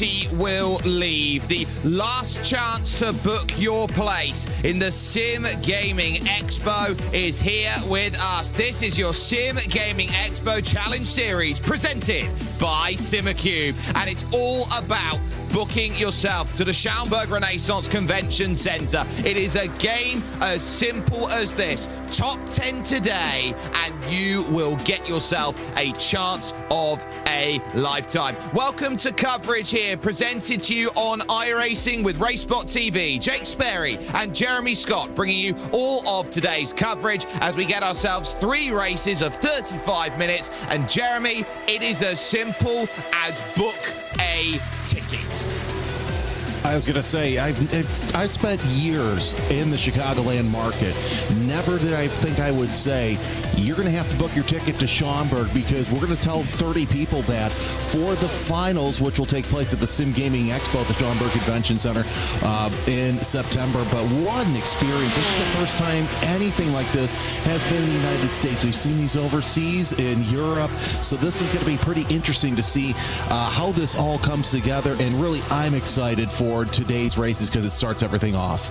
reality will leave. The last chance to book your place in the Sim Gaming Expo is here with us. This is your Sim Gaming Expo Challenge Series presented by Simucube, and it's all about booking yourself to the Schaumburg Convention Center. It is a game as simple as this. Top 10 today, and you will get yourself a chance of a lifetime. Welcome to coverage here, presented to you on iRacing with RaceSpot TV. Jake Sperry and Jeremy Scott bringing you all of today's coverage as we get ourselves 3 races of 35 minutes. And Jeremy, it is as simple as book a ticket. I was going to say, I spent years in the Chicagoland market. Never did I think I would say, you're going to have to book your ticket to Schaumburg, because we're going to tell 30 people that for the finals, which will take place at the Sim Gaming Expo at the Schaumburg Convention Center in September. But what an experience. This is the first time anything like this has been in the United States. We've seen these overseas in Europe. So this is going to be pretty interesting to see how this all comes together. And really, I'm excited for today's races because it starts everything off.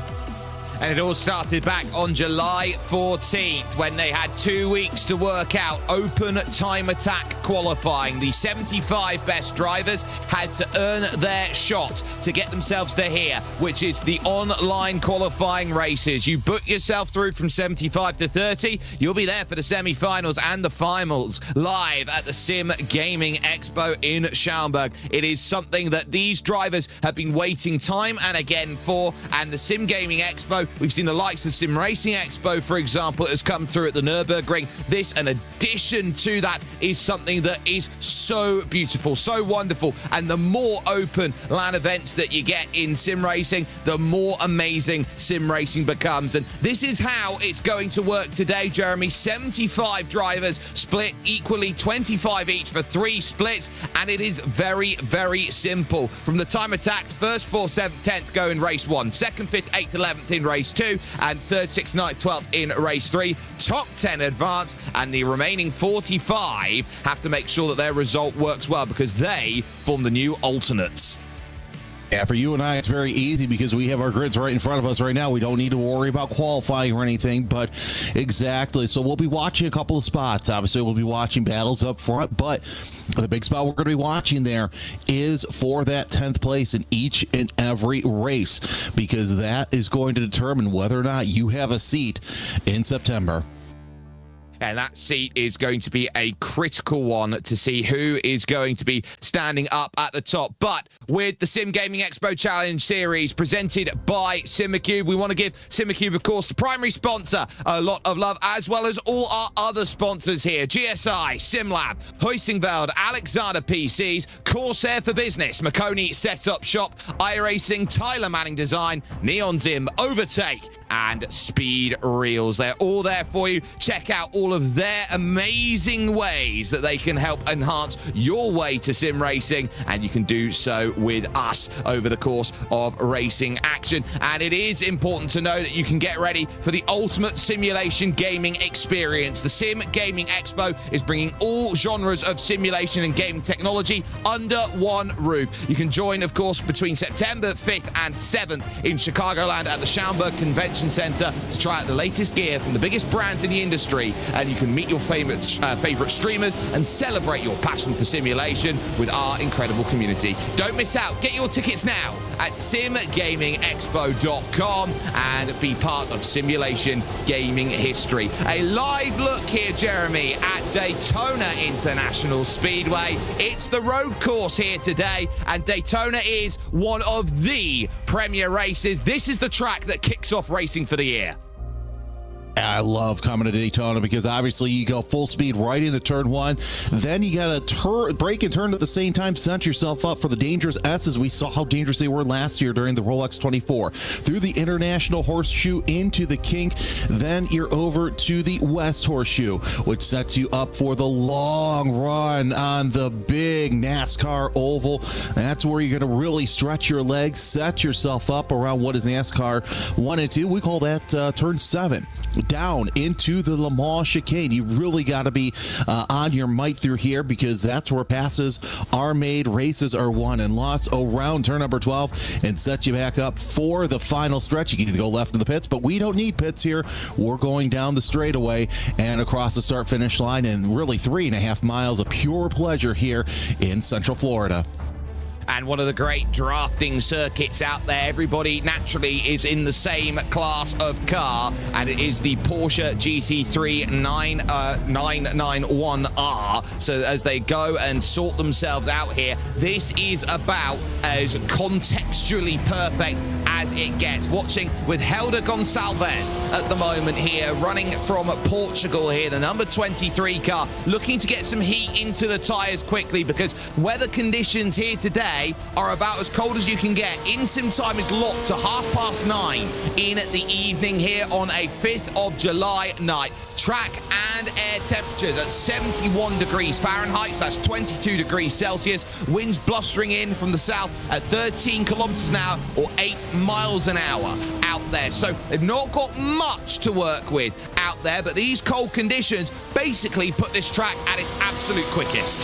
And it all started back on July 14th when they had 2 weeks to work out open time attack qualifying. The 75 best drivers had to earn their shot to get themselves to here, which is the online qualifying races. You book yourself through from 75 to 30. You'll be there for the semi-finals and the finals live at the Sim Gaming Expo in Schaumburg. It is something that these drivers have been waiting time and again for, and the Sim Gaming Expo, we've seen the likes of Sim Racing Expo, for example, has come through at the Nürburgring. This, in addition to that, is something that is so beautiful, so wonderful. And the more open LAN events that you get in sim racing, the more amazing sim racing becomes. And this is how it's going to work today, Jeremy. 75 drivers split equally, 25 each for 3 splits. And it is very, very simple. From the time attacks, first, 4th, 7th, 10th go in race 1, 2nd, 5th, 8th, 11th in race 2, and 3rd, 6th, 9th, 12th in race 3. Top 10 advance, and the remaining 45 have to make sure that their result works well, because they form the new alternates. Yeah, for you and I, it's very easy because we have our grids right in front of us right now. We don't need to worry about qualifying or anything, but exactly. So we'll be watching a couple of spots. Obviously, we'll be watching battles up front, but the big spot we're going to be watching there is for that 10th place in each and every race, because that is going to determine whether or not you have a seat in September. And that seat is going to be a critical one to see who is going to be standing up at the top. But with the Sim Gaming Expo Challenge Series presented by Simucube, we want to give Simucube, of course, the primary sponsor, a lot of love, as well as all our other sponsors here. GSI, SimLab, Huisingveld, Alexander PCs, Corsair for Business, Marconi Setup Shop, iRacing, Tyler Manning Design, Neon Zim, Overtake, and Speed Reels. They're all there for you. Check out all of their amazing ways that they can help enhance your way to sim racing, and you can do so with us over the course of racing action. And it is important to know that you can get ready for the ultimate simulation gaming experience. The Sim Gaming Expo is bringing all genres of simulation and gaming technology under one roof. You can join, of course, between September 5th and 7th in Chicagoland at the Schaumburg Convention Center to try out the latest gear from the biggest brands in the industry, and you can meet your favorite streamers and celebrate your passion for simulation with our incredible community. Don't miss out. Get your tickets now at simgamingexpo.com and be part of simulation gaming history. A live look here, Jeremy, at Daytona International Speedway. It's the road course here today, and Daytona is one of the premier races. This is the track that kicks off racing for the year. I love coming to Daytona because obviously you go full speed right into turn 1. Then you got to brake and turn at the same time, set yourself up for the dangerous S's. We saw how dangerous they were last year during the Rolex 24. Through the International Horseshoe into the Kink, then you're over to the West Horseshoe, which sets you up for the long run on the big NASCAR oval. That's where you're going to really stretch your legs, set yourself up around what is NASCAR 1 and 2. We call that turn 7. down into the Le Mans chicane. You really got to be on your might through here, because that's where passes are made, races are won and lost around turn number 12, and set you back up for the final stretch. You can either go left of the pits, but we don't need pits here. We're going down the straightaway and across the start finish line, and really 3.5 miles of pure pleasure here in Central Florida. And one of the great drafting circuits out there. Everybody naturally is in the same class of car, and it is the Porsche GT3 991R. So as they go and sort themselves out here, this is about as contextually perfect as it gets. Watching with Helder Gonçalves at the moment here, running from Portugal here, the number 23 car, looking to get some heat into the tires quickly, because weather conditions here today are about as cold as you can get. In-sim time is locked to 9:30 in the evening here on a 5th of July night. Track and air temperatures at 71 degrees Fahrenheit, so that's 22 degrees Celsius. Winds blustering in from the south at 13 kilometers an hour or 8 miles an hour out there. So they've not got much to work with out there, but these cold conditions basically put this track at its absolute quickest.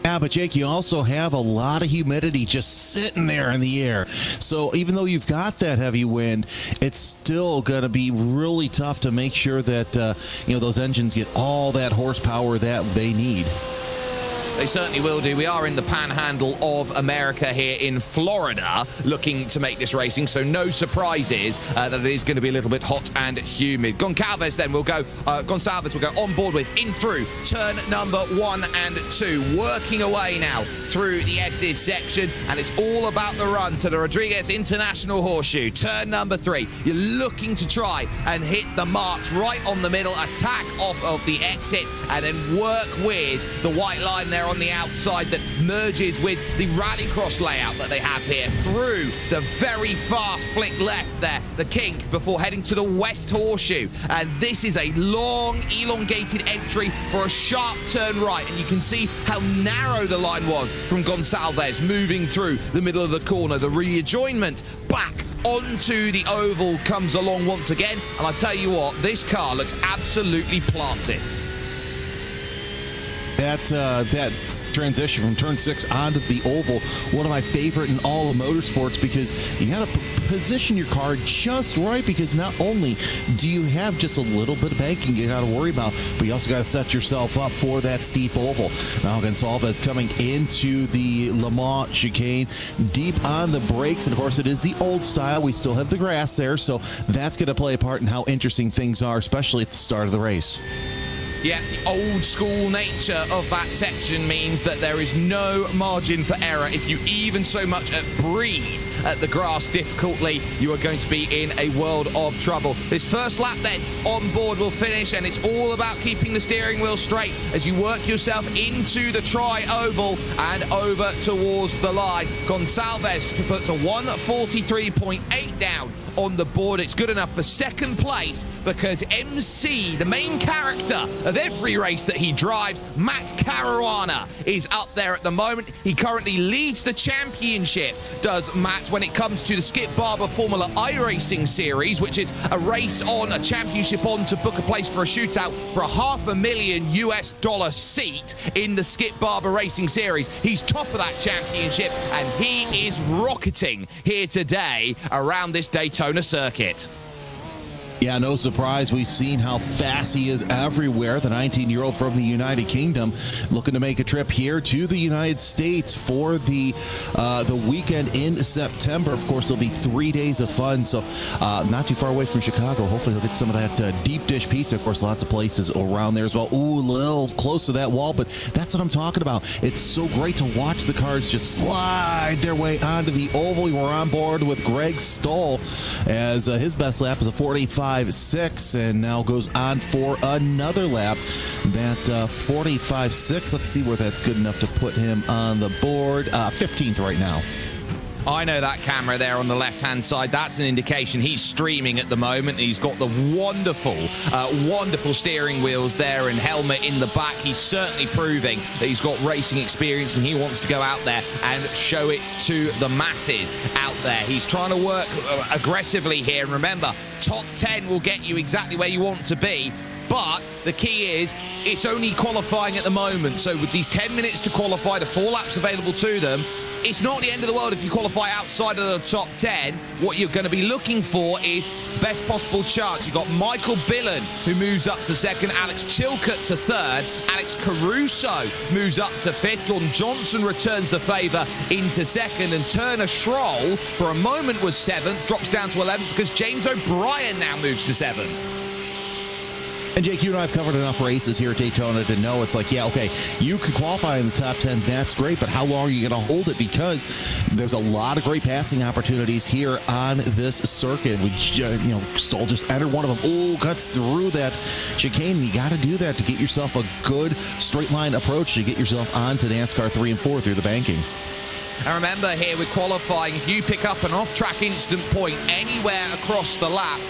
Yeah, but Jake, you also have a lot of humidity just sitting there in the air. So even though you've got that heavy wind, it's still going to be really tough to make sure that, those engines get all that horsepower that they need. They certainly will do. We are in the panhandle of America here in Florida, looking to make this racing, so no surprises that it is going to be a little bit hot and humid. Gonçalves then will go on board with in through turn number 1 and 2, working away now through the S's section, and it's all about the run to the Rodriguez International Horseshoe. Turn number 3, you're looking to try and hit the marks right on the middle, attack off of the exit, and then work with the white line there on the outside that merges with the rallycross layout that they have here through the very fast flick left there, the kink, before heading to the West Horseshoe. And this is a long, elongated entry for a sharp turn right, and you can see how narrow the line was from Gonçalves moving through the middle of the corner. The readjoinment back onto the oval comes along once again, and I tell you what, this car looks absolutely planted. That transition from turn 6 onto the oval, one of my favorite in all of motorsports, because you got to position your car just right, because not only do you have just a little bit of banking you got to worry about, but you also got to set yourself up for that steep oval. Now Gonçalves coming into the Le Mans chicane, deep on the brakes, and of course it is the old style. We still have the grass there, so that's going to play a part in how interesting things are, especially at the start of the race. Yeah, the old school nature of that section means that there is no margin for error. If you even so much breathe at the grass difficultly, you are going to be in a world of trouble. This first lap then on board will finish, and it's all about keeping the steering wheel straight as you work yourself into the tri-oval and over towards the line. Gonçalves puts a 1:43.8 down on the board. It's good enough for second place, because MC, the main character of every race that he drives, Matt Caruana, is up there at the moment. He currently leads the championship, does Matt, when it comes to the Skip Barber Formula iracing series, which is a race on, a championship on, to book a place for a shootout for a $500,000 seat in the Skip Barber Racing Series. He's top of that championship, and he is rocketing here today around this Daytona circuit. Yeah, no surprise. We've seen how fast he is everywhere. The 19-year-old from the United Kingdom looking to make a trip here to the United States for the weekend in September. Of course, there'll be 3 days of fun, so not too far away from Chicago. Hopefully, he'll get some of that deep dish pizza. Of course, lots of places around there as well. Ooh, a little close to that wall, but that's what I'm talking about. It's so great to watch the cars just slide their way onto the oval. We're on board with Greg Stoll, as his best lap is a 45.6, and now goes on for another lap. That 45.6, let's see where that's good enough to put him on the board. 15th right now. I know that camera there on the left-hand side. That's an indication he's streaming at the moment. He's got the wonderful steering wheels there and helmet in the back. He's certainly proving that he's got racing experience, and he wants to go out there and show it to the masses out there. He's trying to work aggressively here. And remember, top 10 will get you exactly where you want to be. But the key is, it's only qualifying at the moment. So with these 10 minutes to qualify, the 4 laps available to them, it's not the end of the world if you qualify outside of the top 10. What you're going to be looking for is best possible chance. You've got Michael Billen, who moves up to second, Alex Chilcutt to third, Alex Caruso moves up to fifth, Jordan Johnson returns the favour into second, and Turner Schroll, for a moment was seventh, drops down to 11th because James O'Brien now moves to seventh. And Jake, you and I have covered enough races here at Daytona to know it's like, yeah, okay, you could qualify in the top 10, that's great, but how long are you going to hold it? Because there's a lot of great passing opportunities here on this circuit. We, Stoll just entered one of them. Oh, cuts through that chicane. You got to do that to get yourself a good straight line approach to get yourself onto NASCAR 3 and 4 through the banking. And remember here with qualifying, if you pick up an off-track instant point anywhere across the lap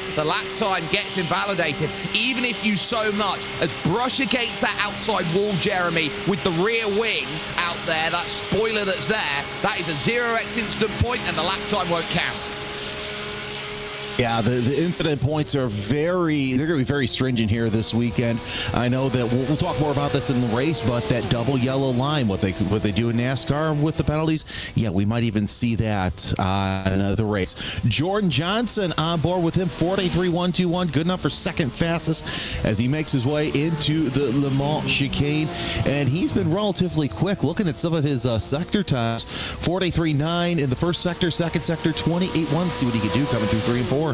time gets invalidated, even if you so much as brush against that outside wall, Jeremy, with the rear wing out there, that spoiler that's there, that is a 0x instant point and the lap time won't count. Yeah, the incident points are they're going to be very stringent here this weekend. I know that we'll talk more about this in the race, but that double yellow line, what they do in NASCAR with the penalties, yeah, we might even see that on the race. Jordan Johnson on board with him, 4.83.121, good enough for second fastest as he makes his way into the Le Mans chicane, and he's been relatively quick. Looking at some of his sector times, 4.83.9 in the first sector, second sector 28.1. See what he can do coming through 3 and 4.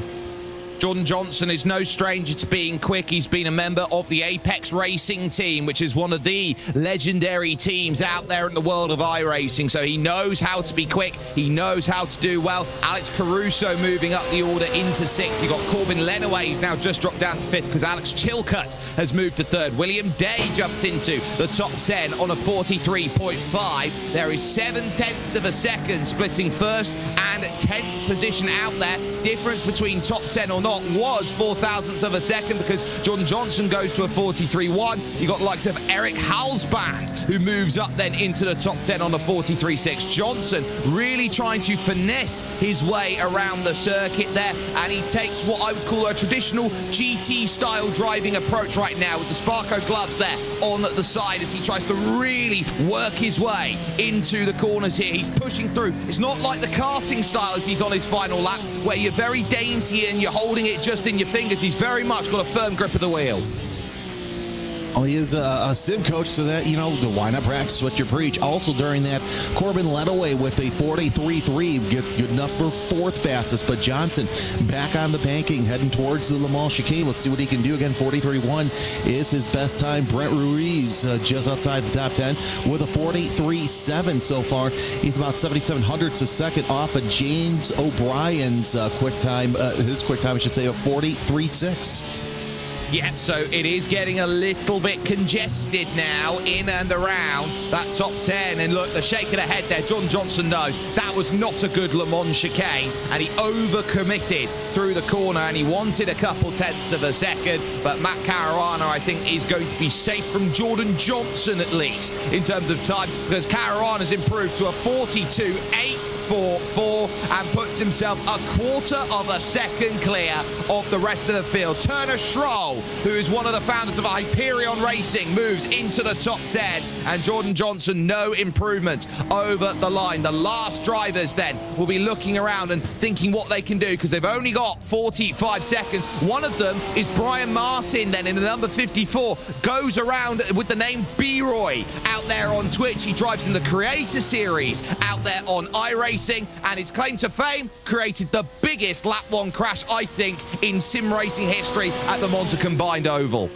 Jordan Johnson is no stranger to being quick. He's been a member of the Apex Racing team, which is one of the legendary teams out there in the world of iRacing. So he knows how to be quick. He knows how to do well. Alex Caruso moving up the order into sixth. You've got Corbin Lenaway, who's now just dropped down to fifth because Alex Chilcutt has moved to third. William Day jumps into the top 10 on a 43.5. There is 7/10 of a second splitting first and 10th position out there. Difference between top 10 or not was 0.04 of a second because Jordan Johnson goes to a 43.1. You got the likes of Eric Halsband, who moves up then into the top 10 on a 43.6. Johnson really trying to finesse his way around the circuit there, and he takes what I would call a traditional GT style driving approach right now with the Sparko gloves there on the side as he tries to really work his way into the corners here. He's pushing through. It's not like the karting style as he's on his final lap where you're very dainty and you're holding it just in your fingers. He's very much got a firm grip of the wheel. Oh, he is a sim coach, so that, the why not practice what you preach. Also during that, Corbin Lenaway with a 43.3, good enough for fourth fastest, but Johnson back on the banking, heading towards the Le Mans chicane. Let's see what he can do again. 43.1 is his best time. Brent Ruiz just outside the top 10 with a 43.7 so far. He's about 77 hundredths a second off of James O'Brien's quick time, his quick time, I should say, of 43.6. Yeah, so it is getting a little bit congested now in and around that top 10. And look, the shake of the head there, John Johnson knows that was not a good Le Mans chicane, and he overcommitted through the corner, and he wanted a couple tenths of a second. But Matt Caruana, I think, is going to be safe from Jordan Johnson, at least, in terms of time, because Caruana's improved to a 42.844 and puts himself a quarter of a second clear of the rest of the field. Turner Schroll, who is one of the founders of Hyperion Racing, moves into the top 10, and Jordan Johnson, no improvement over the line. The last drivers then will be looking around and thinking what they can do because they've only got 45 seconds. One of them is Brian Martin then in the number 54, goes around with the name B-Roy out there on Twitch. He drives in the Creator Series out there on iRacing, and his claim to fame created the biggest lap 1 crash, I think, in sim racing history at the Monza Combined Oval.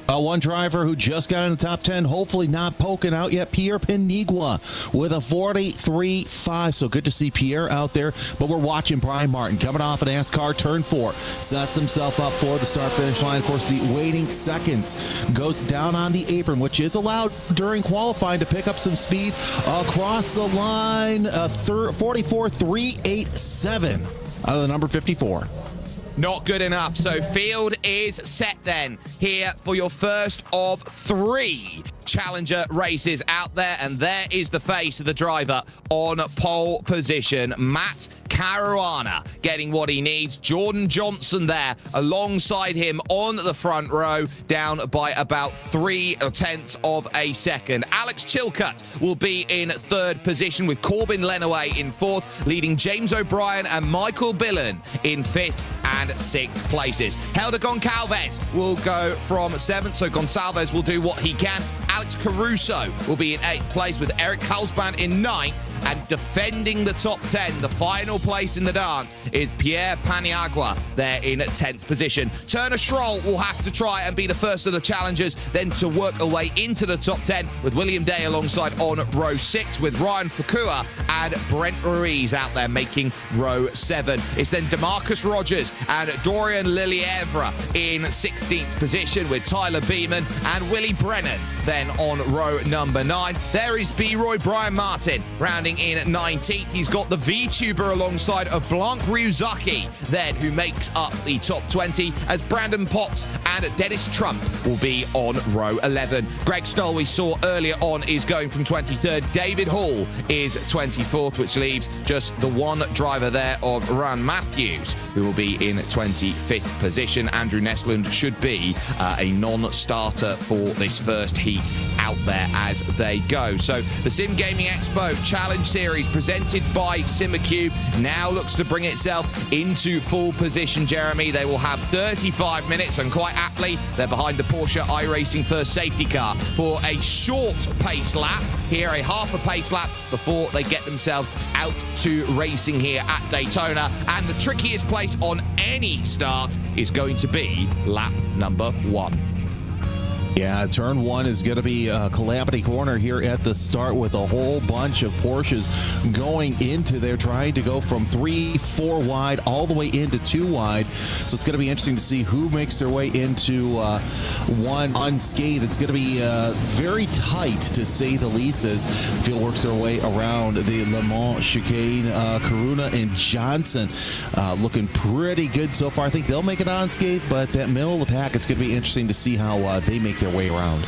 One driver who just got in the top 10, hopefully not poking out yet, Pierre Penigua with a 43.5. So good to see Pierre out there. But we're watching Brian Martin coming off an NASCAR turn 4. Sets himself up for the start-finish line. Of course, the waiting seconds goes down on the apron, which is allowed during qualifying to pick up some speed across the line. 44.387 out of the number 54. Not good enough. So field is set then here for your first of 3 Challenger races out there. And there is the face of the driver on pole position, Matt Caruana, getting what he needs. Jordan Johnson there alongside him on the front row, down by about 0.3 of a second. Alex Chilcutt will be in 3rd position with Corbin Lenaway in 4th, leading James O'Brien and Michael Billen in 5th and 6th places. Helder Goncalves will go from 7th, so Gonçalves will do what he can. Alex Caruso will be in 8th place with Eric Halsband in 9th, and defending the top 10, the final place in the dance, is Pierre Paniagua there in 10th position. Turner Schroll will have to try and be the first of the challengers, then to work a way into the top 10 with William Day alongside on row 6 with Ryan Fakua and Brent Ruiz out there making row 7. It's then DeMarcus Rogers and Dorian Lilievre in 16th position with Tyler Beeman and Willie Brennan then on row number 9. There is B-Roy Brian Martin rounding in 19th. He's got the VTuber alongside of Blanc Ryuzaki then, who makes up the top 20, as Brandon Potts and Dennis Trump will be on row 11. Greg Stoll, we saw earlier on, is going from 23rd. David Hall is 24th, which leaves just the one driver there of Ron Matthews, who will be in 25th position. Andrew Nesland should be a non-starter for this first heat out there as they go. So the Sim Gaming Expo Challenge Series presented by Simucube now looks to bring itself into full position, Jeremy. They will have 35 minutes, and quite aptly, they're behind the Porsche iRacing first safety car for a short pace lap here, a half a pace lap before they get themselves out to racing here at Daytona. And the trickiest place on any start is going to be lap number 1. Yeah, turn 1 is going to be a calamity corner here at the start, with a whole bunch of Porsches going into there, trying to go from 3-4 wide all the way into 2 wide. So it's going to be interesting to see who makes their way into 1 unscathed. It's going to be very tight, to say the least, as the field works their way around the Le Mans chicane. Karuna and Johnson looking pretty good so far. I think they'll make it unscathed, but that middle of the pack, it's going to be interesting to see how they make their way around.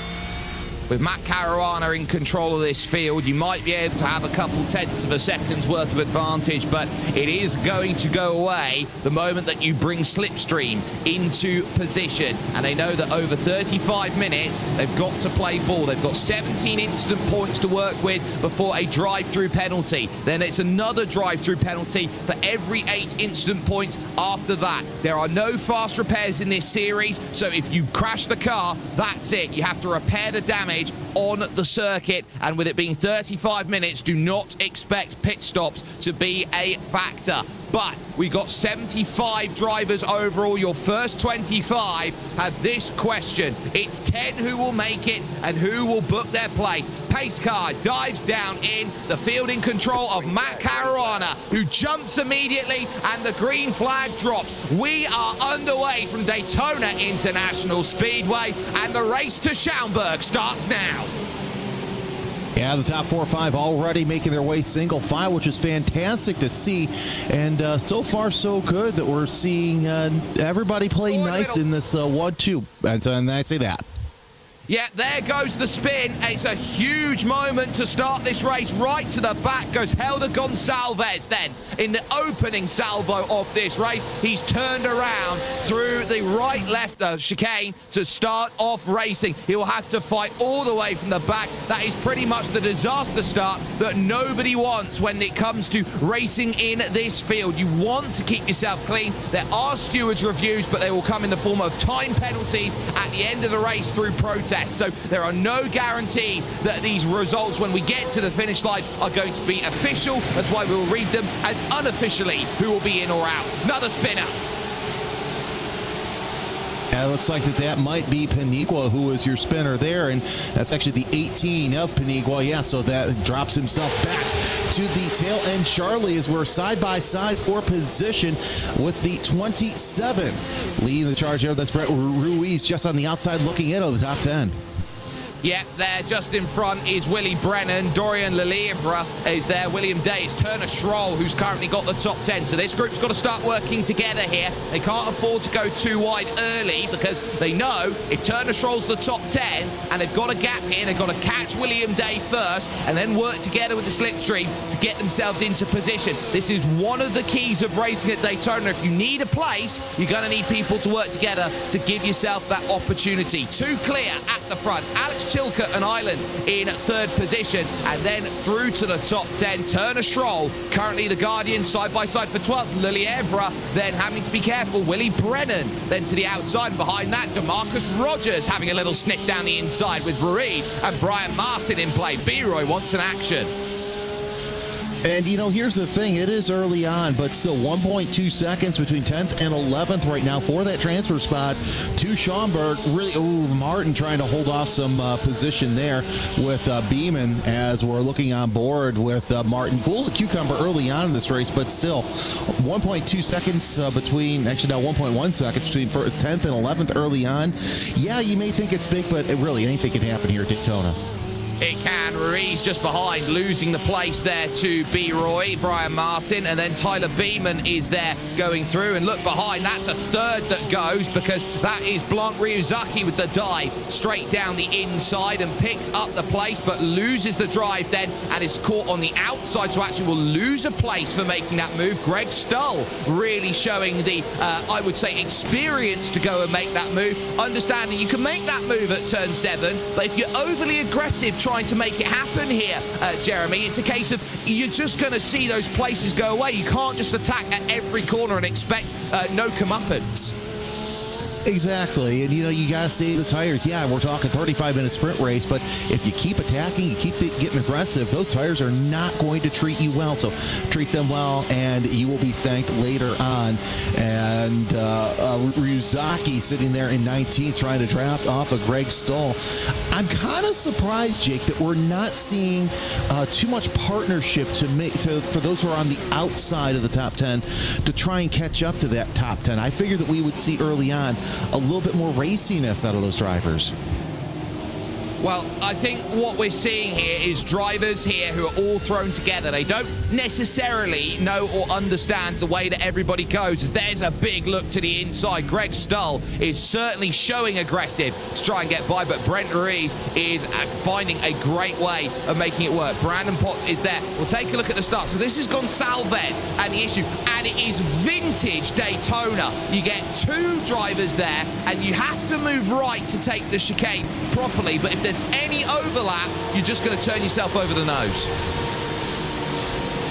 With Matt Caruana in control of this field, you might be able to have a couple tenths of a second's worth of advantage, but it is going to go away the moment that you bring Slipstream into position. And they know that over 35 minutes, they've got to play ball. They've got 17 instant points to work with before a drive-through penalty. Then it's another drive-through penalty for every 8 instant points after that. There are no fast repairs in this series, so if you crash the car, that's it. You have to repair the damage on the circuit, and with it being 35 minutes, do not expect pit stops to be a factor. But we got 75 drivers overall. Your first 25 have this question. It's 10 who will make it and who will book their place. Pace car dives down in the field in control of Matt Caruana, who jumps immediately, and the green flag drops. We are underway from Daytona International Speedway, and the race to Schaumburg starts now. Yeah, the top 4 or 5 already making their way single file, which is fantastic to see. And so far, so good that we're seeing everybody play nice in this 1-2. And I say that. Yeah, there goes the spin. It's a huge moment to start this race. Right to the back goes Helder Gonçalves then. In the opening salvo of this race, he's turned around through the right-left chicane to start off racing. He'll have to fight all the way from the back. That is pretty much the disaster start that nobody wants when it comes to racing in this field. You want to keep yourself clean. There are stewards reviews, but they will come in the form of time penalties at the end of the race through protest. So there are no guarantees that these results, when we get to the finish line, are going to be official. That's why we will read them as unofficially who will be in or out. Another spinner. And it looks like that might be Paniagua, who is your spinner there, and that's actually the 18 of Paniagua. Yeah, so that drops himself back to the tail end. Charlie, as we're side by side for position with the 27. Leading the charge there, that's Brett Ruiz just on the outside looking in on the top 10. Yep, there just in front is Willie Brennan. Dorian Lelievre is there. William Day. It's Turner Schroll who's currently got the top 10. So this group's got to start working together here. They can't afford to go too wide early because they know if Turner Schroll's the top 10 and they've got a gap here, they've got to catch William Day first and then work together with the slipstream to get themselves into position. This is one of the keys of racing at Daytona. If you need a place, you're going to need people to work together to give yourself that opportunity. Two clear at the front. Alex Chilcott and Island in third position, and then through to the top 10. Turner Schroll, currently the Guardian, side by side for 12th. Lelievre then having to be careful. Willie Brennan then to the outside, and behind that, DeMarcus Rogers having a little sniff down the inside with Ruiz and Brian Martin in play. B-Roy wants an action. And, you know, here's the thing. It is early on, but still 1.2 seconds between 10th and 11th right now for that transfer spot to Schaumburg. Really, Martin trying to hold off some position there with Beeman as we're looking on board with Martin. Cool's a cucumber early on in this race, but still 1.2 seconds between, actually now 1.1 seconds between 10th and 11th early on. Yeah, you may think it's big, but really anything can happen here at Daytona. It can. Ruiz just behind, losing the place there to B-Roy, Brian Martin, and then Tyler Beeman is there going through. And look behind, that's a third that goes because that is Blanc Ryuzaki with the dive straight down the inside and picks up the place, but loses the drive then and is caught on the outside, so actually will lose a place for making that move. Greg Stull really showing the, I would say, experience to go and make that move. Understanding you can make that move at turn 7, but if you're overly aggressive trying to make it happen here, Jeremy, it's a case of you're just going to see those places go away. You can't just attack at every corner and expect no comeuppance. Exactly, and you know, you got to save the tires. Yeah, we're talking 35-minute sprint race, but if you keep attacking, you keep getting aggressive, those tires are not going to treat you well. So treat them well, and you will be thanked later on. And Ryuzaki sitting there in 19th, trying to draft off of Greg Stull. I'm kind of surprised, Jake, that we're not seeing too much partnership for those who are on the outside of the top 10 to try and catch up to that top 10. I figured that we would see early on a little bit more raciness out of those drivers. Well, I think what we're seeing here is drivers here who are all thrown together. They don't necessarily know or understand the way that everybody goes. There's a big look to the inside. Greg Stull is certainly showing aggressive to try and get by, but Brent Ruiz is finding a great way of making it work. Brandon Potts is there. We'll take a look at the start. So this is Gonçalves and the issue, and it is vintage Daytona. You get two drivers there, and you have to move right to take the chicane properly, but if there's any overlap, you're just going to turn yourself over the nose.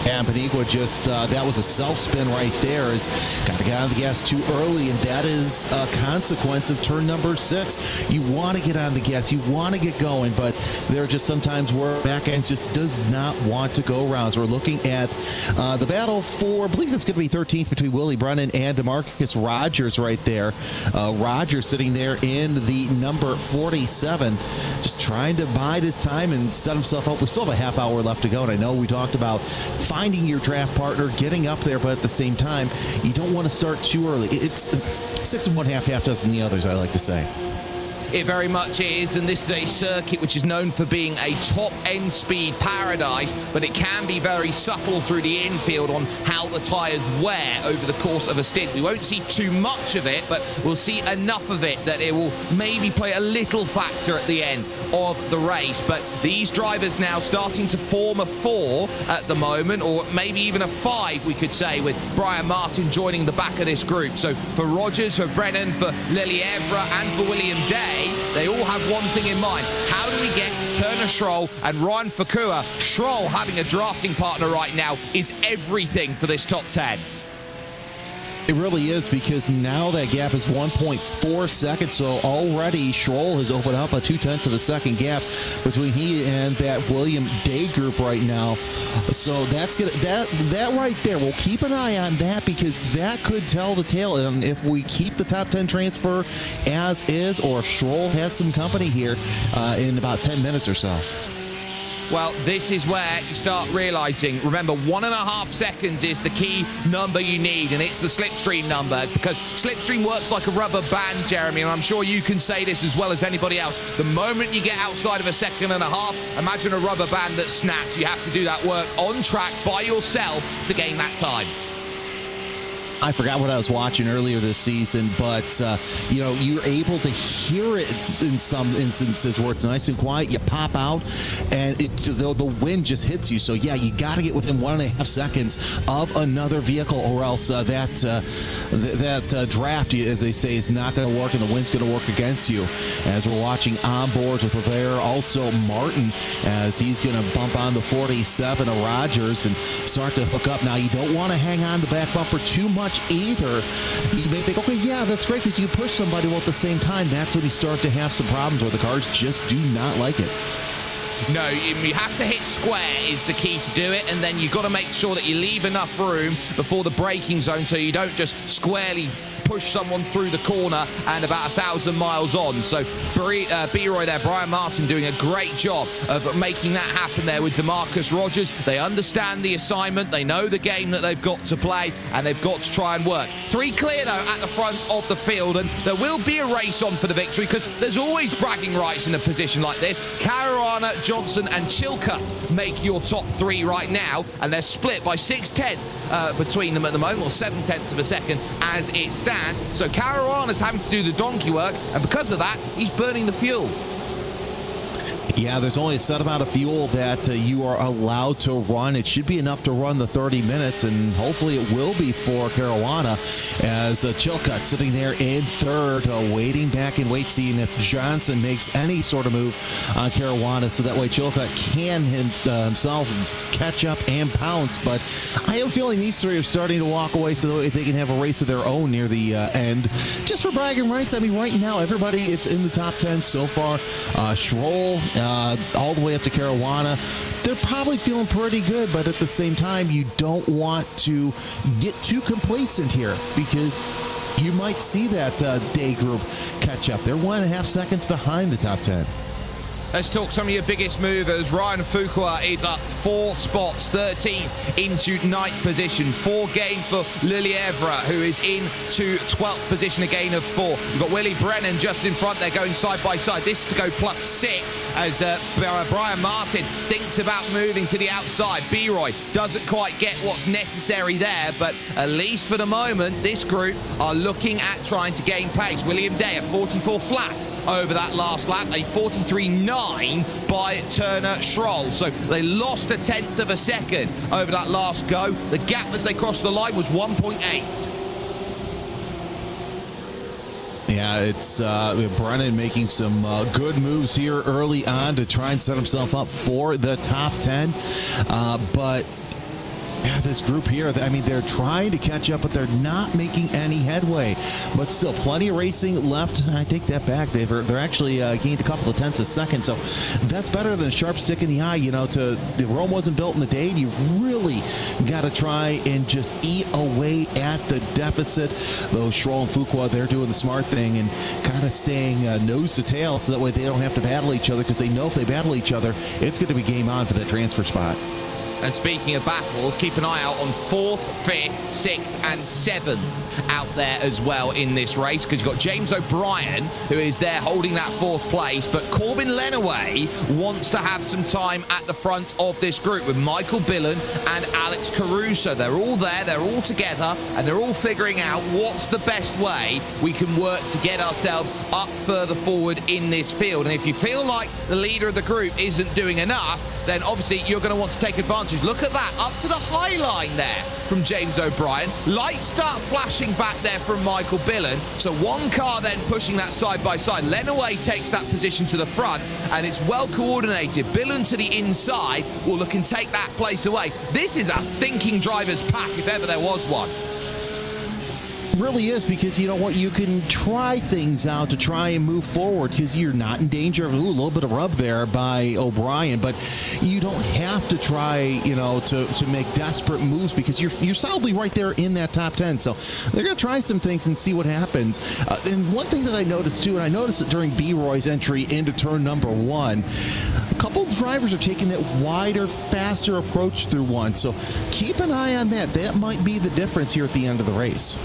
And Paniagua just, that was a self-spin right there. Is got to get on the gas too early, and that is a consequence of turn number 6. You want to get on the gas, you want to get going, but there are just sometimes where back end just does not want to go around. So we're looking at the battle for, I believe it's going to be 13th between Willie Brennan and DeMarcus Rogers right there. Rogers sitting there in the number 47, just trying to bide his time and set himself up. We still have a half hour left to go, and I know we talked about finding your draft partner, getting up there, but at the same time, you don't want to start too early. It's 6 1/2, half dozen the others, I like to say. It very much is, and this is a circuit which is known for being a top-end speed paradise, but it can be very subtle through the infield on how the tyres wear over the course of a stint. We won't see too much of it, but we'll see enough of it that it will maybe play a little factor at the end of the race. But these drivers now starting to form a 4 at the moment, or maybe even a 5, we could say, with Brian Martin joining the back of this group. So for Rogers, for Brennan, for Lelievre, and for William Day, they all have one thing in mind. How do we get Turner Schroll and Ryan Fakua? Schroll having a drafting partner right now is everything for this top 10. It really is, because now that gap is 1.4 seconds. So already Schroll has opened up a 0.2 of a second gap between he and that William Day group right now. So that's gonna that right there. We'll keep an eye on that, because that could tell the tale. And if we keep the top 10 transfer as is, or if Schroll has some company here in about 10 minutes or so. Well, this is where you start realizing, remember, 1.5 seconds is the key number you need, and it's the slipstream number, because slipstream works like a rubber band, Jeremy, and I'm sure you can say this as well as anybody else. The moment you get outside of 1.5 seconds, imagine a rubber band that snaps. You have to do that work on track by yourself to gain that time. I forgot what I was watching earlier this season, but you're able to hear it in some instances where it's nice and quiet. You pop out, and the wind just hits you. So yeah, you got to get within 1.5 seconds of another vehicle, or else that draft, as they say, is not going to work, and the wind's going to work against you. As we're watching on boards with Rivera, also Martin, as he's going to bump on the 47 of Rogers and start to hook up. Now, you don't want to hang on the back bumper too much either. You may think, okay, yeah, that's great, because you push somebody. Well, at the same time, that's when you start to have some problems where the cars just do not like it. No, you have to hit square is the key to do it, and then you've got to make sure that you leave enough room before the braking zone, so you don't just squarely push someone through the corner and about 1,000 miles on. So B-Roy there, Brian Martin, doing a great job of making that happen there with DeMarcus Rogers. They understand the assignment, they know the game that they've got to play, and they've got to try and work. 3 clear, though, at the front of the field, and there will be a race on for the victory, because there's always bragging rights in a position like this. Caruana, Johnson and Chilcutt make your top 3 right now, and they're split by 0.6 between them at the moment, or 0.7 of a second as it stands. So Caruana's having to do the donkey work, and because of that, he's burning the fuel. Yeah, there's only a set amount of fuel that you are allowed to run. It should be enough to run the 30 minutes, and hopefully it will be for Caruana, as Chilcutt sitting there in third, waiting back and seeing if Johnson makes any sort of move on Caruana, so that way Chilcutt can himself catch up and pounce. But I have a feeling these 3 are starting to walk away, so that they can have a race of their own near the end. Just for bragging rights, I mean, right now, everybody, it's in the top 10 so far. Schroll, all the way up to Caruana, they're probably feeling pretty good, but at the same time, you don't want to get too complacent here, because you might see that Day group catch up. They're 1.5 seconds behind the top 10. Let's talk some of your biggest movers. Ryan Fuqua is up 4 spots, 13th into 9th position. 4 gain for Lilievre, who is into 12th position, a gain of 4. You've got Willie Brennan just in front there, going side by side. This is to go +6 as Brian Martin thinks about moving to the outside. B-Roy doesn't quite get what's necessary there, but at least for the moment, this group are looking at trying to gain pace. William Day, a 44 flat over that last lap, a 43.9 by Turner Schroll. So they lost 1/10 of a second over that last go. The gap as they crossed the line was 1.8. Yeah, it's Brennan making some good moves here early on to try and set himself up for the top 10. But yeah, this group here, I mean, they're trying to catch up, but they're not making any headway. But still, plenty of racing left. I take that back. They're actually gained a couple of 10ths a second, so that's better than a sharp stick in the eye. You know, the Rome wasn't built in a day. You really got to try and just eat away at the deficit. Though Schroll and Fuqua, they're doing the smart thing and kind of staying nose to tail, so that way they don't have to battle each other, because they know if they battle each other, it's going to be game on for that transfer spot. And speaking of battles, keep an eye out on 4th, 5th, 6th and 7th out there as well in this race, because you've got James O'Brien, who is there holding that 4th place, but Corbin Lenaway wants to have some time at the front of this group with Michael Billen and Alex Caruso. They're all there, they're all together, and they're all figuring out what's the best way we can work to get ourselves up further forward in this field. And if you feel like the leader of the group isn't doing enough, then obviously you're going to want to take advantage. Look at that, up to the high line there from James O'Brien. Lights start flashing back there from Michael Billen. So one car then pushing that side by side. Lenaway takes that position to the front, and it's well coordinated. Billen to the inside will look and take that place away. This is a thinking driver's pack if ever there was one. Really is, because you know what, you can try things out to try and move forward, because you're not in danger of a little bit of rub there by O'Brien, but you don't have to try, you know, to make desperate moves, because you're solidly right there in that top 10. So they're going to try some things and see what happens. And one thing that I noticed too, and I noticed it during B-Roy's entry into turn number 1, a couple of drivers are taking that wider, faster approach through one. So keep an eye on that. That might be the difference here at the end of the race.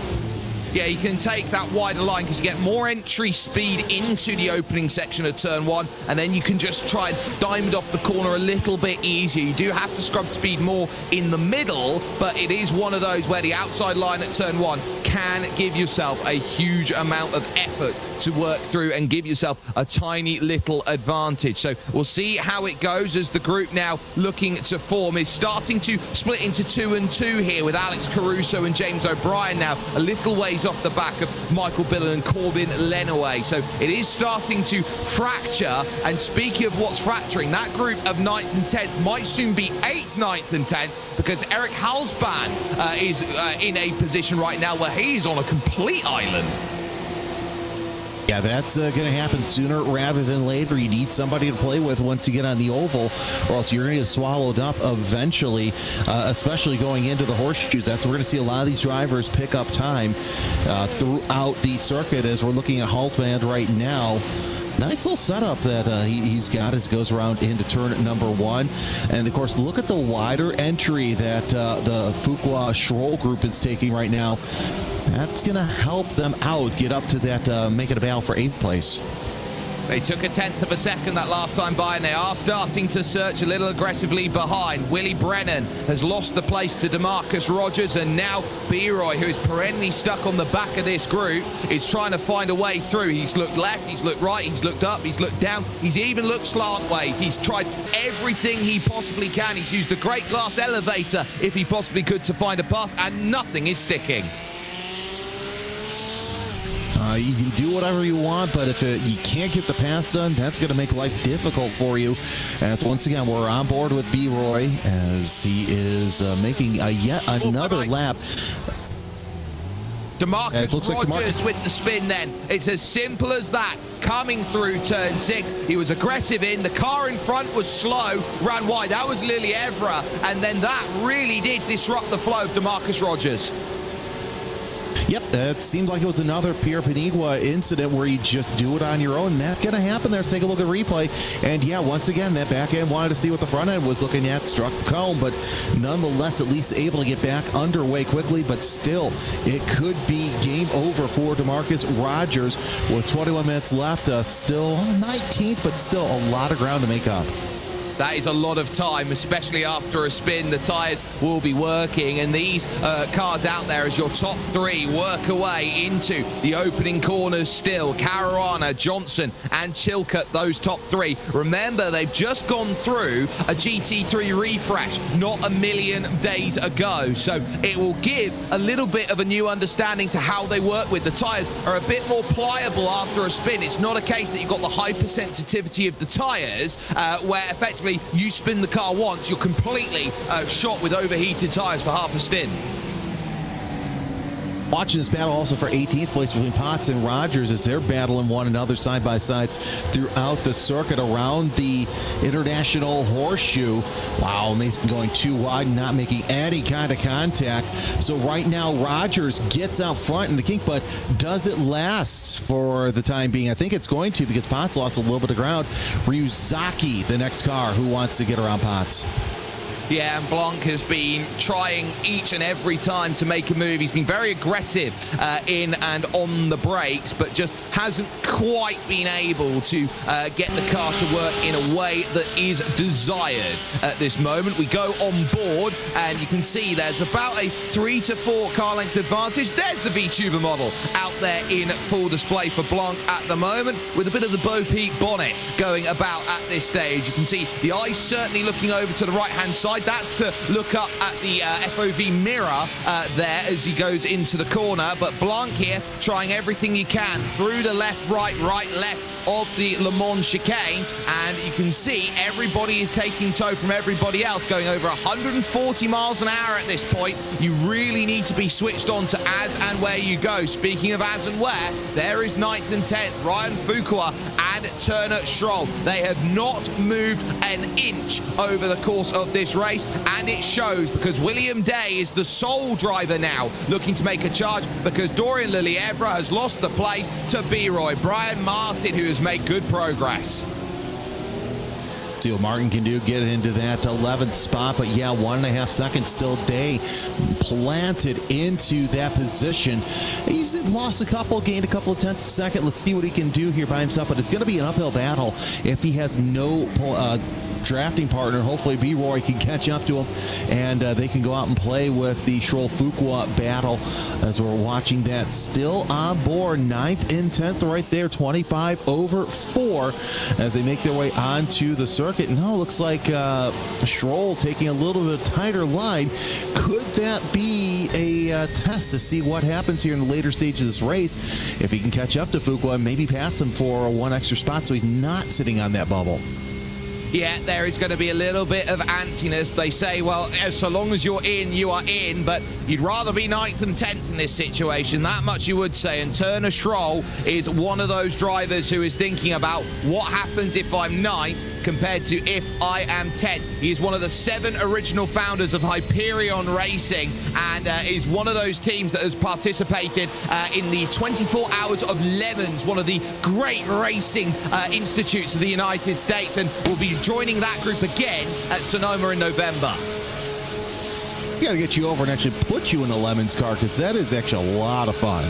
Yeah, you can take that wider line because you get more entry speed into the opening section of turn 1, and then you can just try and diamond off the corner a little bit easier. You do have to scrub speed more in the middle, but it is one of those where the outside line at turn 1 can give yourself a huge amount of effort to work through and give yourself a tiny little advantage. So we'll see how it goes as the group now looking to form is starting to split into 2 and 2 here, with Alex Caruso and James O'Brien now a little ways off the back of Michael Billen and Corbin Lenaway. So it is starting to fracture, and speaking of what's fracturing, that group of 9th and 10th might soon be 8th, 9th and 10th, because Eric Halsban is in a position right now where he's on a complete island. Yeah, that's going to happen sooner rather than later. You need somebody to play with once you get on the oval, or else you're going to get swallowed up eventually, especially going into the horseshoes. That's where we're going to see a lot of these drivers pick up time throughout the circuit, as we're looking at Halsband right now. Nice little setup that he's got as he goes around into turn number 1. And, of course, look at the wider entry that the Fuqua Schroll group is taking right now. That's going to help them out, get up to that, make it a battle for 8th place. They took 1/10 of a second that last time by, and they are starting to search a little aggressively behind. Willie Brennan has lost the place to DeMarcus Rogers, and now B-Roy, who is perennially stuck on the back of this group, is trying to find a way through. He's looked left, he's looked right, he's looked up, he's looked down, he's even looked slantways. He's tried everything he possibly can. He's used the great glass elevator if he possibly could to find a pass, and nothing is sticking. You can do whatever you want, but if you can't get the pass done, that's going to make life difficult for you. And once again, we're on board with B-Roy as he is making yet another lap. DeMarcus Rogers with the spin then. It's as simple as that. Coming through turn 6, he was aggressive in. The car in front was slow, ran wide. That was Lily Evra, and then that really did disrupt the flow of DeMarcus Rogers. Yep, that seemed like it was another Pierre Panigua incident where you just do it on your own, and that's going to happen there. Let's take a look at replay. And yeah, once again, that back end wanted to see what the front end was looking at, struck the cone, but nonetheless, at least able to get back underway quickly. But still, it could be game over for DeMarcus Rogers with 21 minutes left. Still 19th, but still a lot of ground to make up. That is a lot of time, especially after a spin. The tyres will be working, and these cars out there as your top 3 work away into the opening corners still. Caruana, Johnson, and Chilcutt, those top 3. Remember, they've just gone through a GT3 refresh not a million days ago, so it will give a little bit of a new understanding to how they work with. The tyres are a bit more pliable after a spin. It's not a case that you've got the hypersensitivity of the tyres, where effectively you spin the car once, you're completely shot with overheated tyres for half a stint. Watching this battle also for 18th place between Potts and Rogers as they're battling one another side by side throughout the circuit around the International Horseshoe. Wow, Mason going too wide, not making any kind of contact. So right now, Rogers gets out front in the kink, but does it last for the time being? I think it's going to, because Potts lost a little bit of ground. Ryuzaki, the next car who wants to get around Potts. Yeah, and Blanc has been trying each and every time to make a move. He's been very aggressive in and on the brakes, but just hasn't quite been able to get the car to work in a way that is desired at this moment. We go on board, and you can see there's about a 3 to 4 car length advantage. There's the VTuber model out there in full display for Blanc at the moment, with a bit of the Bo Peep bonnet going about at this stage. You can see the eyes certainly looking over to the right-hand side. side. That's to look up at the FOV mirror there as he goes into the corner. But Blanc here trying everything he can through the left, right, left of the Le Mans chicane, and you can see everybody is taking tow from everybody else, going over 140 miles an hour at this point. You really need to be switched on to as and where you go. Speaking of as and where, there is 9th and 10th, Ryan Fuqua and Turner Stroll. They have not moved an inch over the course of this race, and it shows because William Day is the sole driver now looking to make a charge, because Dorian Lelievre has lost the place to B-Roy. Brian Martin, who has made good progress. See what Martin can do, get into that 11th spot, but yeah, 1.5 seconds still. Day planted into that position. He's lost a couple, gained a couple of tenths a second. Let's see what he can do here by himself, but it's going to be an uphill battle if he has no drafting partner. Hopefully B-Roy can catch up to him, and they can go out and play with the Stroll-Fuqua battle as we're watching that. Still on board, 9th and 10th right there, 25 over 4 as they make their way onto the circuit. No, looks like Stroll taking a little bit tighter line. Could that be a test to see what happens here in the later stages of this race? If he can catch up to Fuqua, maybe pass him for one extra spot so he's not sitting on that bubble. Yeah, there is going to be a little bit of antsiness. They say, well, so long as you're in, you are in, but you'd rather be 9th and 10th in this situation. That much you would say. And Turner Stroll is one of those drivers who is thinking about what happens if I'm 9th compared to if I am 10th. He is one of the 7 original founders of Hyperion Racing, and is one of those teams that has participated in the 24 Hours of Lemons, one of the great racing institutes of the United States, and will be joining that group again at Sonoma in November. We got to get you over and actually put you in a Lemons car, because that is actually a lot of fun.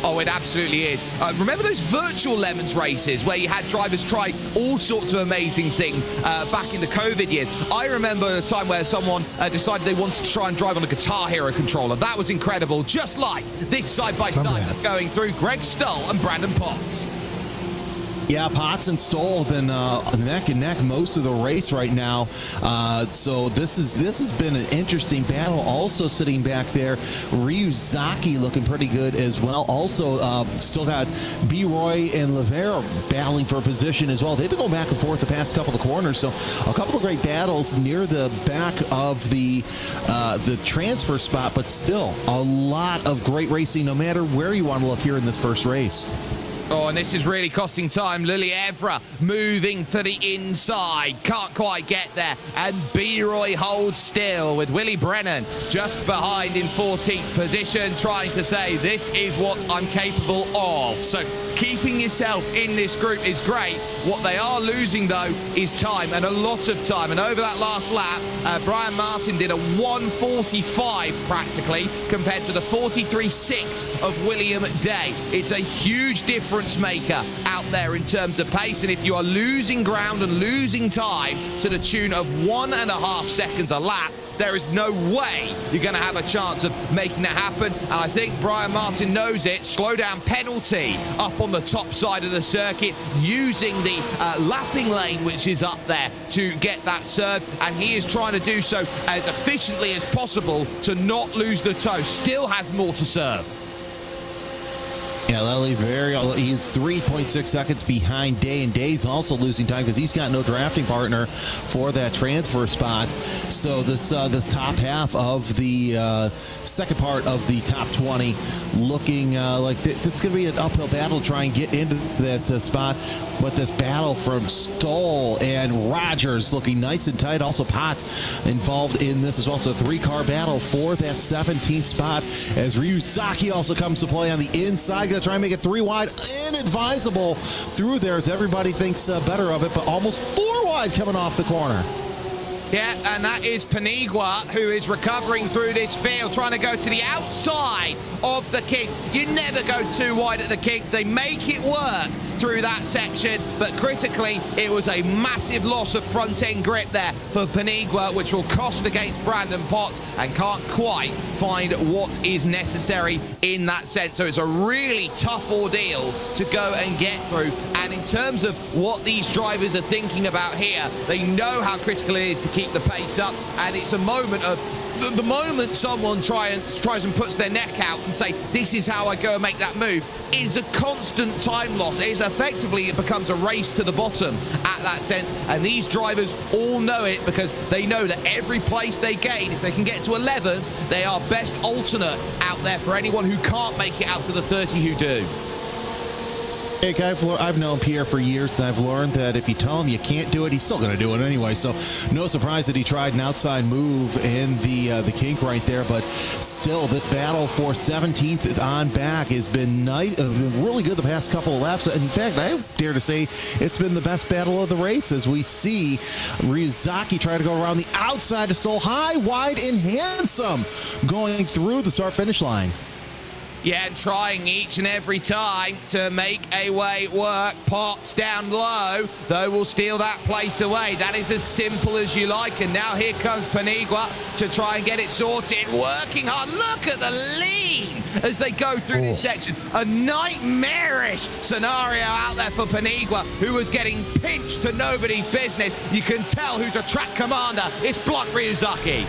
Oh, it absolutely is. Remember those virtual Lemons races where you had drivers try all sorts of amazing things back in the COVID years? I remember a time where someone decided they wanted to try and drive on a Guitar Hero controller. That was incredible, just like this side-by-side that's going through Greg Stull and Brandon Potts. Yeah, Potts and Stoll have been neck and neck most of the race right now. So this has been an interesting battle. Also sitting back there, Ryuzaki looking pretty good as well. Also still got B-Roy and Levere battling for position as well. They've been going back and forth the past couple of corners. So a couple of great battles near the back of the transfer spot, but still a lot of great racing no matter where you want to look here in this first race. Oh, and this is really costing time. Lelievre moving for the inside. Can't quite get there. And B-Roy holds still with Willie Brennan just behind in 14th position, trying to say, this is what I'm capable of. So keeping yourself in this group is great. What they are losing, though, is time, and a lot of time. And over that last lap, Brian Martin did a 1:45 practically compared to the 43.6 of William Day. It's a huge difference maker out there in terms of pace, and if you are losing ground and losing time to the tune of 1.5 seconds a lap, there is no way you're going to have a chance of making that happen. And I think Brian Martin knows it. Slow down penalty up on the top side of the circuit, using the lapping lane, which is up there, to get that serve. And he is trying to do so as efficiently as possible to not lose the toe. Still has more to serve. Yeah, Lelievre, he's 3.6 seconds behind Day, and Day's also losing time because he's got no drafting partner for that transfer spot. So this top half of the second part of the top 20 looking like it's going to be an uphill battle to try and get into that spot. But this battle from Stoll and Rogers looking nice and tight. Also Potts involved in this as well. So 3-car battle for that 17th spot as Ryuzaki also comes to play on the inside. Going to try and make it 3 wide. Inadvisable through there as everybody thinks better of it, but almost 4 wide coming off the corner. Yeah, and that is Panigua, who is recovering through this field, trying to go to the outside of the kink. You never go too wide at the kink. They make it work through that section, but critically, it was a massive loss of front-end grip there for Paniagua, which will cost against Brandon Potts, and can't quite find what is necessary in that sense. So it's a really tough ordeal to go and get through. And in terms of what these drivers are thinking about here, they know how critical it is to keep the pace up, and it's a moment of the moment someone tries and puts their neck out and say, this is how I go and make that move, is a constant time loss. It becomes a race to the bottom at that sense. And these drivers all know it, because they know that every place they gain, if they can get to 11th, they are best alternate out there for anyone who can't make it out to the 30 who do. I've known Pierre for years, and I've learned that if you tell him you can't do it, he's still going to do it anyway. So no surprise that he tried an outside move in the kink right there. But still, this battle for 17th on back has been nice, really good the past couple of laps. In fact, I dare to say it's been the best battle of the race, as we see Ryuzaki try to go around the outside to Soul High, wide and handsome, going through the start-finish line. Yeah, trying each and every time to make a way work. Potts down low, though, will steal that place away. That is as simple as you like. And now here comes Paniagua to try and get it sorted. Working hard. Look at the lean as they go through this section. A nightmarish scenario out there for Paniagua, who was getting pinched to nobody's business. You can tell who's a track commander. It's Blunt Ryuzaki.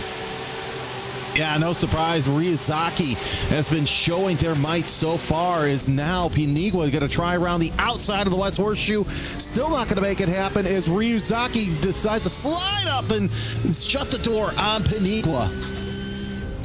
Yeah, no surprise. Ryuzaki has been showing their might so far. Is now Paniagua going to try around the outside of the West Horseshoe. Still not going to make it happen as Ryuzaki decides to slide up and shut the door on Paniagua.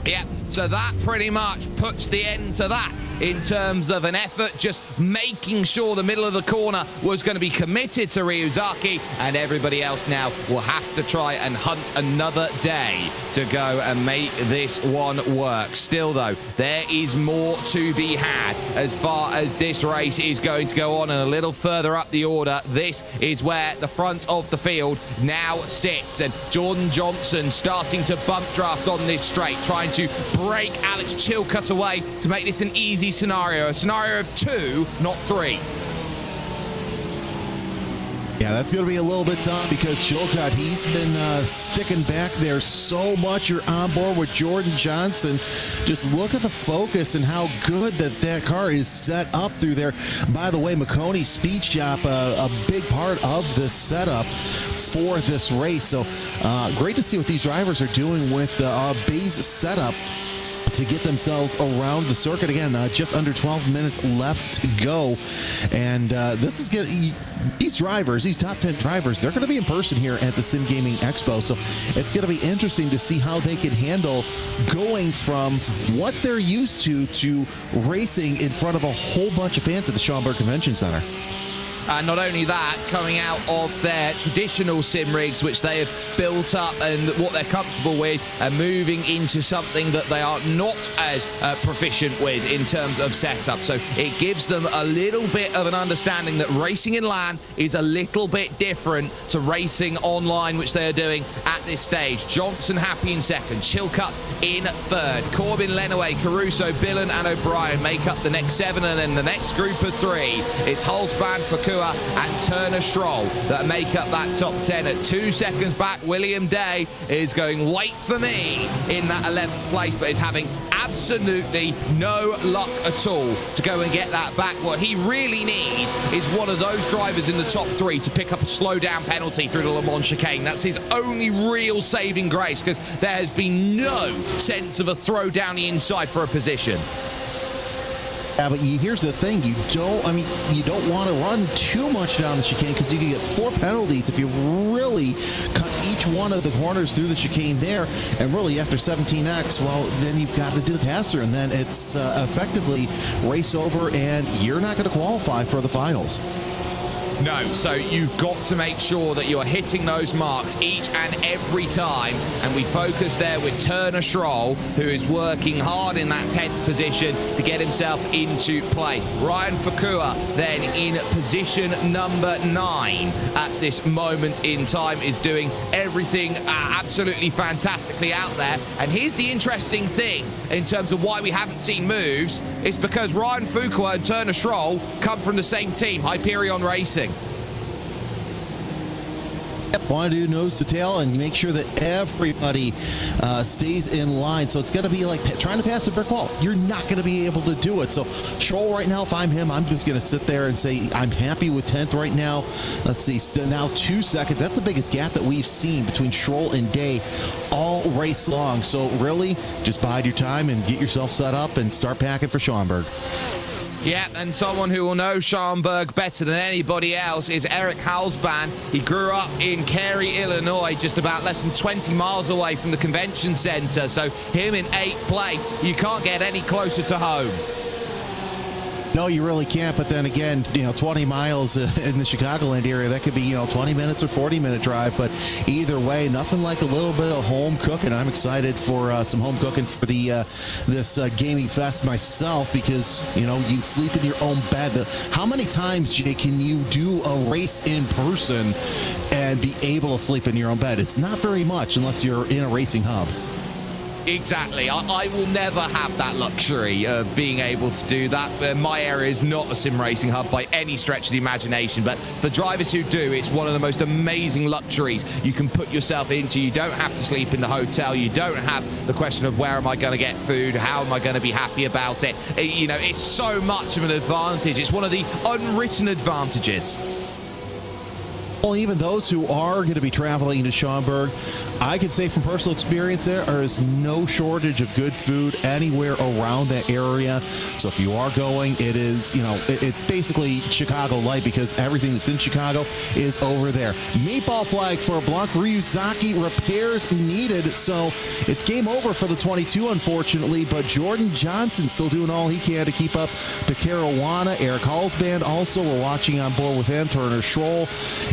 Yeah, so that pretty much puts the end to that in terms of an effort, just making sure the middle of the corner was going to be committed to Ryuzaki, and everybody else now will have to try and hunt another day to go and make this one work. Still, though, there is more to be had as far as this race is going to go on, and a little further up the order, this is where the front of the field now sits, and Jordan Johnson starting to bump draft on this straight, trying to break Alex Chilcutt away to make this an easy scenario, a scenario of 2, not 3. Yeah, that's going to be a little bit tough, because Chilcutt, he's been sticking back there so much. You're on board with Jordan Johnson. Just look at the focus and how good that car is set up through there. By the way, McConey's speed shop, a big part of the setup for this race. So great to see what these drivers are doing with Bay's setup to get themselves around the circuit. Again, just under 12 minutes left to go, and this is going. These drivers, these top 10 drivers, they're going to be in person here at the Sim Gaming Expo, so it's going to be interesting to see how they can handle going from what they're used to racing in front of a whole bunch of fans at the Schaumburg Convention Center. And not only that, coming out of their traditional sim rigs, which they have built up and what they're comfortable with, and moving into something that they are not as proficient with in terms of setup. So it gives them a little bit of an understanding that racing in LAN is a little bit different to racing online, which they are doing at this stage. Johnson happy in second, Chilcutt in third. Corbin, Lenaway, Caruso, Billen and O'Brien make up the next 7, and then the next group of 3. It's Hulsband, Fakua and Turner Stroll that make up that top 10. At 2 seconds back, William Day is going wait for me in that 11th place, but is having absolutely no luck at all to go and get that back. What he really needs is one of those drivers in the top 3 to pick up a slow down penalty through the Le Mans chicane. That's his only real saving grace, because there has been no sense of a throw down the inside for a position. Yeah, but here's the thing: you don't want to run too much down the chicane, because you can get 4 penalties if you really cut each one of the corners through the chicane there. And really, after 17X, well, then you've got to do the passer, and then it's effectively race over, and you're not going to qualify for the finals. No, so you've got to make sure that you're hitting those marks each and every time. And we focus there with Turner Schroll, who is working hard in that 10th position to get himself into play. Ryan Fakua then in position number 9 at this moment in time is doing everything absolutely fantastically out there. And here's the interesting thing in terms of why we haven't seen moves. It's because Ryan Fakua and Turner Schroll come from the same team, Hyperion Racing. Want to do nose to tail and make sure that everybody stays in line. So it's going to be like trying to pass a brick wall. You're not going to be able to do it. So Schroll right now, if I'm him, I'm just going to sit there and say I'm happy with 10th right now. Let's see, now 2 seconds. That's the biggest gap that we've seen between Schroll and Day all race long. So really, just bide your time and get yourself set up and start packing for Schaumburg. Yeah, and someone who will know Schaumburg better than anybody else is Eric Halsban. He grew up in Cary, Illinois, just about less than 20 miles away from the convention center. So him in 8th place, you can't get any closer to home. No, you really can't. But then again, 20 miles in the Chicagoland area, that could be, 20 minutes or 40-minute drive. But either way, nothing like a little bit of home cooking. I'm excited for some home cooking for the this gaming fest myself because, you can sleep in your own bed. How many times, Jay, can you do a race in person and be able to sleep in your own bed? It's not very much unless you're in a racing hub. Exactly. I will never have that luxury of being able to do that. My area is not a sim racing hub by any stretch of the imagination, but for drivers who do, it's one of the most amazing luxuries you can put yourself into. You don't have to sleep in the hotel. You don't have the question of where am I going to get food? How am I going to be happy about it? It's so much of an advantage. It's one of the unwritten advantages. Well, even those who are going to be traveling to Schaumburg, I can say from personal experience there is no shortage of good food anywhere around that area. So if you are going, it is, it's basically Chicago light because everything that's in Chicago is over there. Meatball flag for Blanc Ryuzaki, repairs needed. So it's game over for the 22, unfortunately, but Jordan Johnson still doing all he can to keep up to Caruana. Eric Hall's band also, we're watching on board with him. Turner Schroll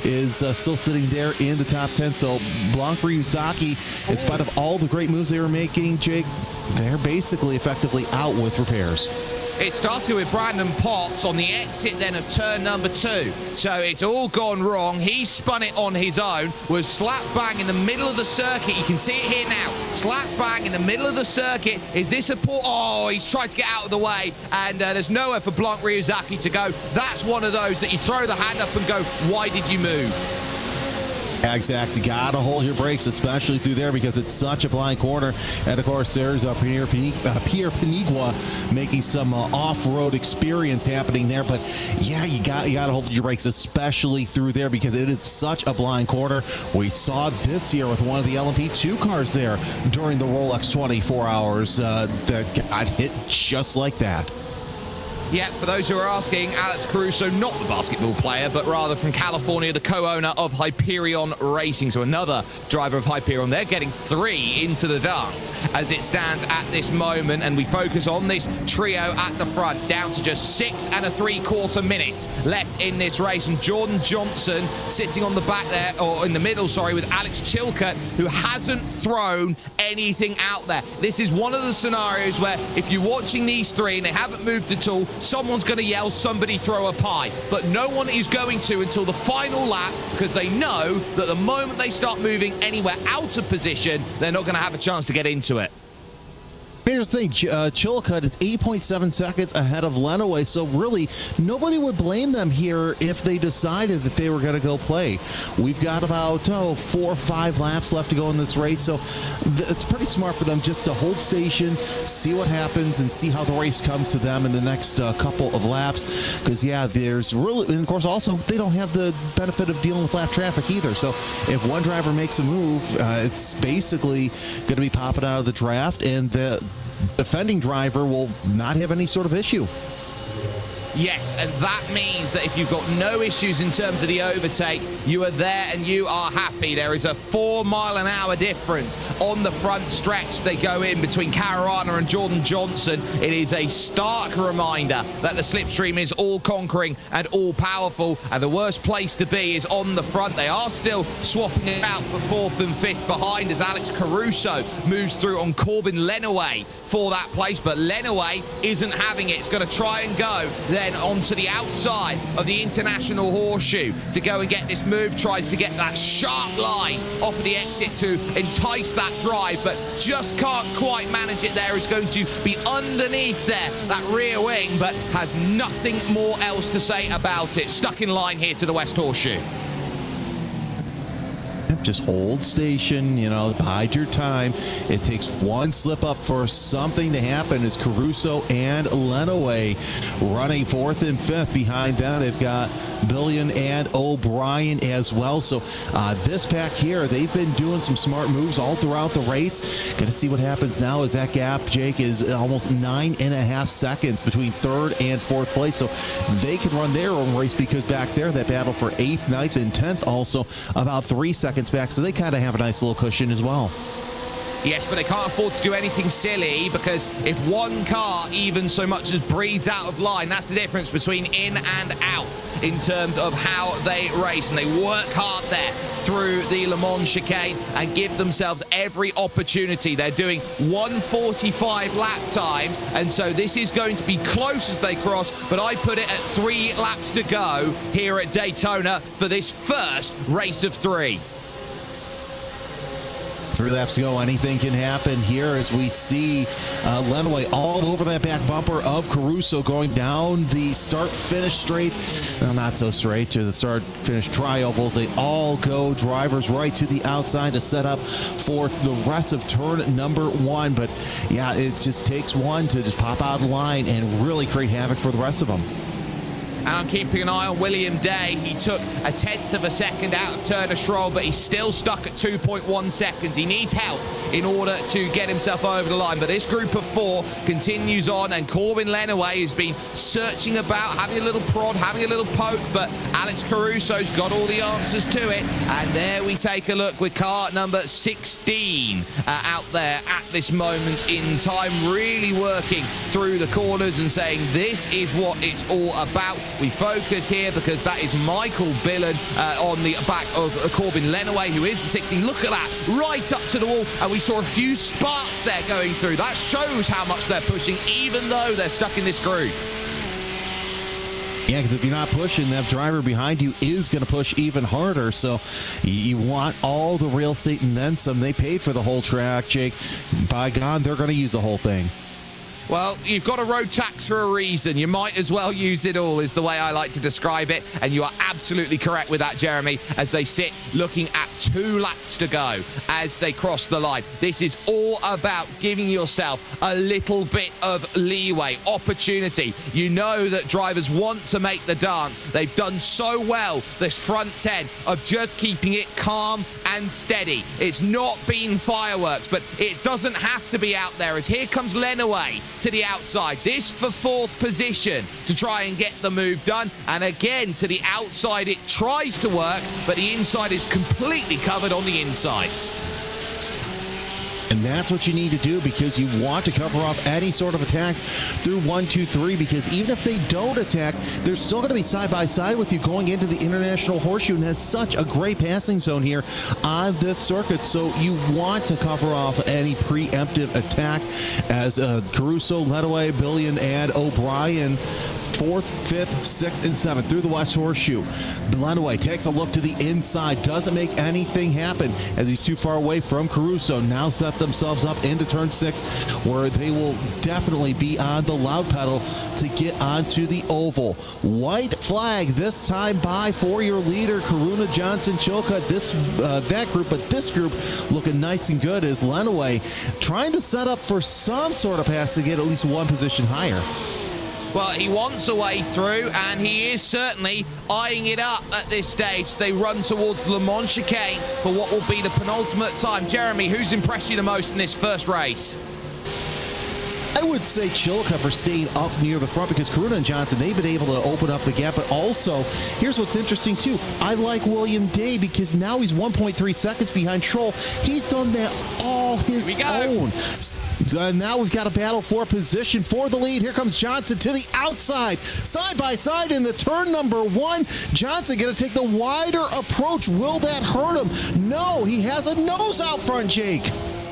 is still sitting there in the top 10. So Blanc Ryuzaki, in spite of all the great moves they were making, Jake, they're basically effectively out with repairs. It started with Brandon Potts on the exit then of turn number 2. So it's all gone wrong. He spun it on his own, was slap bang in the middle of the circuit. You can see it here now. Slap bang in the middle of the circuit. Is this a port? Oh, he's tried to get out of the way. And there's nowhere for Blanc Ryuzaki to go. That's one of those that you throw the hand up and go, why did you move? Exactly. Got to hold your brakes, especially through there because it's such a blind corner. And of course, there's Pierre Panigua making some off-road experience happening there. But yeah, you got to hold your brakes, especially through there because it is such a blind corner. We saw this year with one of the LMP2 cars there during the Rolex 24 hours that got hit just like that. Yeah, for those who are asking, Alex Caruso, not the basketball player, but rather from California, the co-owner of Hyperion Racing. So another driver of Hyperion. They're getting 3 into the dance as it stands at this moment. And we focus on this trio at the front, down to just 6 3/4 minutes left in this race. And Jordan Johnson sitting on the back there, or in the middle, sorry, with Alex Chilcutt, who hasn't thrown anything out there. This is one of the scenarios where if you're watching these 3 and they haven't moved at all, someone's going to yell, somebody throw a pie. But no one is going to until the final lap because they know that the moment they start moving anywhere out of position, they're not going to have a chance to get into it. Here's the thing, Chilcutt is 8.7 seconds ahead of Lenaway, so really nobody would blame them here if they decided that they were going to go play. We've got about 4 or 5 laps left to go in this race, so it's pretty smart for them just to hold station, see what happens, and see how the race comes to them in the next couple of laps. Because, yeah, there's really, and of course, also, they don't have the benefit of dealing with lap traffic either. So if one driver makes a move, it's basically going to be popping out of the draft, and the defending driver will not have any sort of issue. Yes, and that means that if you've got no issues in terms of the overtake, you are there and you are happy. There is a 4-mile-an-hour difference on the front stretch they go in between Caruana and Jordan Johnson. It is a stark reminder that the slipstream is all-conquering and all-powerful, and the worst place to be is on the front. They are still swapping it out for 4th and 5th behind as Alex Caruso moves through on Corbin Lenaway for that place, but Lenaway isn't having it. It's going to try and go then onto the outside of the International Horseshoe to go and get this move, tries to get that sharp line off of the exit to entice that drive, but just can't quite manage it there. Is going to be underneath there, that rear wing, but has nothing more else to say about it. Stuck in line here to the West Horseshoe. Just hold station, you know, bide your time. It takes one slip up for something to happen as Caruso and Lenaway running 4th and 5th. Behind them, they've got Billion and O'Brien as well. So this pack here, they've been doing some smart moves all throughout the race. Going to see what happens now as that gap, Jake, is almost 9.5 seconds between 3rd and 4th place. So they can run their own race because back there, that battle for 8th, 9th, and 10th also about 3 seconds back, so they kind of have a nice little cushion as well. Yes, but they can't afford to do anything silly, because if one car even so much as breathes out of line, that's the difference between in and out in terms of how they race. And they work hard there through the Le Mans chicane and give themselves every opportunity. They're doing 1:45 lap times, and so this is going to be close as they cross, but I put it at 3 laps to go here at Daytona for this first race of 3. 3 laps to go. Anything can happen here as we see Lenaway all over that back bumper of Caruso going down the start-finish straight. Well, not so straight to the start-finish tri-ovals. They all go drivers right to the outside to set up for the rest of turn number 1. But yeah, it just takes one to just pop out of line and really create havoc for the rest of them. And I'm keeping an eye on William Day. He took a 1/10 of a second out of Turner Schroll, but he's still stuck at 2.1 seconds. He needs help in order to get himself over the line. But this group of 4 continues on, and Corbin Lenaway has been searching about, having a little prod, having a little poke, but Alex Caruso's got all the answers to it. And there we take a look with car number 16 out there at this moment in time, really working through the corners and saying this is what it's all about. We focus here because that is Michael Billen on the back of Corbin Lenaway, who is the 16. Look at that, right up to the wall, and we saw a few sparks there going through. That shows how much they're pushing, even though they're stuck in this groove. Yeah, because if you're not pushing, that driver behind you is going to push even harder. So you want all the real estate and then some. They paid for the whole track, Jake. By God, they're going to use the whole thing. Well, you've got a road tax for a reason. You might as well use it all, is the way I like to describe it. And you are absolutely correct with that, Jeremy, as they sit looking at 2 laps to go as they cross the line. This is all about giving yourself a little bit of leeway, opportunity. You know that drivers want to make the dance. They've done so well this front 10 of just keeping it calm and steady. It's not been fireworks, but it doesn't have to be out there, as here comes Lenaway to the outside. This for 4th position to try and get the move done. And again, to the outside, it tries to work, but the inside is completely covered on the inside. And that's what you need to do, because you want to cover off any sort of attack through 1, 2, 3, because even if they don't attack, they're still going to be side by side with you going into the International Horseshoe, and has such a great passing zone here on this circuit. So you want to cover off any preemptive attack as Caruso, Lenaway, Billion, and O'Brien 4th, 5th, 6th, and 7th through the West Horseshoe. Lenaway takes a look to the inside, doesn't make anything happen as he's too far away from Caruso. Now set themselves up into turn 6, where they will definitely be on the loud pedal to get onto the oval. White flag this time by for your leader, Karuna Johnson Chilcutt. That group, but this group looking nice and good as Lenaway trying to set up for some sort of pass to get at least 1 position higher. Well, he wants a way through, and he is certainly eyeing it up at this stage. They run towards Le Mans chicane for what will be the penultimate time. Jeremy, who's impressed you the most in this first race? I would say Chilka for staying up near the front because Karuna and Johnson, they've been able to open up the gap. But also, here's what's interesting, too. I like William Day because now he's 1.3 seconds behind Troll. He's done that all his own. Now we've got a battle for position for the lead. Here comes Johnson to the outside, side by side in the turn number 1. Johnson going to take the wider approach. Will that hurt him? No, he has a nose out front, Jake.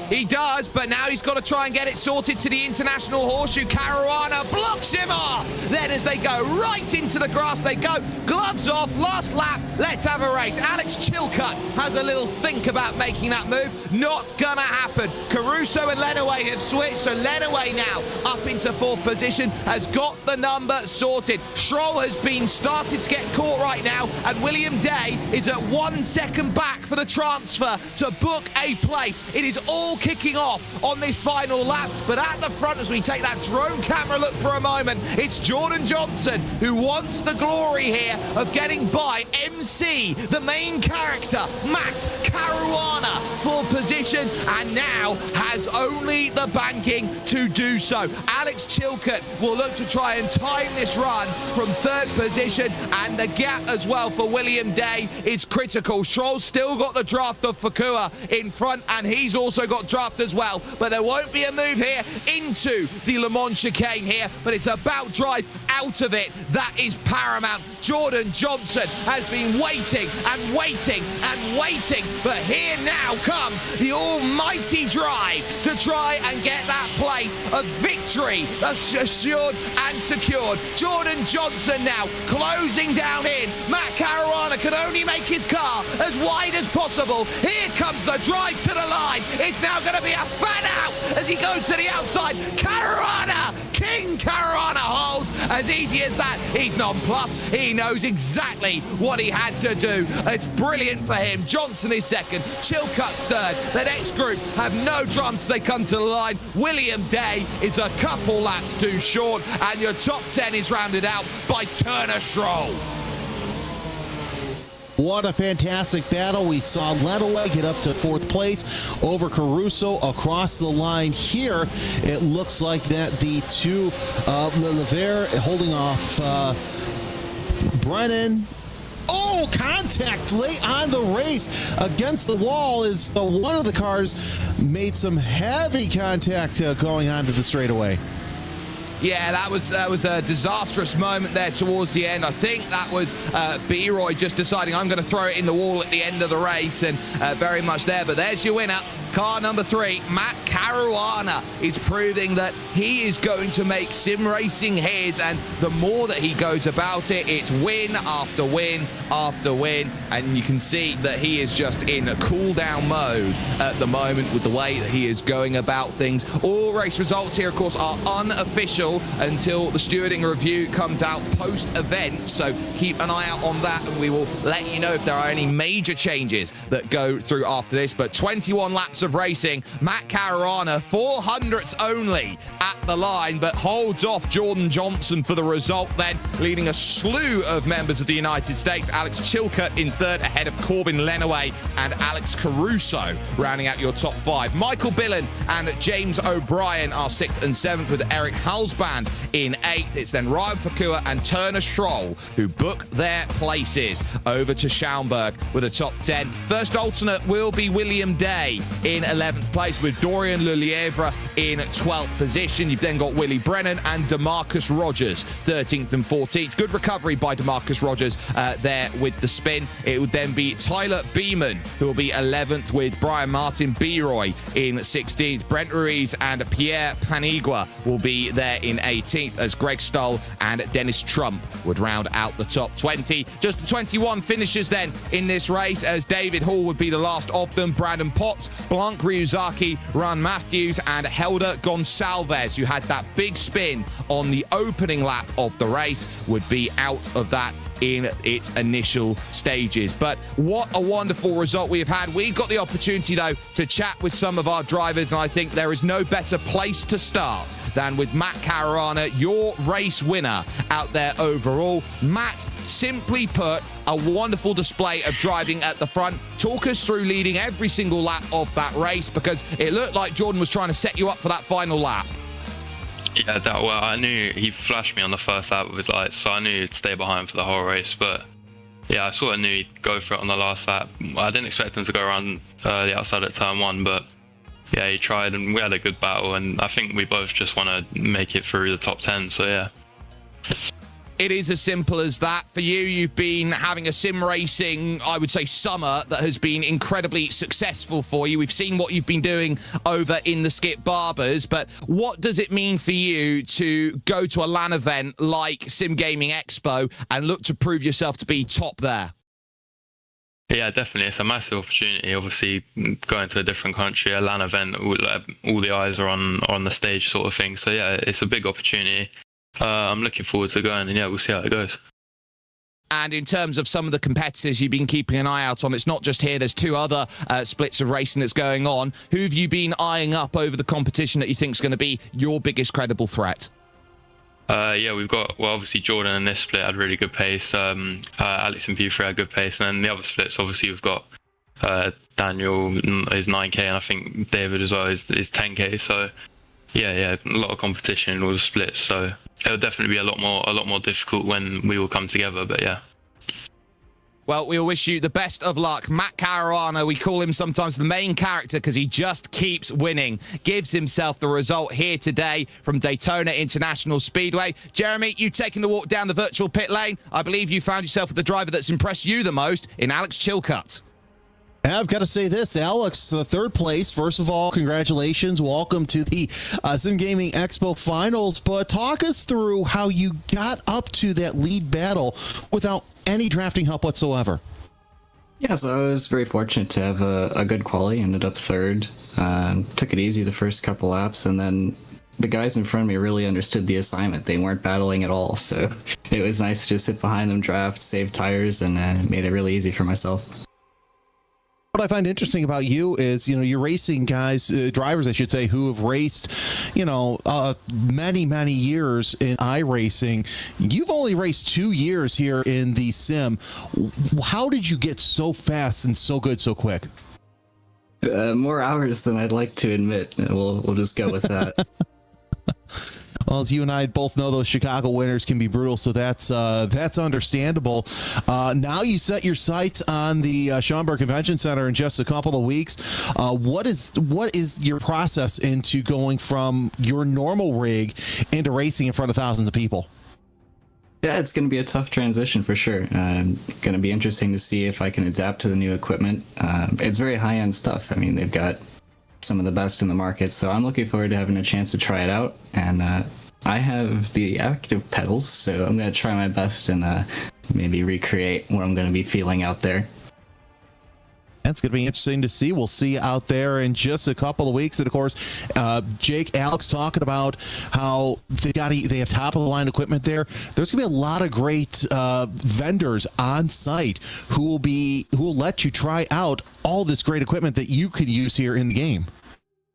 He does, but now he's got to try and get it sorted to the International Horseshoe. Caruana blocks him off. Then as they go right into the grass, they go. Gloves off, last lap. Let's have a race. Alex Chilcutt has a little think about making that move. Not gonna happen. Caruso and Lenaway have switched, so Lenaway now up into 4th position, has got the number sorted. Schroll has been started to get caught right now, and William Day is at 1 second back for the transfer to book a place. It is all kicking off on this final lap, but at the front, as we take that drone camera look for a moment, it's Jordan Johnson who wants the glory here of getting by MC, the main character, Matt Caruana, for position, and now has only the banking to do so. Alex Chilcutt will look to try and time this run from 3rd position, and the gap as well for William Day is critical. Schroll's still got the draft of Fakua in front, and he's also got draft as well, but there won't be a move here into the Le Mans chicane here, but it's about drive out of it. That is paramount. Jordan Johnson has been waiting and waiting and waiting, but here now comes the almighty drive to try and get that place of victory assured and secured. Jordan Johnson now closing down in. Matt Caruana can only make his car as wide as possible. Here comes the drive to the line. It's now going to be a fan out as he goes to the outside. Caruana, King Caruana holds. As easy as that, he's nonplussed. He knows exactly what he had to do. It's brilliant for him. Johnson is 2nd, Chilcutt's 3rd. The next group have no drums, they come to the line. William Day is a couple laps too short, and your top 10 is rounded out by Turner Schroll. What a fantastic battle. We saw Lenaway get up to 4th place over Caruso across the line here. It looks like that the two, Levere holding off Brennan. Oh, contact late on the race against the wall is one of the cars made some heavy contact going onto the straightaway. Yeah, that was a disastrous moment there towards the end. I think that was B-Roy just deciding I'm going to throw it in the wall at the end of the race, and very much there. But there's your winner. Car number 3, Matt Caruana, is proving that he is going to make sim racing his, and the more that he goes about it, it's win after win after win, and you can see that he is just in a cool down mode at the moment with the way that he is going about things. All race results here, of course, are unofficial until the stewarding review comes out post-event, so keep an eye out on that, and we will let you know if there are any major changes that go through after this. But 21 laps of racing, Matt Caruana 400ths only at the line, but holds off Jordan Johnson for the result then, leading a slew of members of the United States. Alex Chilcutt in 3rd ahead of Corbin Lenaway and Alex Caruso rounding out your top 5. Michael Billen and James O'Brien are 6th and 7th, with Eric Halsband in 8th. It's then Ryan Fakua and Turner Schroll who book their places over to Schaumburg with a top 10. First alternate will be William Day in 11th place, with Dorian Lelievre in 12th position. You've then got Willie Brennan and DeMarcus Rogers 13th and 14th. Good recovery by DeMarcus Rogers there with the spin. It would then be Tyler Beeman who will be 11th, with Brian Martin B-Roy in 16th. Brent Ruiz and Pierre Panigua will be there in 18th, as Greg Stoll and Dennis Trump would round out the top 20. Just the 21 finishers then in this race, as David Hall would be the last of them. Brandon Potts, Blanc Ryuzaki, Ron Matthews, and Helder Gonçalves, who had that big spin on the opening lap of the race, would be out of that in its initial stages. But what a wonderful result we have had. We've got the opportunity, though, to chat with some of our drivers, and I think there is no better place to start than with Matt Caruana, your race winner out there overall. Matt, simply put, a wonderful display of driving at the front. Talk us through leading every single lap of that race, because it looked like Jordan was trying to set you up for that final lap. Yeah, that well, I knew he flashed me on the first lap with his lights, so I knew he'd stay behind for the whole race. But yeah, I sort of knew he'd go for it on the last lap. I didn't expect him to go around the outside at turn 1, but yeah, he tried, and we had a good battle. And I think we both just want to make it through the top 10. So yeah. It is as simple as that. For you, you've been having a sim racing, I would say, summer that has been incredibly successful for you. We've seen what you've been doing over in the Skip Barbers, but what does it mean for you to go to a LAN event like Sim Gaming Expo and look to prove yourself to be top there? Yeah, definitely. It's a massive opportunity. Obviously, going to a different country, a LAN event, all the eyes are on the stage sort of thing. So yeah, it's a big opportunity. I'm looking forward to going, and yeah, we'll see how it goes. And in terms of some of the competitors you've been keeping an eye out on, it's not just here, there's 2 other splits of racing that's going on. Who have you been eyeing up over the competition that you think is going to be your biggest credible threat? Yeah, we've got, well, obviously Jordan in this split had really good pace. Alex and Buford had good pace. And then the other splits, obviously, we've got Daniel is 9K, and I think David as well is 10K. So yeah, a lot of competition in all the splits. So it'll definitely be a lot more difficult when we all come together. But yeah. Well, we'll wish you the best of luck. Matt Caruana, we call him sometimes the main character because he just keeps winning. Gives himself the result here today from Daytona International Speedway. Jeremy, you taking the walk down the virtual pit lane. I believe you found yourself with the driver that's impressed you the most in Alex Chilcutt. I've got to say this, Alex, third place. First of all, congratulations. Welcome to the Sim Gaming Expo Finals. But talk us through how you got up to that lead battle without any drafting help whatsoever. Yeah, so I was very fortunate to have a good quali. Ended up third. Took it easy the first couple laps, and then the guys in front of me really understood the assignment. They weren't battling at all, so it was nice to just sit behind them, draft, save tires, and made it really easy for myself. What I find interesting about you is, you're racing guys, drivers, I should say, who have raced, many years in iRacing. You've only raced 2 years here in the sim. How did you get so fast and so good so quick? More hours than I'd like to admit. We'll just go with that. Well, as you and I both know, those Chicago winters can be brutal, so that's understandable. Now you set your sights on the Schaumburg Convention Center in just a couple of weeks. What is your process into going from your normal rig into racing in front of thousands of people? Yeah, it's going to be a tough transition for sure. Going to be interesting to see if I can adapt to the new equipment. It's very high-end stuff. I mean, they've got some of the best in the market, so I'm looking forward to having a chance to try it out. And I have the active pedals, so I'm going to try my best and maybe recreate what I'm going to be feeling out there. That's going to be interesting to see. We'll see you out there in just a couple of weeks. And of course, Jake, Alex talking about how they have top of the line equipment there. There's going to be a lot of great vendors on site who will let you try out all this great equipment that you could use here in the game.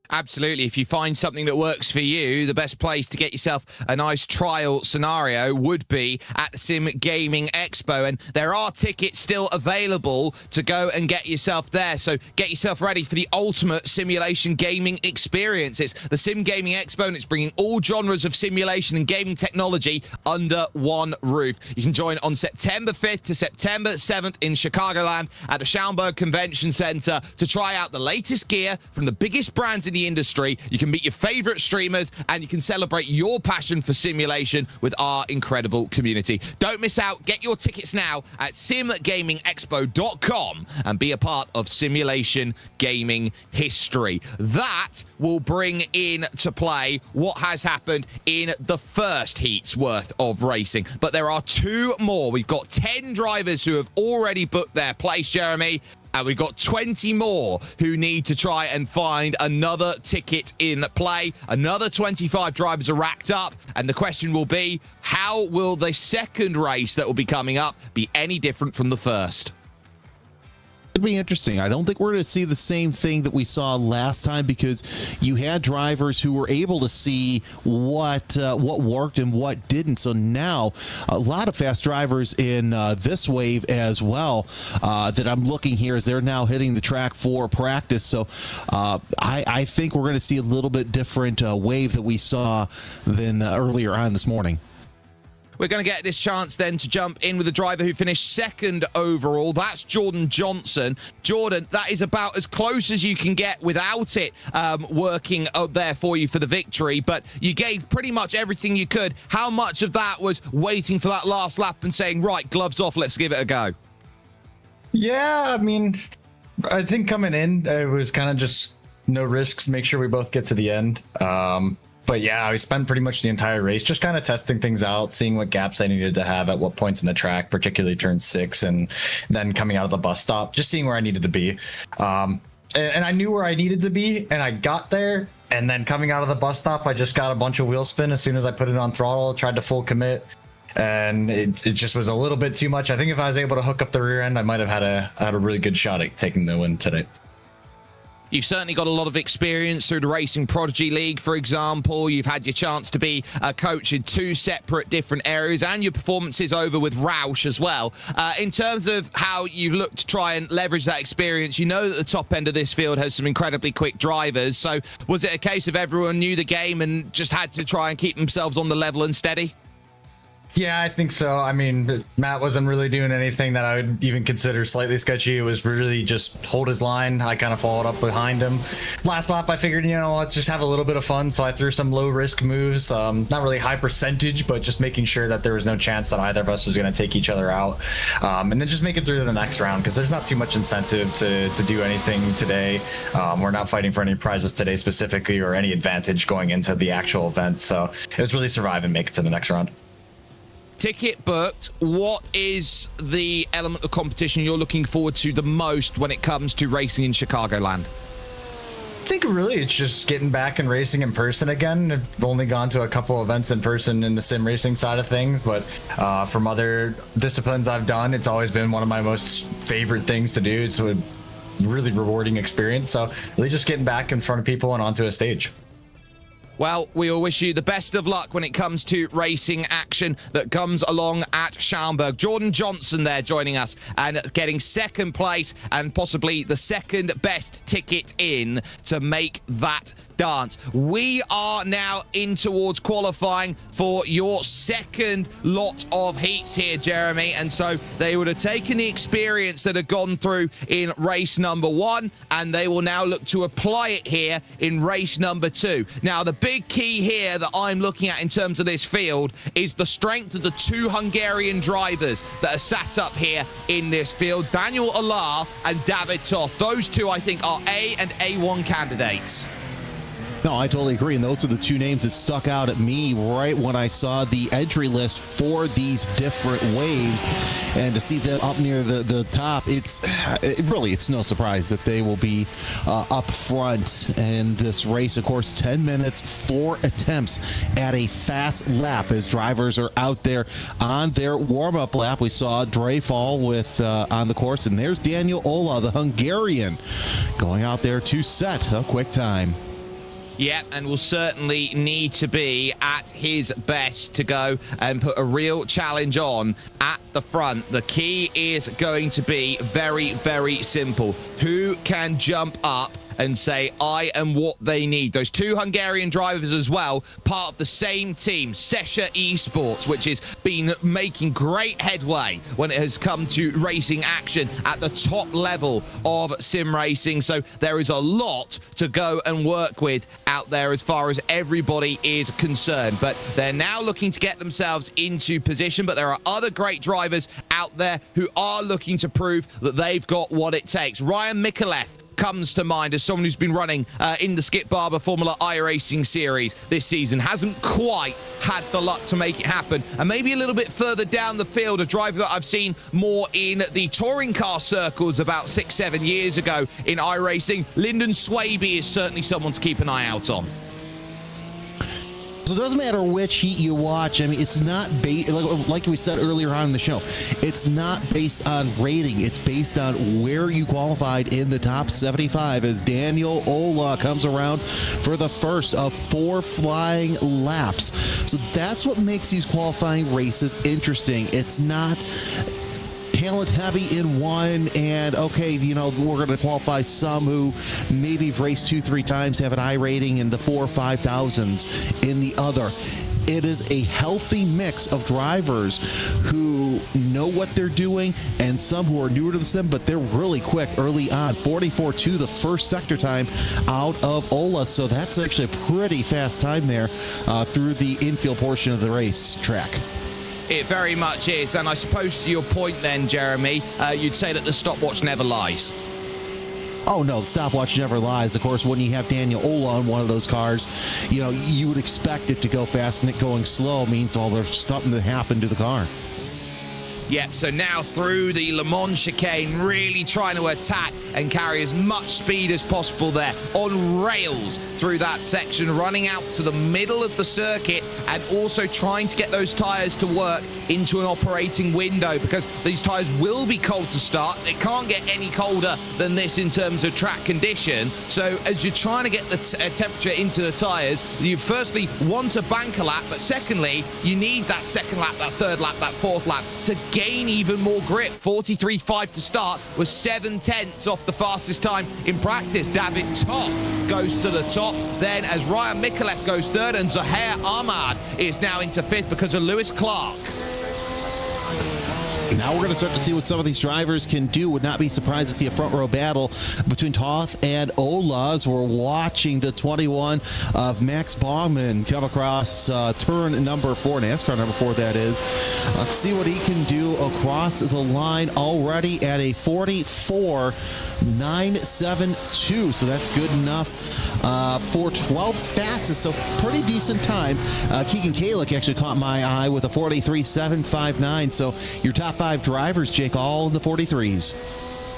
Absolutely. If you find something that works for you, the best place to get yourself a nice trial scenario would be at the Sim Gaming Expo. And there are tickets still available to go and get yourself there. So get yourself ready for the ultimate simulation gaming experience. It's the Sim Gaming Expo, and it's bringing all genres of simulation and gaming technology under one roof. You can join on September 5th to September 7th in Chicagoland at the Schaumburg Convention Center to try out the latest gear from the biggest brands in the industry. You can meet your favorite streamers, and you can celebrate your passion for simulation with our incredible community. Don't miss out. Get your tickets now at simgamingexpo.com and be a part of simulation gaming history. That will bring into play what has happened in the first heat's worth of racing. But there are 2 more. We've got 10 drivers who have already booked their place, Jeremy. And we've got 20 more who need to try and find another ticket in play. Another 25 drivers are racked up. And the question will be, how will the second race that will be coming up be any different from the first? It'd be interesting. I don't think we're going to see the same thing that we saw last time, because you had drivers who were able to see what worked and what didn't. So now a lot of fast drivers in this wave as well that I'm looking here as they're now hitting the track for practice. So I think we're going to see a little bit different wave that we saw than earlier on this morning. We're going to get this chance then to jump in with the driver who finished second overall. That's Jordan Johnson. Jordan, that is about as close as you can get without it working out there for you for the victory, but you gave pretty much everything you could. How much of that was waiting for that last lap and saying, right, gloves off, let's give it a go? Yeah, I mean, I think coming in, it was kind of just no risks, make sure we both get to the end. But yeah, we spent pretty much the entire race just kind of testing things out, seeing what gaps I needed to have at what points in the track, particularly turn 6, and then coming out of the bus stop, just seeing where I needed to be. And I knew where I needed to be, and I got there. And then coming out of the bus stop, I just got a bunch of wheel spin as soon as I put it on throttle, tried to full commit. And it just was a little bit too much. I think if I was able to hook up the rear end, I might have had a really good shot at taking the win today. You've certainly got a lot of experience through the Racing Prodigy League, for example. You've had your chance to be a coach in 2 separate different areas, and your performances over with Roush as well. In terms of how you've looked to try and leverage that experience, you know that the top end of this field has some incredibly quick drivers. So was it a case of everyone knew the game and just had to try and keep themselves on the level and steady? Yeah, I think so. I mean, Matt wasn't really doing anything that I would even consider slightly sketchy. It was really just hold his line. I kind of followed up behind him. Last lap, I figured, let's just have a little bit of fun. So I threw some low risk moves, not really high percentage, but just making sure that there was no chance that either of us was going to take each other out. And then just make it through to the next round, because there's not too much incentive to do anything today. We're not fighting for any prizes today specifically, or any advantage going into the actual event. So it was really survive and make it to the next round. Ticket booked. What is the element of competition you're looking forward to the most when it comes to racing in Chicagoland? I think really it's just getting back and racing in person again. I've only gone to a couple events in person in the sim racing side of things, but from other disciplines I've done, it's always been one of my most favorite things to do. It's a really rewarding experience. So really just getting back in front of people and onto a stage. Well, we all wish you the best of luck when it comes to racing action that comes along at Schaumburg. Jordan Johnson there joining us and getting second place and possibly the second best ticket in to make that dance. We are now in towards qualifying for your second lot of heats here, Jeremy, and so they would have taken the experience that had gone through in race number 1, and they will now look to apply it here in race number 2. Now, the big key here that I'm looking at in terms of this field is the strength of the 2 Hungarian drivers that are sat up here in this field, Daniel Alar and David Toth. Those two, I think, are A and A1 candidates. No, I totally agree. And those are the 2 names that stuck out at me right when I saw the entry list for these different waves. And to see them up near the top, it's no surprise that they will be up front in this race. Of course, 10 minutes, 4 attempts at a fast lap as drivers are out there on their warm-up lap. We saw Dre fall with on the course, and there's Daniel Ola, the Hungarian, going out there to set a quick time. Yeah, and will certainly need to be at his best to go and put a real challenge on at the front. The key is going to be very, very simple. Who can jump up and say, I am what they need? Those 2 Hungarian drivers as well, part of the same team, Sesha Esports, which has been making great headway when it has come to racing action at the top level of sim racing. So there is a lot to go and work with out there as far as everybody is concerned. But they're now looking to get themselves into position. But there are other great drivers out there who are looking to prove that they've got what it takes. Ryan Mikulev comes to mind as someone who's been running in the Skip Barber Formula iRacing series this season. Hasn't quite had the luck to make it happen. And maybe a little bit further down the field, a driver that I've seen more in the touring car circles about 6-7 years ago in iRacing, Lyndon Swaby is certainly someone to keep an eye out on. So it doesn't matter which heat you watch. I mean, it's not like we said earlier on in the show. It's not based on rating. It's based on where you qualified in the top 75 as Daniel Ola comes around for the first of 4 flying laps. So that's what makes these qualifying races interesting. It's not talent heavy in one, and okay, you know, we're going to qualify some who maybe have raced 2-3 times, have an I rating in the 4,000s or 5,000s in the other. It is a healthy mix of drivers who know what they're doing and some who are newer to the sim, but they're really quick early on. 44.2 the first sector time out of Ola, so that's actually a pretty fast time there through the infield portion of the race track. It very much is, and I suppose to your point then, Jeremy, you'd say that the stopwatch never lies. Oh no, the stopwatch never lies. Of course, when you have Daniel Ola on one of those cars, you know, you would expect it to go fast, and it going slow means, well, there's something that happened to the car. Yep, so now through the Le Mans chicane, really trying to attack and carry as much speed as possible there on rails through that section, running out to the middle of the circuit and also trying to get those tyres to work into an operating window, because these tyres will be cold to start. It can't get any colder than this in terms of track condition. So as you're trying to get the temperature into the tyres, you firstly want to bank a lap, but secondly, you need that second lap, that third lap, that fourth lap to gain even more grip. 43.5 to start was 7/10 off the fastest time in practice. David Toth goes to the top. Then as Ryan Mikulev goes third, and Zahair Ahmad is now into fifth because of Lewis Clark. Now we're going to start to see what some of these drivers can do. Would not be surprised to see a front row battle between Toth and Ola as we're watching the 21 of Max Baumann come across turn number 4, NASCAR number 4 that is. Let's see what he can do across the line already at a 44.972. So that's good enough for 12th fastest. So pretty decent time. Keegan Kalick actually caught my eye with a 43.759. So your top 5 drivers, Jake, all in the 43s.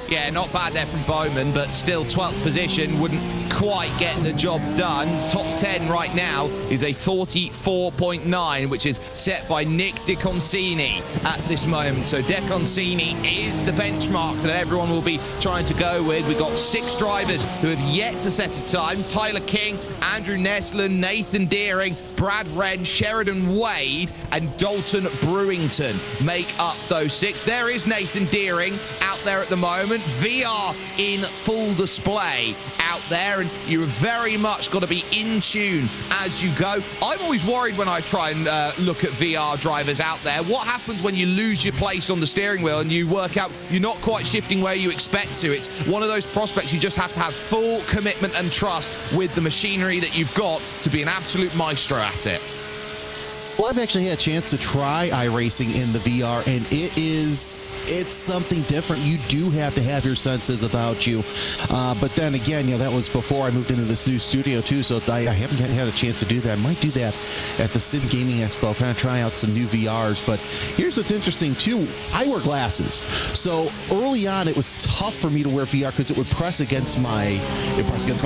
Yeah, not bad there from Bowman, but still 12th position wouldn't quite get the job done. Top 10 right now is a 44.9, which is set by Nick DeConcini at this moment. So DeConcini is the benchmark that everyone will be trying to go with. We've got 6 drivers who have yet to set a time. Tyler King, Andrew Nesland, Nathan Deering, Brad Wren, Sheridan Wade, and Dalton Brewington make up those 6. There is Nathan Deering out there at the moment. VR in full display out there, and you've very much got to be in tune as you go. I'm always worried when I try and look at VR drivers out there. What happens when you lose your place on the steering wheel and you work out you're not quite shifting where you expect to? It's one of those prospects you just have to have full commitment and trust with the machinery that you've got to be an absolute maestro at it. Well, I've actually had a chance to try iRacing in the VR, and it's something different. You do have to have your senses about you. But then again, you know, that was before I moved into this new studio too, so I haven't had a chance to do that. I might do that at the Sim Gaming Expo, kind of try out some new VRs. But here's what's interesting too. I wear glasses. So early on, it was tough for me to wear VR because it would press against my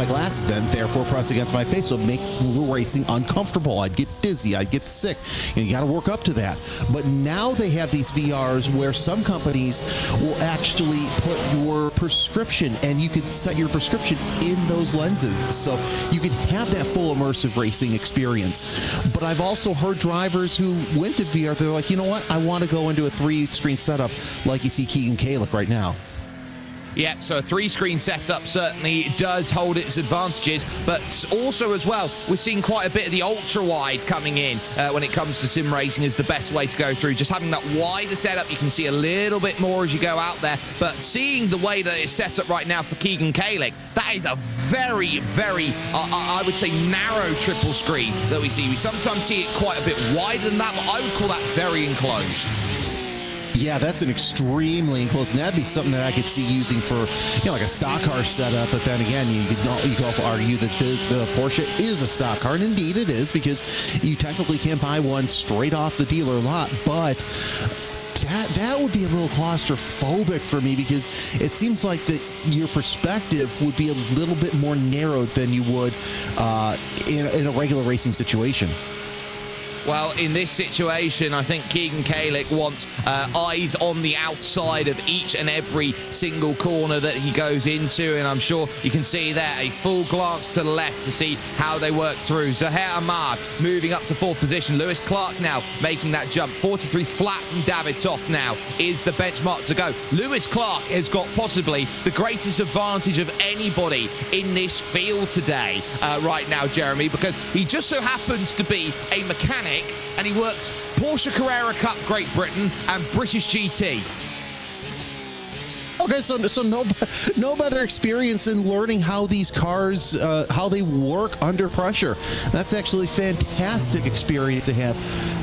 glasses, then therefore press against my face. So it would make racing uncomfortable. I'd get dizzy. I'd get sick. You got to work up to that. But now they have these VRs where some companies will actually put your prescription, and you can set your prescription in those lenses. So you can have that full immersive racing experience. But I've also heard drivers who went to VR, they're like, you know what? I want to go into a 3-screen setup like you see Keegan Kalick right now. Yep, so a 3-screen setup certainly does hold its advantages, but also as well, we're seeing quite a bit of the ultra-wide coming in when it comes to sim racing is the best way to go through. Just having that wider setup, you can see a little bit more as you go out there, but seeing the way that it's set up right now for Keegan Kalick, that is a very, very, I would say, narrow triple screen that we see. We sometimes see it quite a bit wider than that, but I would call that very enclosed. Yeah, that's an extremely enclosed, and that'd be something that I could see using for, you know, like a stock car setup. But then again, you could also argue that the Porsche is a stock car, and indeed it is, because you technically can't buy one straight off the dealer lot. But that would be a little claustrophobic for me, because it seems like that your perspective would be a little bit more narrowed than you would in a regular racing situation. Well, in this situation, I think Keegan Kalick wants eyes on the outside of each and every single corner that he goes into, and I'm sure you can see there a full glance to the left to see how they work through. Zaher Ahmad moving up to 4th position. Lewis Clark now making that jump. 43 flat from David Toft now is the benchmark to go. Lewis Clark has got possibly the greatest advantage of anybody in this field today right now, Jeremy, because he just so happens to be a mechanic and he works Porsche Carrera Cup Great Britain and British GT. Okay, so no better experience in learning how these cars, how they work under pressure. That's actually fantastic experience to have.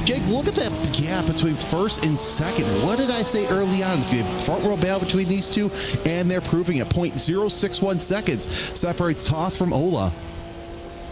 Jake, look at that gap between first and second. What did I say early on? It's going to be a front row battle between these two, and they're proving it. 0.061 seconds separates Toft from Ola.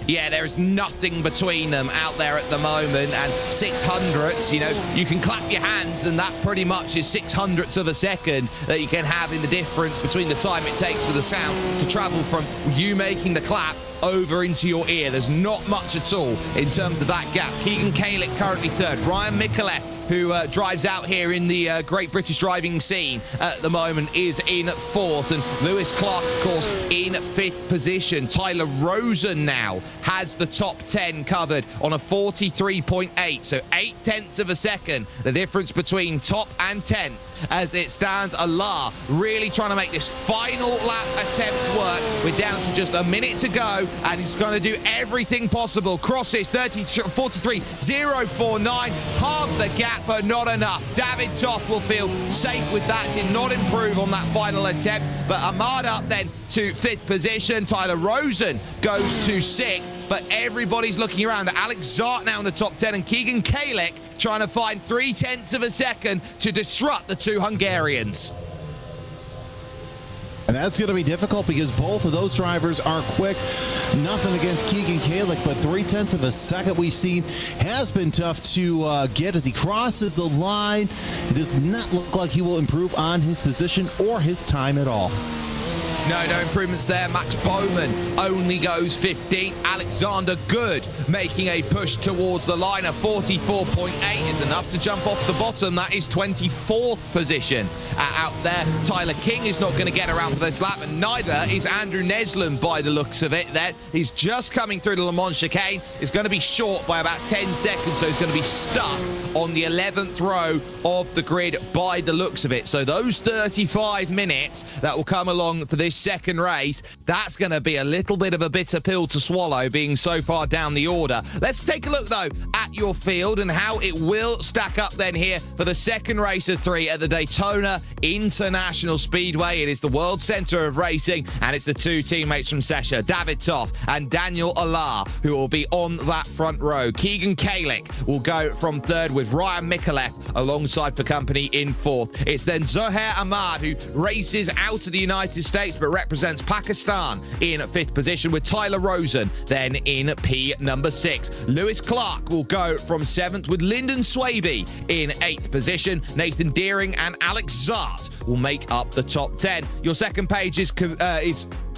Yeah, there is nothing between them out there at the moment, and 600ths, you know, you can clap your hands, and that pretty much is 600ths of a second that you can have in the difference between the time it takes for the sound to travel from you making the clap over into your ear. There's not much at all in terms of that gap. Keegan Kalick currently 3rd. Ryan Micallef, who drives out here in the great British driving scene at the moment, is in 4th, and Lewis Clark, of course, in 5th position. Tyler Rosen now has the top 10 covered on a 43.8, so 0.8 of a second, the difference between top and 10th. As it stands, Allah really trying to make this final lap attempt work. We're down to just a minute to go, and he's going to do everything possible. Crosses 43.049, half the gap, but not enough. David Toft will feel safe with that. Did not improve on that final attempt, but Ahmad up then to 5th position. Tyler Rosen goes to 6th, but everybody's looking around. Alex Zart now in the top 10, and Keegan Kalick trying to find 0.3 of a second to disrupt the two Hungarians. And that's going to be difficult because both of those drivers are quick. Nothing against Keegan Kalick, but 0.3 of a second we've seen has been tough to get as he crosses the line. It does not look like he will improve on his position or his time at all. No improvements there. Max Bowman only goes 15th. Alexander Good making a push towards the line. A 44.8 is enough to jump off the bottom. That is 24th position out there. Tyler King is not going to get around for this lap, and neither is Andrew Nesland by the looks of it. There, he's just coming through the Le Mans chicane. He's going to be short by about 10 seconds, so he's going to be stuck on the 11th row of the grid by the looks of it. So those 35 minutes that will come along for this second race, that's going to be a little bit of a bitter pill to swallow, being so far down the order. Let's take a look though at your field and how it will stack up then here for the second race of 3 at the Daytona International Speedway. It is the world center of racing, and it's the two teammates from Sesha, David Toft and Daniel Allah, who will be on that front row. Keegan Kalick will go from 3rd with Ryan Micallef alongside for company in 4th. It's then Zaher Ahmad, who races out of the United States but represents Pakistan, in 5th position, with Tyler Rosen then in P number 6. Lewis Clark will go from 7th with Lyndon Swaby in 8th position. Nathan Deering and Alex Zart will make up the top 10. Your second page is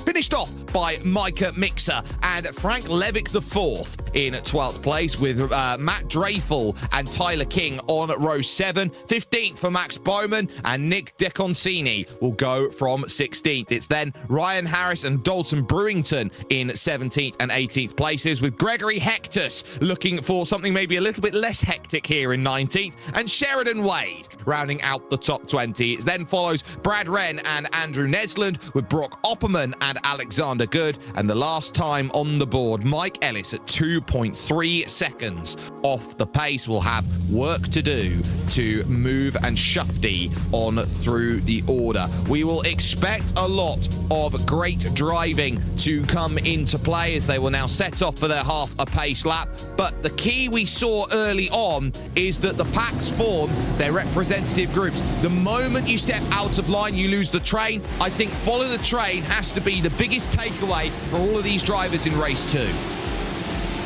finished off by Micah Mixer and Frank Levick IV in 12th place, with Matt Dreyfel and Tyler King on row 7. 15th for Max Bowman, and Nick DeConcini will go from 16th. It's then Ryan Harris and Dalton Brewington in 17th and 18th places, with Gregory Hectus looking for something maybe a little bit less hectic here in 19th, and Sheridan Wade rounding out the top 20. It then follows Brad Wren and Andrew Nesland, with Brock Opperman and Alexander Good, and the last time on the board, Mike Ellis at 2.3 seconds off the pace. Will have work to do to move and Shufty on through the order. We will expect a lot of great driving to come into play as they will now set off for their half a pace lap, but the key we saw early on is that the packs form their representative groups. The moment you step out of line, you lose the train. I think follow the train has to be the biggest takeaway for all of these drivers in race 2.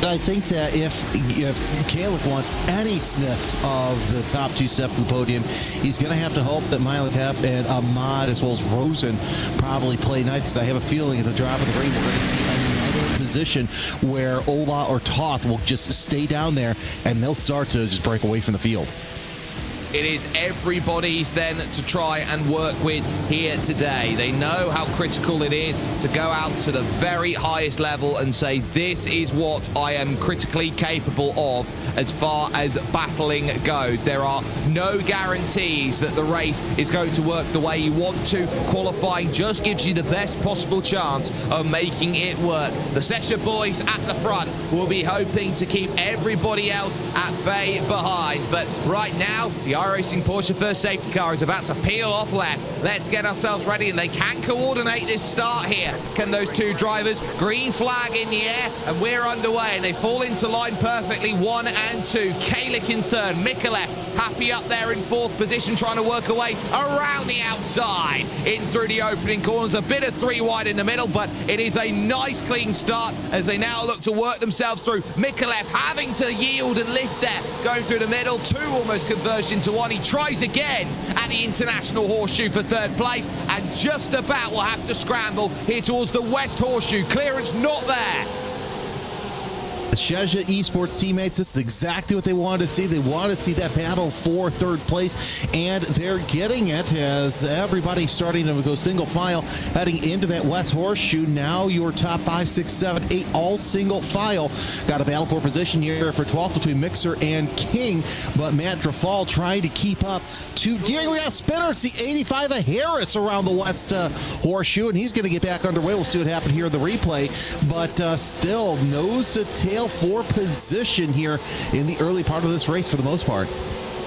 I think that if Kalick wants any sniff of the top 2 steps of the podium, he's going to have to hope that Micallef and Ahmad, as well as Rosen, probably play nice, because I have a feeling at the drop of the ring, we're going to see another position where Ola or Toth will just stay down there and they'll start to just break away from the field. It is everybody's then to try and work with here today. They know how critical it is to go out to the very highest level and say, this is what I am critically capable of as far as battling goes. There are no guarantees that the race is going to work the way you want to. Qualifying just gives you the best possible chance of making it work. The Sesha boys at the front will be hoping to keep everybody else at bay behind. But right now, the iracing Porsche first safety car is about to peel off left. Let's get ourselves ready, and they can coordinate this start here. Can those two drivers? Green flag in the air, and we're underway, and they fall into line perfectly. 1 and 2. Kalik in third. Mikolev happy up there in fourth position, trying to work away around the outside. In through the opening corners. A bit of 3 wide in the middle, but it is a nice clean start as they now look to work themselves through. Mikolev having to yield and lift there, going through the middle. 2 almost conversion to 1. He tries again at the International Horseshoe for third place, and just about will have to scramble here towards the West Horseshoe. Clearance not there. The Shezha Esports teammates, this is exactly what they wanted to see. They want to see that battle for third place, and they're getting it as everybody's starting to go single file heading into that West Horseshoe. Now your top 5, 6, 7, 8 all single file. Got a battle for position here for 12th between Mixer and King, but Matt Drafal trying to keep up to Deering. We got a spinner. It's the 85 of Harris around the West Horseshoe, and he's going to get back underway. We'll see what happened here in the replay, but still nose to tail for position here in the early part of this race for the most part.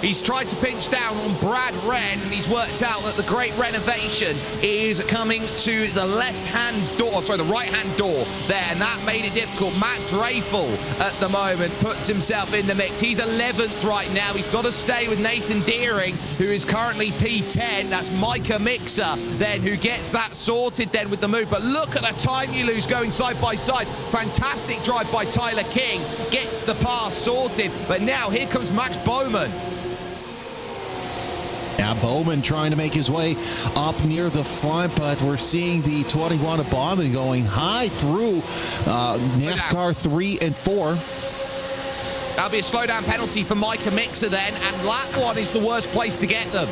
He's tried to pinch down on Brad Wren, and he's worked out that the great renovation is coming to the left-hand door, sorry, the right-hand door there, and that made it difficult. Matt Dreyfel at the moment puts himself in the mix. He's 11th right now. He's got to stay with Nathan Deering, who is currently P10. That's Micah Mixer then, who gets that sorted then with the move. But look at the time you lose going side by side. Fantastic drive by Tyler King. Gets the pass sorted. But now here comes Max Bowman. Now Bowman trying to make his way up near the front, but we're seeing the 21 of Bowman going high through NASCAR 3 and 4. That'll be a slowdown penalty for Micah Mixer then, and lap 1 is the worst place to get them.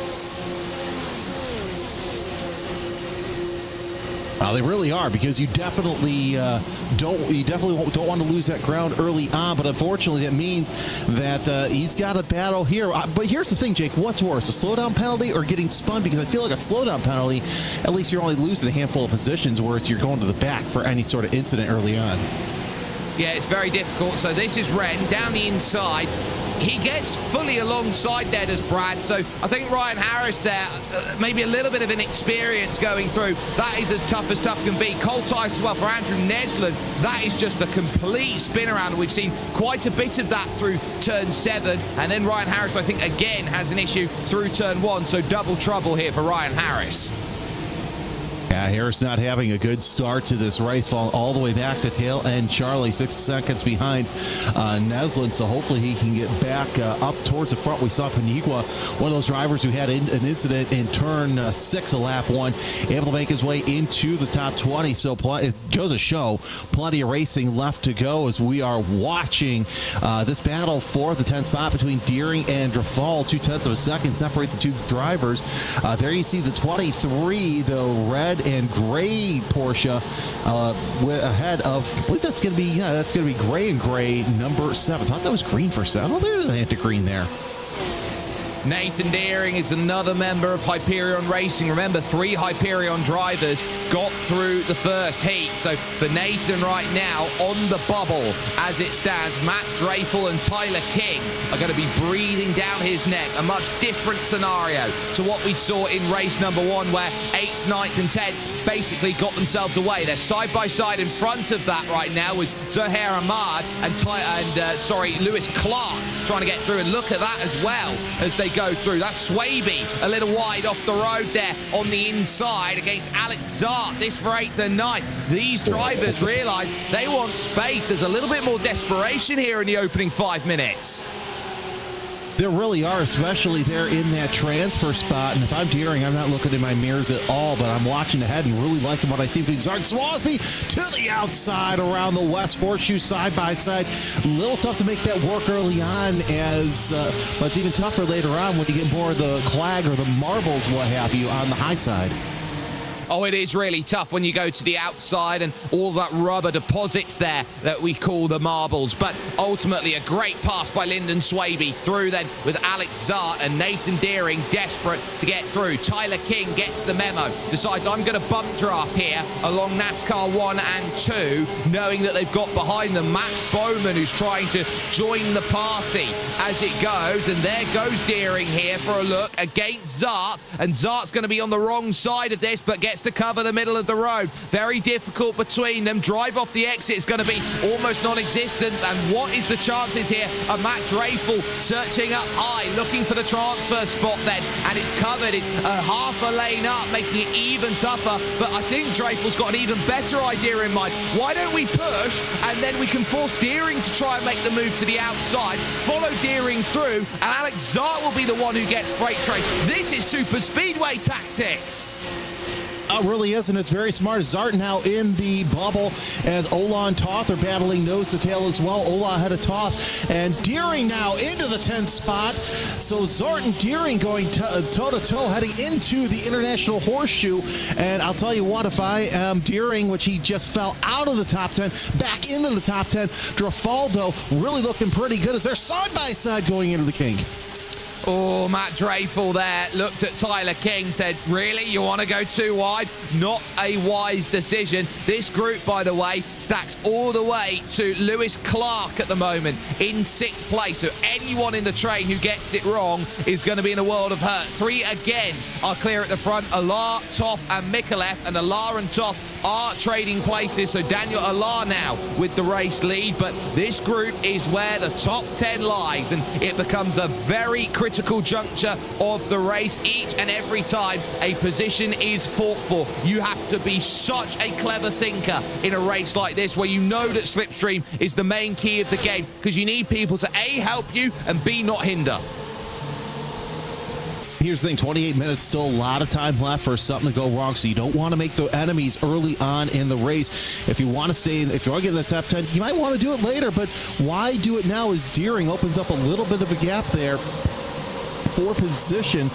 They really are, because you definitely don't want to lose that ground early on. But unfortunately, that means that he's got a battle here. But here's the thing, Jake: what's worse, a slowdown penalty or getting spun? Because I feel like a slowdown penalty, at least you're only losing a handful of positions, whereas you're going to the back for any sort of incident early on. Yeah, it's very difficult. So this is Wren down the inside. He gets fully alongside there, does Brad. So I think Ryan Harris there, maybe a little bit of an experience going through. That is as tough can be. Cold tires as well for Andrew Nesland. That is just a complete spin around. We've seen quite a bit of that through turn 7. And then Ryan Harris, I think, again has an issue through turn 1. So double trouble here for Ryan Harris. Yeah, Harris not having a good start to this race, falling all the way back to tail end Charlie, 6 seconds behind Nesland, so hopefully he can get back up towards the front. We saw Paniagua, one of those drivers who had an incident in turn 6 of lap 1, able to make his way into the top 20, so it goes to show plenty of racing left to go as we are watching this battle for the 10th spot between Deering and Drafal. 0.2 of a second separate the two drivers. There you see the 23, the red and gray Porsche ahead of, I believe that's going to be gray and gray number 7. I thought that was green for 7. Oh, there's a hint of green there. Nathan Deering is another member of Hyperion Racing. Remember, 3 Hyperion drivers got through the first heat. So for Nathan right now, on the bubble as it stands, Matt Dreyfel and Tyler King are going to be breathing down his neck. A much different scenario to what we saw in race number 1, where 8th, 9th and 10th basically got themselves away. They're side by side in front of that right now with Zohair Ahmad and Lewis Clark trying to get through, and look at that as well as they go through. That's Swaby a little wide off the road there on the inside against Alex Zart. This for 8th and 9th. These drivers realize they want space. There's a little bit more desperation here in the opening 5 minutes. There really are, especially there in that transfer spot. And if I'm Deering, I'm not looking in my mirrors at all, but I'm watching ahead and really liking what I see between Zart and Swasby to the outside around the West Horseshoe side by side. A little tough to make that work early on, but it's even tougher later on when you get more of the clag or the marbles, what have you, on the high side. Oh, it is really tough when you go to the outside and all that rubber deposits there that we call the marbles. But ultimately, a great pass by Lyndon Swaby through then with Alex Zart and Nathan Deering desperate to get through. Tyler King gets the memo, decides I'm going to bump draft here along NASCAR 1 and 2, knowing that they've got behind them Max Bowman, who's trying to join the party as it goes. And there goes Deering here for a look against Zart. And Zart's going to be on the wrong side of this, but gets to cover the middle of the road. Very difficult between them. Drive off the exit is going to be almost non-existent. And what is the chances here of Matt Dreyfus searching up high, looking for the transfer spot then? And it's covered. It's a half a lane up, making it even tougher. But I think Dreyfus got an even better idea in mind. Why don't we push and then we can force Deering to try and make the move to the outside, follow Deering through, and Alex Zart will be the one who gets freight train. This is super speedway tactics. It really is, and it's very smart. Zart now in the bubble as Ola and Toth are battling nose to tail as well. Ola ahead of Toth, and Deering now into the 10th spot. So Zart and Deering going toe-to-toe heading into the International Horseshoe. And I'll tell you what, if I am Deering, which he just fell out of the top 10, back into the top 10, Drafaldo really looking pretty good as they're side-by-side going into the kink. Oh, Matt Dreyfus there looked at Tyler King, said, really, you want to go too wide? Not a wise decision. This group, by the way, stacks all the way to Lewis Clark at the moment in 6th place. So anyone in the train who gets it wrong is going to be in a world of hurt. 3 again are clear at the front. Alar, Toth, and Mikulev. And Alar and Toth are trading places. So Daniel Alar now with the race lead. But this group is where the top 10 lies. And it becomes a very critical juncture of the race. Each and every time a position is fought for, you have to be such a clever thinker in a race like this, where you know that slipstream is the main key of the game, because you need people to A, help you, and B, not hinder. Here's the thing, 28 minutes, still a lot of time left for something to go wrong, so you don't want to make the enemies early on in the race. If you want to stay, if you want to get in the top 10, you might want to do it later, but why do it now as Deering opens up a little bit of a gap there for position.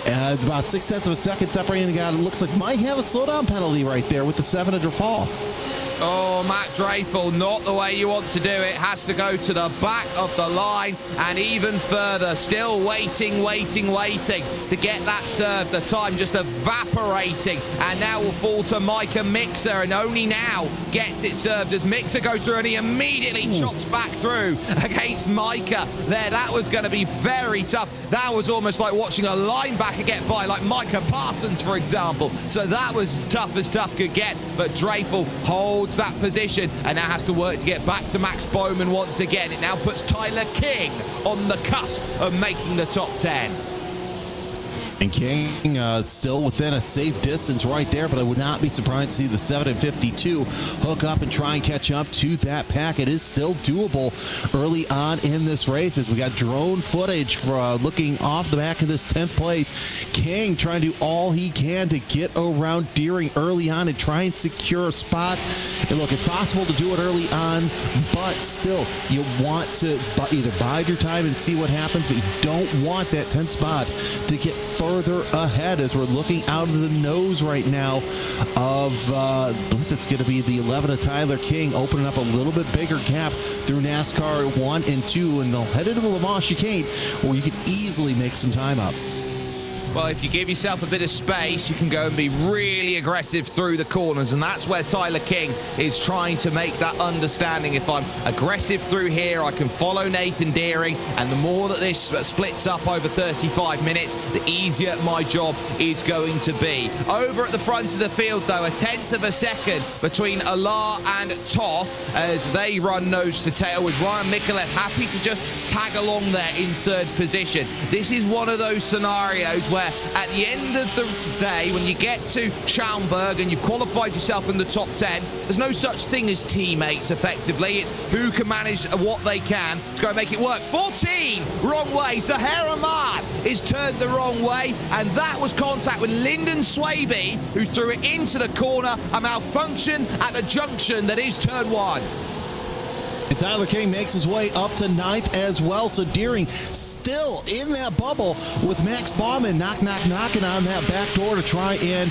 About 0.6 of a second separating the guy. It looks like might have a slowdown penalty right there with the 7 to fall. Oh, Matt Dreyfus, not the way you want to do it. Has to go to the back of the line and even further. Still waiting to get that serve. The time just evaporating. And now will fall to Micah Mixer, and only now gets it served as Mixer goes through and he immediately chops back through against Micah there. That was going to be very tough. That was almost like watching a linebacker get by, like Micah Parsons, for example. So that was as tough could get. But Dreyfus holds that position and now has to work to get back to Max Bowman once again. It now puts Tyler King on the cusp of making the top 10. And King still within a safe distance right there, but I would not be surprised to see the 7 and 52 hook up and try and catch up to that pack. It is still doable early on in this race as we got drone footage for looking off the back of this 10th place. King trying to do all he can to get around Deering early on and try and secure a spot. And look, it's possible to do it early on, but still, you want to either bide your time and see what happens, but you don't want that 10th spot to get further ahead as we're looking out of the nose right now of I believe it's going to be the 11 of Tyler King, opening up a little bit bigger gap through NASCAR 1 and 2, and they'll head into the Le Mans chicane where you can easily make some time up. Well, if you give yourself a bit of space, you can go and be really aggressive through the corners, and that's where Tyler King is trying to make that understanding. If I'm aggressive through here, I can follow Nathan Deering, and the more that this splits up over 35 minutes, the easier my job is going to be. Over at the front of the field, though, a 1/10 of a second between Alar and Toth as they run nose to tail, with Ryan Mikulev happy to just tag along there in 3rd position. This is one of those scenarios where where at the end of the day, when you get to Schaumburg and you've qualified yourself in the top 10, there's no such thing as teammates, effectively. It's who can manage what they can to go and make it work. 14, wrong way. Zaher Ahmad is turned the wrong way, and that was contact with Lyndon Swaby, who threw it into the corner, a malfunction at the junction that is turn 1. And Tyler King makes his way up to 9th as well. So Deering still in that bubble with Max Baumann knocking on that back door to try and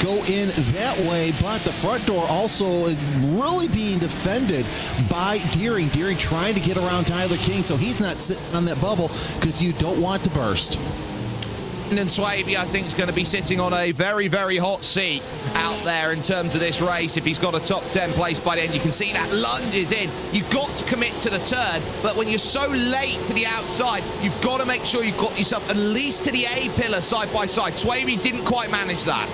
go in that way. But the front door also really being defended by Deering. Deering trying to get around Tyler King so he's not sitting on that bubble because you don't want to burst. And Swaby, I think, is going to be sitting on a very, very hot seat out there in terms of this race. If he's got a top 10 place by the end, you can see that lunges in. You've got to commit to the turn, but when you're so late to the outside, you've got to make sure you've got yourself at least to the A pillar side by side. Swaby didn't quite manage that.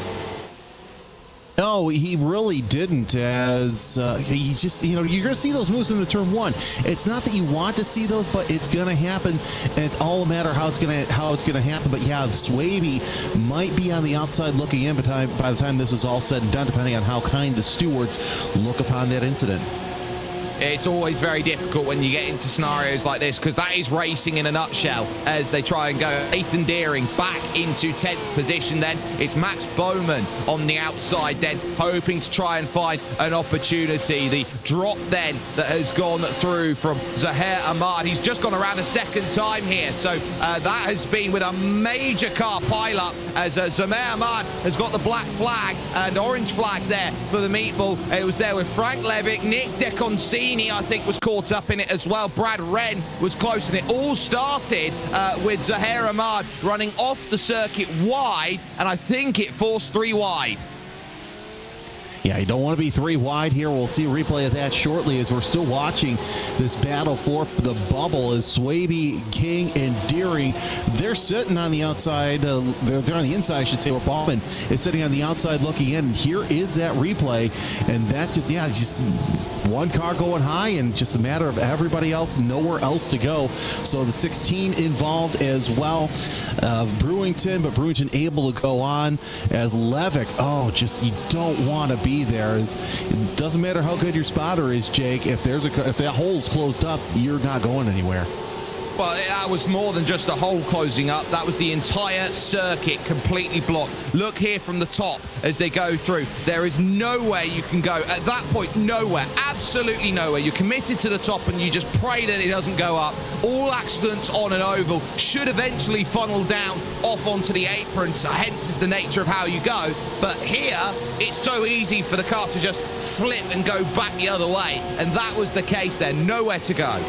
No, he really didn't, as he's just, you're going to see those moves in the turn 1. It's not that you want to see those, but it's going to happen, and it's all a matter of how it's going to happen. But yeah, Swaby might be on the outside looking in by the time this is all said and done, depending on how kind the stewards look upon that incident. It's always very difficult when you get into scenarios like this, because that is racing in a nutshell as they try and go. Nathan Deering back into 10th position then. It's Max Baumann on the outside then, hoping to try and find an opportunity. The drop then that has gone through from Zaher Ahmad. He's just gone around a second time here. So that has been with a major car pile-up as Zaher Ahmad has got the black flag and orange flag there for the meatball. It was there with Frank Levick, Nick DeConcini, I think, was caught up in it as well. Brad Wren was close, and it all started with Zaher Ahmad running off the circuit wide, and I think it forced 3 wide. Yeah, you don't want to be 3 wide here. We'll see a replay of that shortly as we're still watching this battle for the bubble as Swaby, King, and Deering, they're sitting on the outside. They're on the inside, I should say, where Baumann is sitting on the outside looking in. And here is that replay, and that's just, it's just one car going high and just a matter of everybody else, nowhere else to go. So the 16 involved as well. Brewington, but Brewington able to go on as Levick. Oh, just you don't want to be there. It doesn't matter how good your spotter is, Jake. If that hole's closed up, you're not going anywhere. Well, that was more than just a hole closing up. That was the entire circuit completely blocked. Look here from the top as they go through. There is nowhere you can go. At that point, nowhere. Absolutely nowhere. You're committed to the top and you just pray that it doesn't go up. All accidents on an oval should eventually funnel down off onto the apron, so hence is the nature of how you go. But here, it's so easy for the car to just flip and go back the other way. And that was the case there. Nowhere to go.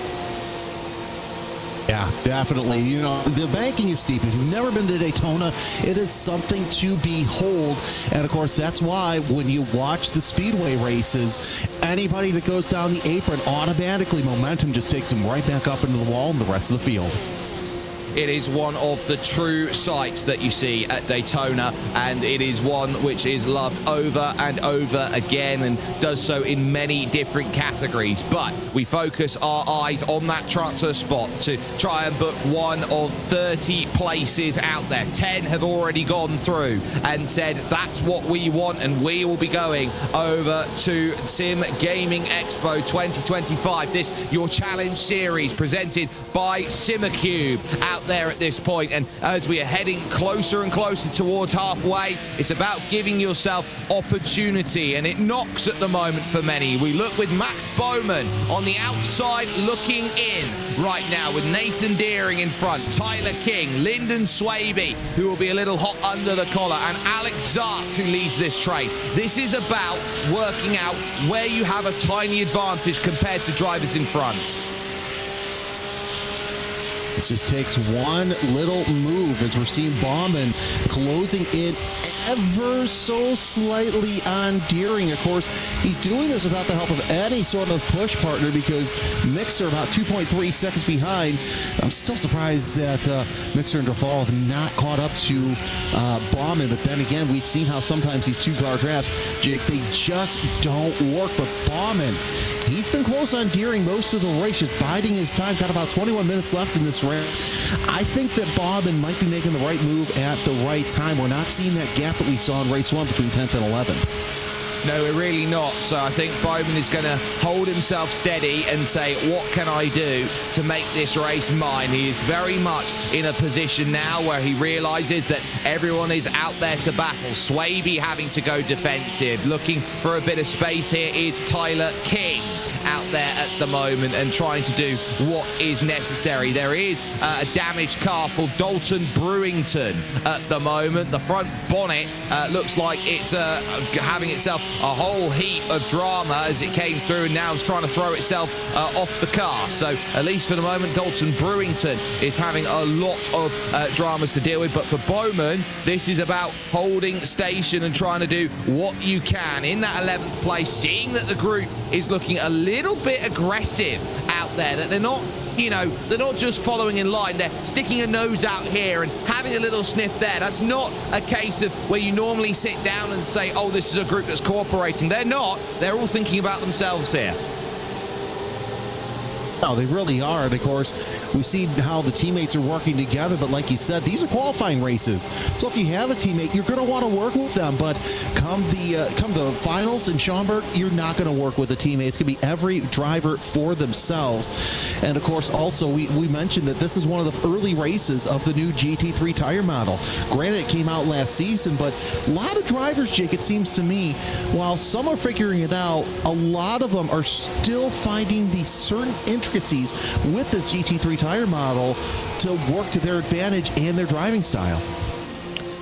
Yeah, definitely. The banking is steep. If you've never been to Daytona, it is something to behold. And of course, that's why when you watch the speedway races, anybody that goes down the apron, automatically momentum just takes them right back up into the wall and the rest of the field. It is one of the true sights that you see at Daytona, and it is one which is loved over and over again and does so in many different categories. But we focus our eyes on that transfer spot to try and book one of 30 places out there. 10 have already gone through and said that's what we want, and we will be going over to Sim Gaming Expo 2025. This, your challenge series presented by Simucube out there at this point. And as we are heading closer and closer towards halfway, it's about giving yourself opportunity, and it knocks at the moment for many. We look with Max Baumann on the outside looking in right now, with Nathan Deering in front, Tyler King, Lyndon Swaby, who will be a little hot under the collar, and Alex Zart, who leads this train. This is about working out where you have a tiny advantage compared to drivers in front. It just takes one little move as we're seeing Baumann closing in ever so slightly on Deering. Of course, he's doing this without the help of any sort of push partner because Mixer about 2.3 seconds behind. I'm still surprised that Mixer and Duval have not caught up to Baumann, but then again, we've seen how sometimes these two-car drafts, Jake, they just don't work. But Baumann, he's been close on Deering most of the race, just biding his time. Got about 21 minutes left in this race. race. I think that Bauman might be making the right move at the right time. We're not seeing that gap that we saw in race 1 between 10th and 11th. No, we're really not. So I think Bowman is going to hold himself steady and say, what can I do to make this race mine? He is very much in a position now where he realizes that everyone is out there to battle. Swaby having to go defensive. Looking for a bit of space here is Tyler King out there at the moment and trying to do what is necessary. There is a damaged car for Dalton Brewington at the moment. The front bonnet looks like it's having itself a whole heap of drama as it came through and now is trying to throw itself off the car. So at least for the moment, Dalton Brewington is having a lot of dramas to deal with. But for Bowman, this is about holding station and trying to do what you can in that 11th place, seeing that the group is looking a little bit aggressive out there, that they're not, you know, they're not just following in line, they're sticking a nose out here and having a little sniff there. That's not a case of where you normally sit down and say, oh, this is a group that's cooperating. They're not. They're all thinking about themselves here. No, they really are. And of course, we see how the teammates are working together. But like you said, these are qualifying races. So if you have a teammate, you're going to want to work with them. But come the finals in Schaumburg, you're not going to work with a teammate. It's going to be every driver for themselves. And of course, also, we mentioned that this is one of the early races of the new GT3 tire model. Granted, it came out last season, but a lot of drivers, Jake, it seems to me, while some are figuring it out, a lot of them are still finding these certain intricacies with this GT3 tire model to work to their advantage and their driving style.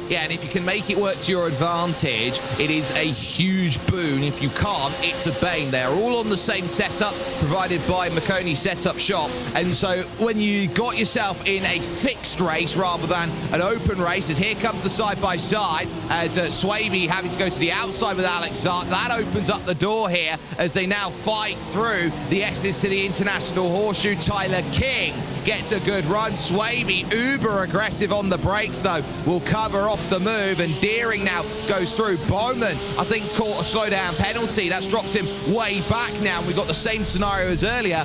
Yeah, and if you can make it work to your advantage, it is a huge boon. If you can't, it's a bane. They're all on the same setup provided by Makoni Setup Shop. And so when you got yourself in a fixed race rather than an open race, as here comes the side-by-side, as Swaby having to go to the outside with Alex Zart, that opens up the door here as they now fight through the S's to the International Horseshoe. Tyler King gets a good run. Swaby, uber aggressive on the brakes, though, will cover off the move, and Deering now goes through. Bowman, I think, caught a slowdown penalty. That's dropped him way back now. We've got the same scenario as earlier.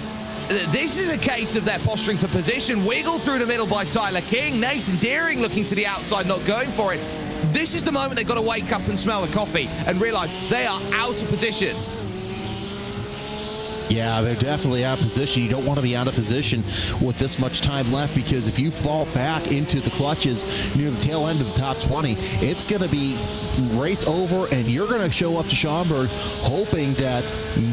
This is a case of their posturing for position. Wiggled through the middle by Tyler King. Nathan Deering looking to the outside, not going for it. This is the moment they've got to wake up and smell the coffee and realize they are out of position. Yeah, they're definitely out of position. You don't want to be out of position with this much time left, because if you fall back into the clutches near the tail end of the top 20, it's going to be raced over, and you're going to show up to Schaumburg hoping that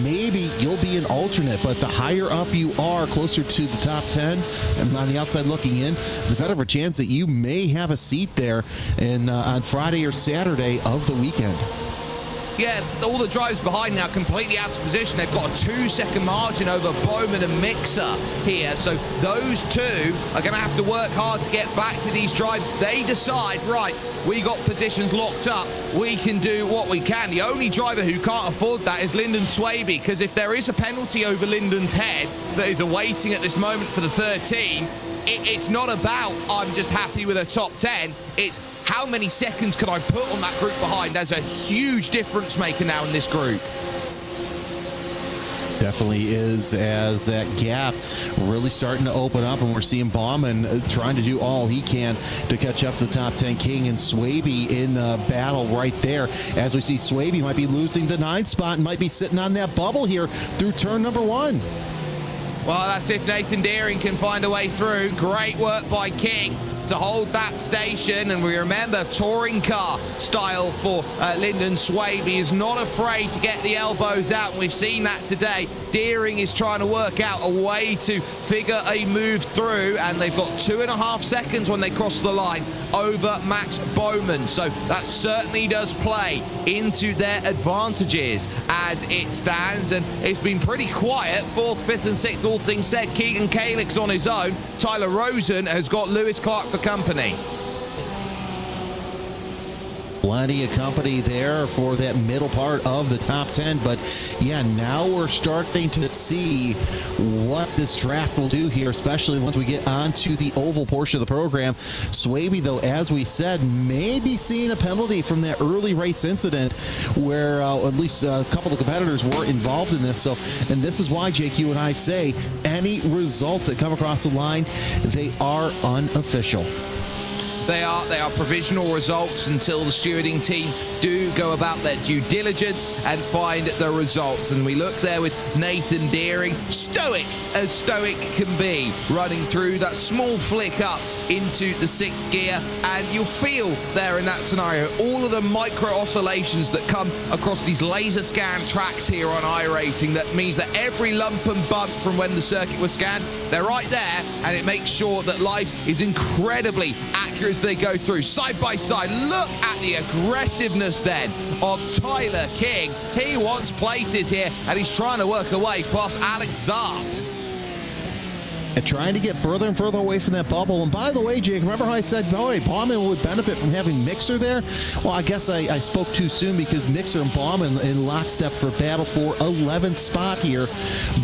maybe you'll be an alternate. But the higher up you are, closer to the top 10, and on the outside looking in, the better of a chance that you may have a seat there on Friday or Saturday of the weekend. Yeah, all the drivers behind now completely out of position. They've got a 2-second margin over Bowman and Mixer here. So those two are going to have to work hard to get back to these drivers. They decide, right, we got positions locked up. We can do what we can. The only driver who can't afford that is Lyndon Swaby, because if there is a penalty over Lyndon's head that is awaiting at this moment for the 13, it's not about I'm just happy with a top 10. It's how many seconds can I put on that group behind? There's a huge difference maker now in this group. Definitely is, as that gap really starting to open up, and we're seeing Bauman trying to do all he can to catch up to the top 10. King and Swaby in battle right there, as we see Swaby might be losing the 9th spot and might be sitting on that bubble here through turn number 1. Well, that's if Nathan Deering can find a way through. Great work by King to hold that station, and we remember touring car style for Lyndon Swaby is not afraid to get the elbows out, and we've seen that today. Deering is trying to work out a way to figure a move through, and they've got 2.5 seconds when they cross the line over Max Bowman, so that certainly does play into their advantages as it stands. And it's been pretty quiet, 4th, 5th and 6th, all things said. Keegan Kalix on his own. Tyler Rosen has got Lewis Clark for company. Plenty of company there for that middle part of the top 10. But yeah, now we're starting to see what this draft will do here, especially once we get onto the oval portion of the program. Swaby, though, as we said, may be seeing a penalty from that early race incident where at least a couple of competitors were involved in this. So, and this is why, Jake, you and I say any results that come across the line, they are unofficial. They are provisional results until the stewarding team do go about their due diligence and find the results. And we look there with Nathan Deering, stoic as stoic can be, running through that small flick up into the 6th gear, and you'll feel there in that scenario all of the micro oscillations that come across these laser scan tracks here on iRacing. That means that every lump and bump from when the circuit was scanned, they're right there, and it makes sure that life is incredibly accurate as they go through side by side. Look at the aggressiveness then of Tyler King. He wants places here, and he's trying to work away past Alex Zart. And trying to get further and further away from that bubble. And by the way, Jake, remember how I said, boy, Bauman would benefit from having Mixer there? Well, I guess I spoke too soon, because Mixer and Bauman in lockstep for battle for 11th spot here.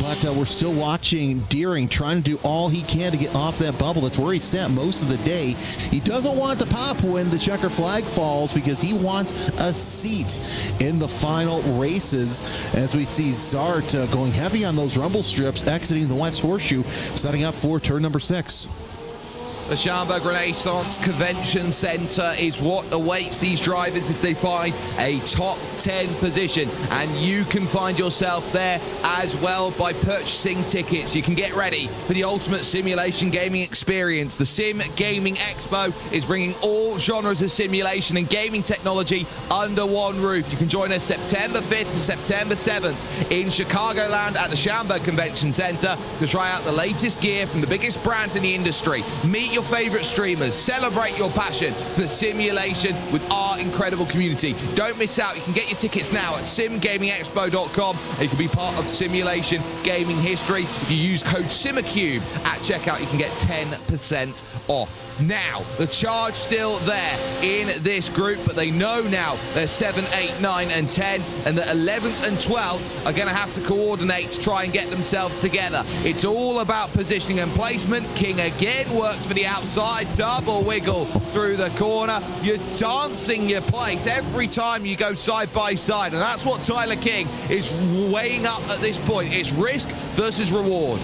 But we're still watching Deering trying to do all he can to get off that bubble. That's where he sat most of the day. He doesn't want to pop when the checker flag falls, because he wants a seat in the final races. As we see Zart going heavy on those rumble strips, exiting the West Horseshoe, setting up for turn number 6. The Schaumburg Convention Center is what awaits these drivers if they find a top 10 position, and you can find yourself there as well by purchasing tickets. You can get ready for the ultimate simulation gaming experience. The Sim Gaming Expo is bringing all genres of simulation and gaming technology under one roof. You can join us September 5th to September 7th in Chicagoland at the Schaumburg Convention Center to try out the latest gear from the biggest brands in the industry. Meet your favorite streamers, celebrate your passion for simulation with our incredible community. Don't miss out. You can get your tickets now at simgamingexpo.com, and you can be part of simulation gaming history. If you use code Simucube at checkout, you can get 10% off. Now, the charge still there in this group, but they know now they're 7, 8, 9, and 10, and the 11th and 12th are going to have to coordinate to try and get themselves together. It's all about positioning and placement. King again works for the outside, double wiggle through the corner. You're dancing your place every time you go side by side, and that's what Tyler King is weighing up at this point. It's risk versus reward.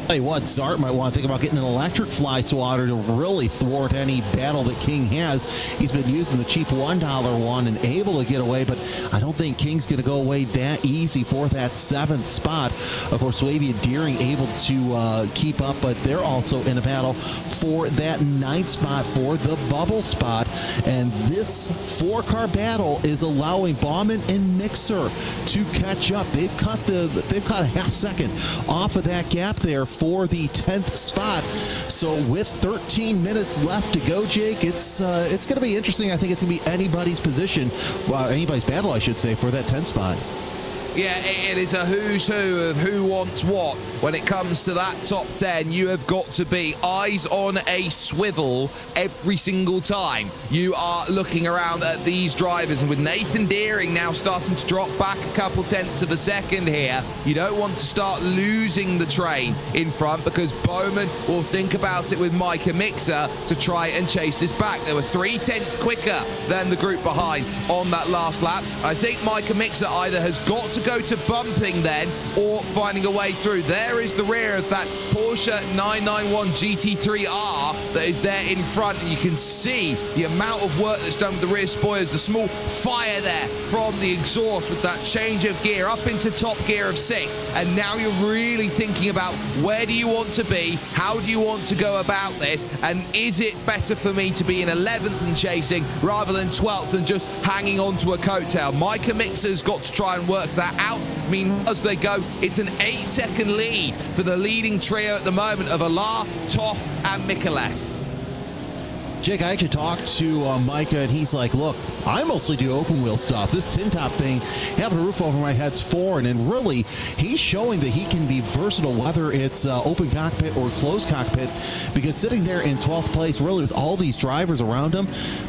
Tell you what, Zart might want to think about getting an electric fly swatter to really thwart any battle that King has. He's been using the cheap $1 one and able to get away, but I don't think King's going to go away that easy for that 7th spot. Of course, Swaby and Deering able to keep up, but they're also in a battle for that 9th spot, for the bubble spot. And this 4-car battle is allowing Bauman and Mixer to catch up. They've cut a half second off of that gap there for the 10th spot. So with 13 minutes left to go, Jake, it's going to be interesting. I think it's going to be anybody's position, anybody's battle, I should say, for that 10th spot. Yeah, it is a who's who of who wants what. When it comes to that top 10, you have got to be eyes on a swivel every single time you are looking around at these drivers. And with Nathan Deering now starting to drop back a couple tenths of a second here, you don't want to start losing the train in front, because Bowman will think about it with Micah Mixer to try and chase this back. They were 3 tenths quicker than the group behind on that last lap. I think Micah Mixer either has got to go to bumping then, or finding a way through. There is the rear of that Porsche 991 GT3R that is there in front, and you can see the amount of work that's done with the rear spoilers, the small fire there from the exhaust with that change of gear up into top gear of 6. And now you're really thinking about, where do you want to be, how do you want to go about this, and is it better for me to be in 11th and chasing rather than 12th and just hanging on to a coattail? Micah Mixer's got to try and work that out. I mean, as they go, it's an 8-second lead for the leading trio at the moment of Alar, Toth, and Mikalev. Jake, I actually talked to Micah, and he's like, look, I mostly do open wheel stuff. This tin top thing, having a roof over my head's foreign, and really, he's showing that he can be versatile, whether it's open cockpit or closed cockpit, because sitting there in 12th place, really with all these drivers around him,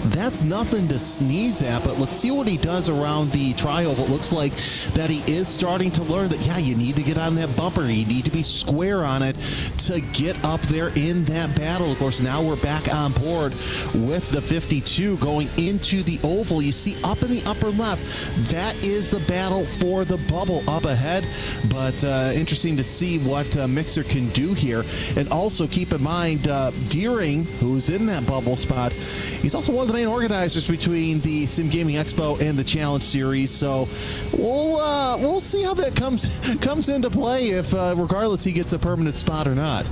that's nothing to sneeze at. But let's see what he does around the tri-oval. It looks like that he is starting to learn that, yeah, you need to get on that bumper. You need to be square on it to get up there in that battle. Of course, now we're back on board with the 52 going into the oval. You see up in the upper left, that is the battle for the bubble up ahead. But interesting to see what Mixer can do here. And also keep in mind, Deering, who's in that bubble spot, he's also one of the main organizers between the Sim Gaming Expo and the Challenge Series. So we'll see how that comes into play, if regardless he gets a permanent spot or not.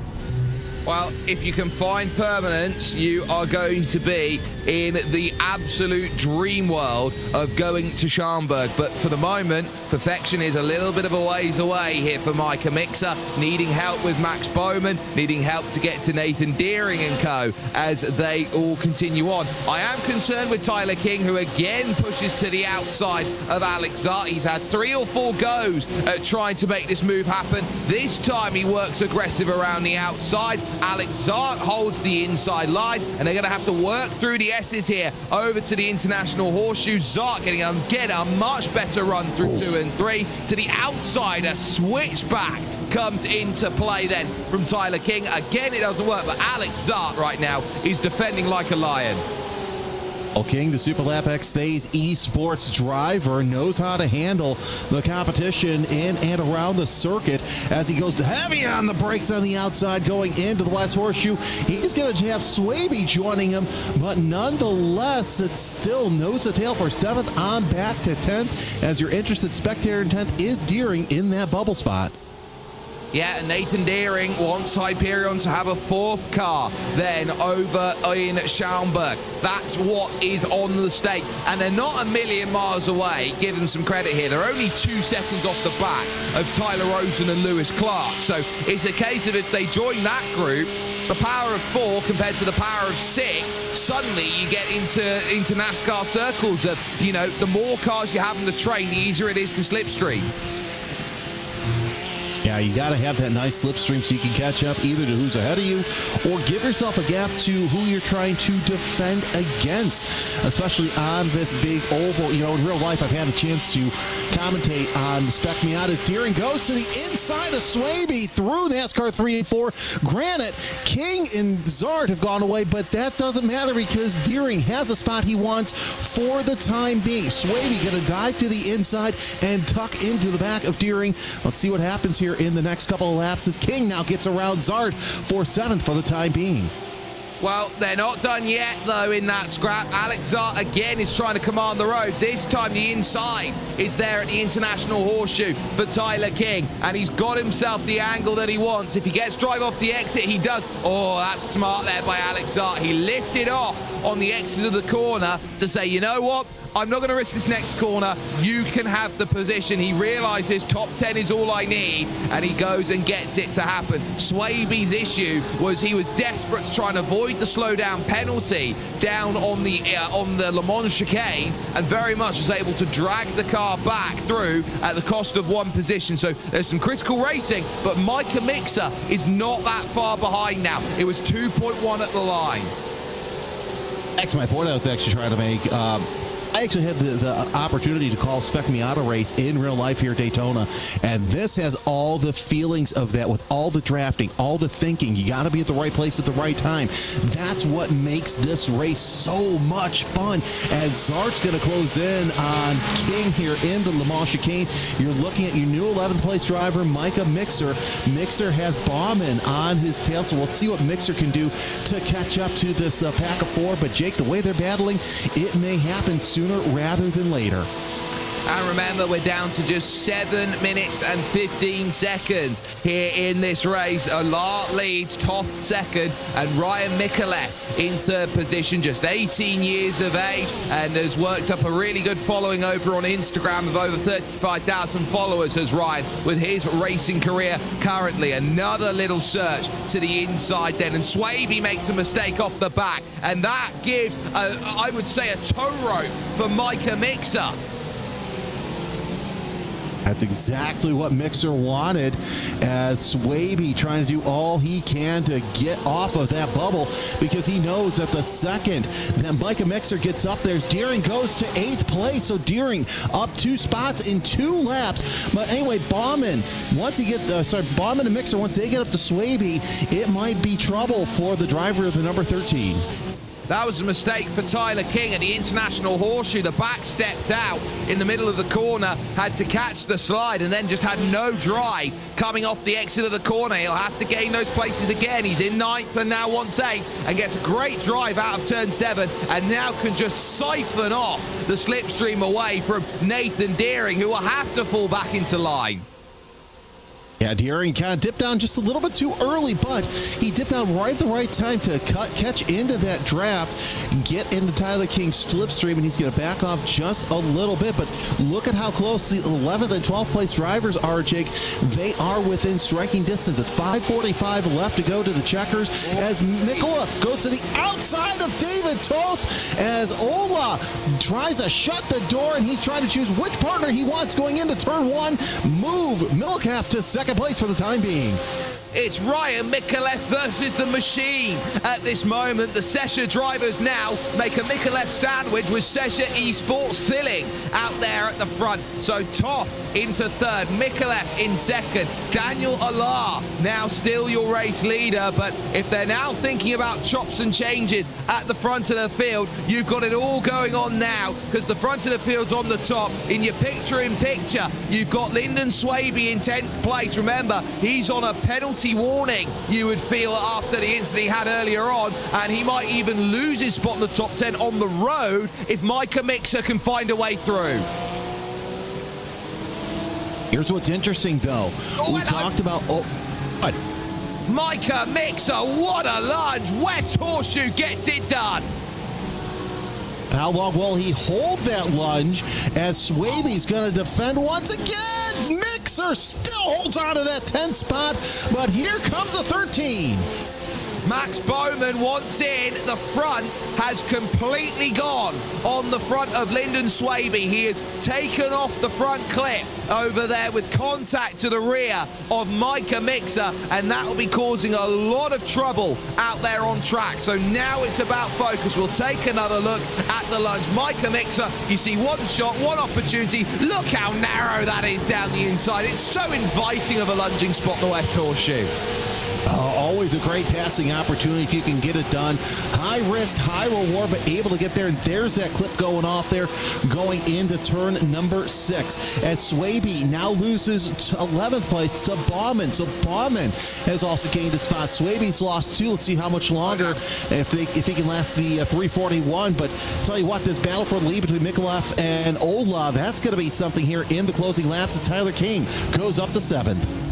Well, if you can find permanence, you are going to be in the absolute dream world of going to Schaumburg. But for the moment, perfection is a little bit of a ways away here for Micah Mixer, needing help with Max Bowman, needing help to get to Nathan Deering and co. as they all continue on. I am concerned with Tyler King, who again pushes to the outside of Alex Zart. He's had 3 or 4 goes at trying to make this move happen. This time he works aggressive around the outside. Alex Zart holds the inside line, and they're going to have to work through the S's here over to the International Horseshoe. Zart getting a much better run through 2 and 3 to the outside. A switchback comes into play then from Tyler King. Again, it doesn't work, but Alex Zart right now is defending like a lion. King, the Super Lap X Stays esports driver, knows how to handle the competition in and around the circuit as he goes heavy on the brakes on the outside going into the West Horseshoe. He's going to have Swaby joining him, but nonetheless, it's still nose to tail for 7th on back to 10th, as your interested spectator in 10th is Deering in that bubble spot. Yeah, Nathan Deering wants Hyperion to have a 4th car then over in Schaumburg. That's what is on the stake. And they're not a million miles away. Give them some credit here. They're only 2 seconds off the back of Tyler Rosen and Lewis Clark. So it's a case of if they join that group, the power of 4 compared to the power of 6, suddenly you get into NASCAR circles of, you know, the more cars you have in the train, the easier it is to slipstream. Yeah, you got to have that nice slipstream so you can catch up either to who's ahead of you or give yourself a gap to who you're trying to defend against, especially on this big oval. You know, in real life, I've had a chance to commentate on the Spec Miatas. Deering goes to the inside of Swaby through NASCAR 3 and 4. Granted, King and Zart have gone away, but that doesn't matter because Deering has a spot he wants for the time being. Swaby going to dive to the inside and tuck into the back of Deering. Let's see what happens here in the next couple of laps as King now gets around Zart for 7th for the time being. Well, they're not done yet, though, in that scrap. Alex Zart, again, is trying to command the road. This time, the inside is there at the International Horseshoe for Tyler King, and he's got himself the angle that he wants. If he gets drive off the exit, he does. Oh, that's smart there by Alex Zart. He lifted off on the exit of the corner to say, you know what? I'm not going to risk this next corner. You can have the position. He realizes top 10 is all I need, and he goes and gets it to happen. Swaby's issue was he was desperate to try and avoid the slowdown penalty down on the Le Mans chicane, and very much was able to drag the car back through at the cost of 1 position. So there's some critical racing, but Micah Mixer is not that far behind now. It was 2.1 at the line. That's my point I was actually trying to make. I actually had the opportunity to call Spec Miata race in real life here at Daytona, and this has all the feelings of that with all the drafting, all the thinking. You got to be at the right place at the right time. That's what makes this race so much fun. As Zart's going to close in on King here in the Le Mans chicane, you're looking at your new 11th place driver, Micah Mixer. Mixer has Bauman on his tail, so we'll see what Mixer can do to catch up to this pack of 4. But Jake, the way they're battling, it may happen sooner rather than later. And remember, we're down to just 7 minutes and 15 seconds here in this race. Ola leads, Toth second, and Ryan Mikolev in third position, just 18 years of age, and has worked up a really good following over on Instagram of over 35,000 followers as Ryan with his racing career currently. Another little search to the inside then, and Swaby makes a mistake off the back, and that gives, I would say, a tow rope for Micah Mixer. That's exactly what Mixer wanted, as Swaby trying to do all he can to get off of that bubble, because he knows that the second that Micah Mixer gets up there, Deering goes to 8th place. So Deering up 2 spots in 2 laps. But anyway, Bauman, Bauman and Mixer, once they get up to Swaby, it might be trouble for the driver of the number 13. That was a mistake for Tyler King at the International Horseshoe. The back stepped out in the middle of the corner, had to catch the slide, and then just had no drive coming off the exit of the corner. He'll have to gain those places again. He's in 9th and now wants 8th, and gets a great drive out of turn 7, and now can just siphon off the slipstream away from Nathan Deering, who will have to fall back into line. Yeah, Deering kind of dipped down just a little bit too early, but he dipped down right at the right time to catch into that draft, get into Tyler King's slipstream, and he's going to back off just a little bit. But look at how close the 11th and 12th place drivers are, Jake. They are within striking distance. At 5:45 left to go to the checkers, as Mikolev goes to the outside of David Toth, as Ola tries to shut the door, and he's trying to choose which partner he wants going into turn 1. Move Milcalf to second place for the time being. It's Ryan Mikolev versus the machine at this moment. The Sesha drivers now make a Mikolev sandwich with Sesha Esports filling out there at the front. So Toth into third, Mikolev in second, Daniel Alar now still your race leader. But if they're now thinking about chops and changes at the front of the field, you've got it all going on now, because the front of the field's on the top. In your picture-in-picture, you've got Lyndon Swaby in 10th place. Remember, he's on a penalty warning, you would feel, after the incident he had earlier on, and he might even lose his spot in the top 10 on the road if Micah Mixer can find a way through. Here's what's interesting, though. We talked about... what? Micah Mixer, what a lunge! West Horseshoe gets it done. How long will he hold that lunge, as Swaby's going to defend once again? Mixer still holds on to that 10th spot, but here comes the 13. Max Bowman wants in. The front has completely gone on the front of Lyndon Swaby. He has taken off the front clip over there with contact to the rear of Micah Mixer, and that will be causing a lot of trouble out there on track. So now it's about focus. We'll take another look at the lunge. Micah Mixer, you see one shot, one opportunity. Look how narrow that is down the inside. It's so inviting of a lunging spot, the West Horseshoe. Always a great passing opportunity if you can get it done. High risk, high reward, but able to get there. And there's that clip going off there, going into turn number 6. As Swaby now loses 11th place to Bauman. So Bauman has also gained a spot. Swaby's lost 2. Let's see how much longer, if he can last the 341. But tell you what, this battle for the lead between Mikolev and Ola, that's going to be something here in the closing laps, as Tyler King goes up to 7th.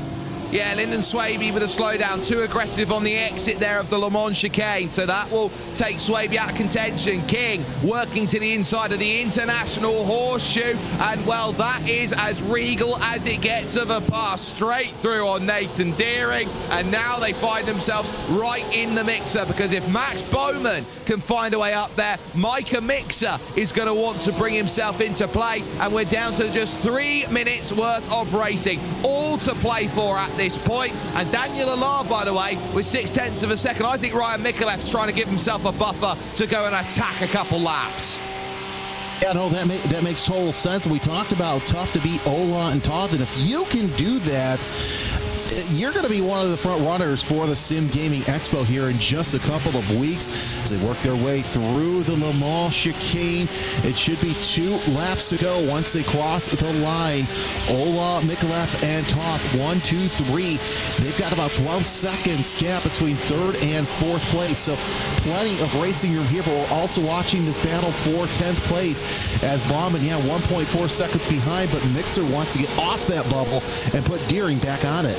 Yeah, Lyndon Swaby with a slowdown, too aggressive on the exit there of the Le Mans chicane, so that will take Swaby out of contention. King working to the inside of the International Horseshoe, and well, that is as regal as it gets of a pass, straight through on Nathan Deering, and now they find themselves right in the mixer, because if Max Bowman can find a way up there, Micah Mixer is going to want to bring himself into play, and we're down to just 3 minutes worth of racing, all to play for at this point. And Daniel Alar, by the way, with 0.6 of a second. I think Ryan Mikolev's trying to give himself a buffer to go and attack a couple laps. Yeah, no, that makes total sense. We talked about tough to beat Ola and Toth, and if you can do that, you're going to be one of the front runners for the Sim Gaming Expo here in just a couple of weeks as they work their way through the Le Mans chicane. It should be 2 laps to go once they cross the line. Ola, Mikulev, and Toth, 1, 2, 3. They've got about 12 seconds gap between 3rd and 4th place, so plenty of racing room here, but we're also watching this battle for 10th place as Bauman, 1.4 seconds behind, but Mixer wants to get off that bubble and put Deering back on it.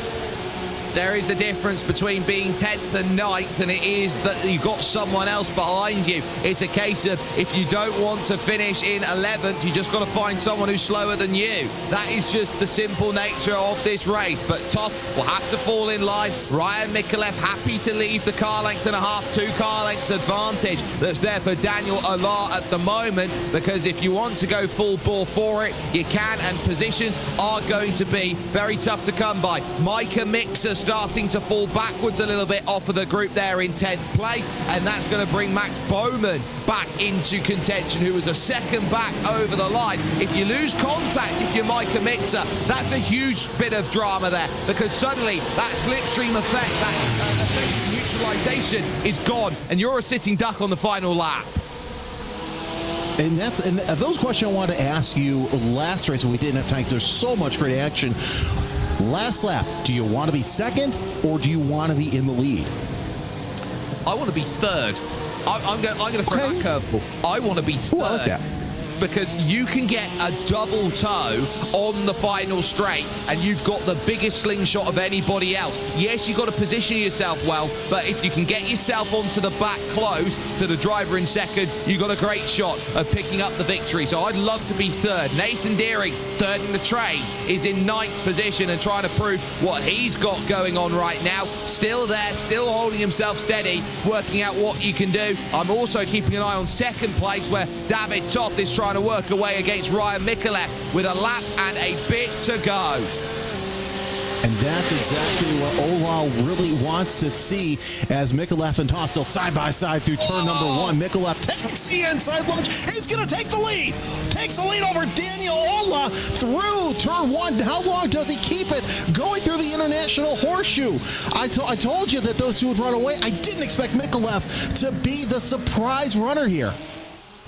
There is a difference between being 10th and 9th, and it is that you've got someone else behind you. It's a case of if you don't want to finish in 11th, you just got to find someone who's slower than you. That is just the simple nature of this race. But Toth will have to fall in line. Ryan Mikulev happy to leave the car length and a half, 2 car lengths advantage that's there for Daniel Allard at the moment, because if you want to go full bore for it, you can, and positions are going to be very tough to come by. Micah Mixer starting to fall backwards a little bit off of the group there in 10th place, and that's going to bring Max Bowman back into contention, who was a second back over the line. If you lose contact, if you're Micah Mixer, that's a huge bit of drama there, because suddenly that slipstream effect, that effect of neutralization is gone, and you're a sitting duck on the final lap. And those questions I wanted to ask you last race when we didn't have time because there's so much great action. Last lap, do you want to be second or do you want to be in the lead? I want to be third. I'm going to throw that curveball. I want to be third. Ooh, I like that. Because you can get a double toe on the final straight and you've got the biggest slingshot of anybody else. Yes, you've got to position yourself well, but if you can get yourself onto the back close to the driver in second, you've got a great shot of picking up the victory. So I'd love to be third. Nathan Deering, third in the train, is in 9th position and trying to prove what he's got going on right now. Still there, still holding himself steady, working out what you can do. I'm also keeping an eye on second place where David Toth is trying to work away against Ryan Mikulev with a lap and a bit to go. And that's exactly what Ola really wants to see as Mikulev and Toth still side by side through turn number 1. Mikulev takes the inside launch. He's going to take the lead. Takes the lead over Daniel Ola through turn 1. How long does he keep it going through the International Horseshoe? I told you that those two would run away. I didn't expect Mikulev to be the surprise runner here.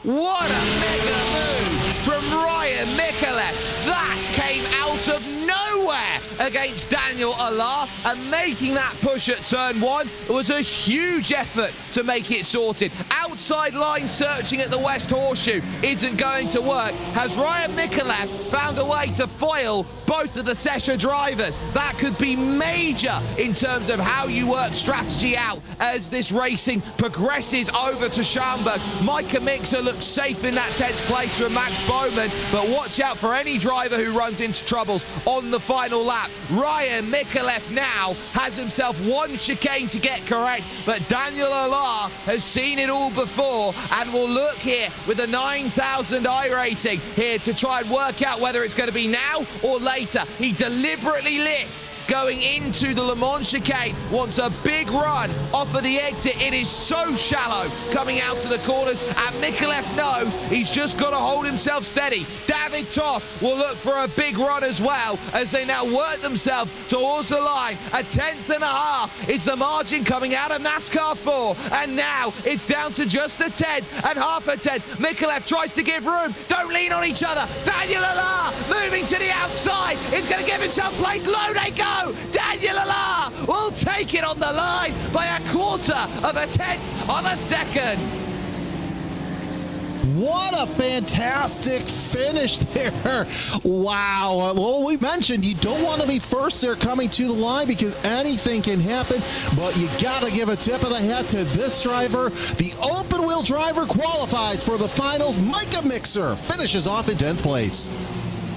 What a mega move from Ryan Mikulev. That came out of nowhere against Daniel Allard, and making that push at turn 1 was a huge effort to make it sorted. Outside line searching at the West Horseshoe isn't going to work. Has Ryan Mikulev found a way to foil both of the Sesha drivers? That could be major in terms of how you work strategy out as this racing progresses over to Schaumburg. Micah Mixer looks safe in that 10th place from Max Bowman, but watch out for any driver who runs into troubles on the final lap. Ryan Mikulev now has himself one chicane to get correct, but Daniel Allard has seen it all before and will look here with a 9,000 I rating here to try and work out whether it's going to be now or later. He deliberately lifts going into the Le Mans chicane, wants a big run off of the exit. It is so shallow coming out to the corners, and Mikulev knows he's just got to hold himself steady. David Toth will look for a big run as well as they now work themselves towards the line. A 10.5 is the margin coming out of NASCAR 4, and now it's down to just a 10.5 a 10. Mikulev tries to give room. Don't lean on each other. Daniel Allard moving to the outside. He's going to give himself place. Low they go. Daniel Allard will take it on the line by a quarter of a 10th of a second. What a fantastic finish there. Wow. Well, we mentioned you don't want to be first there coming to the line because anything can happen, but you got to give a tip of the hat to this driver. The open wheel driver qualifies for the finals. Micah Mixer finishes off in 10th place.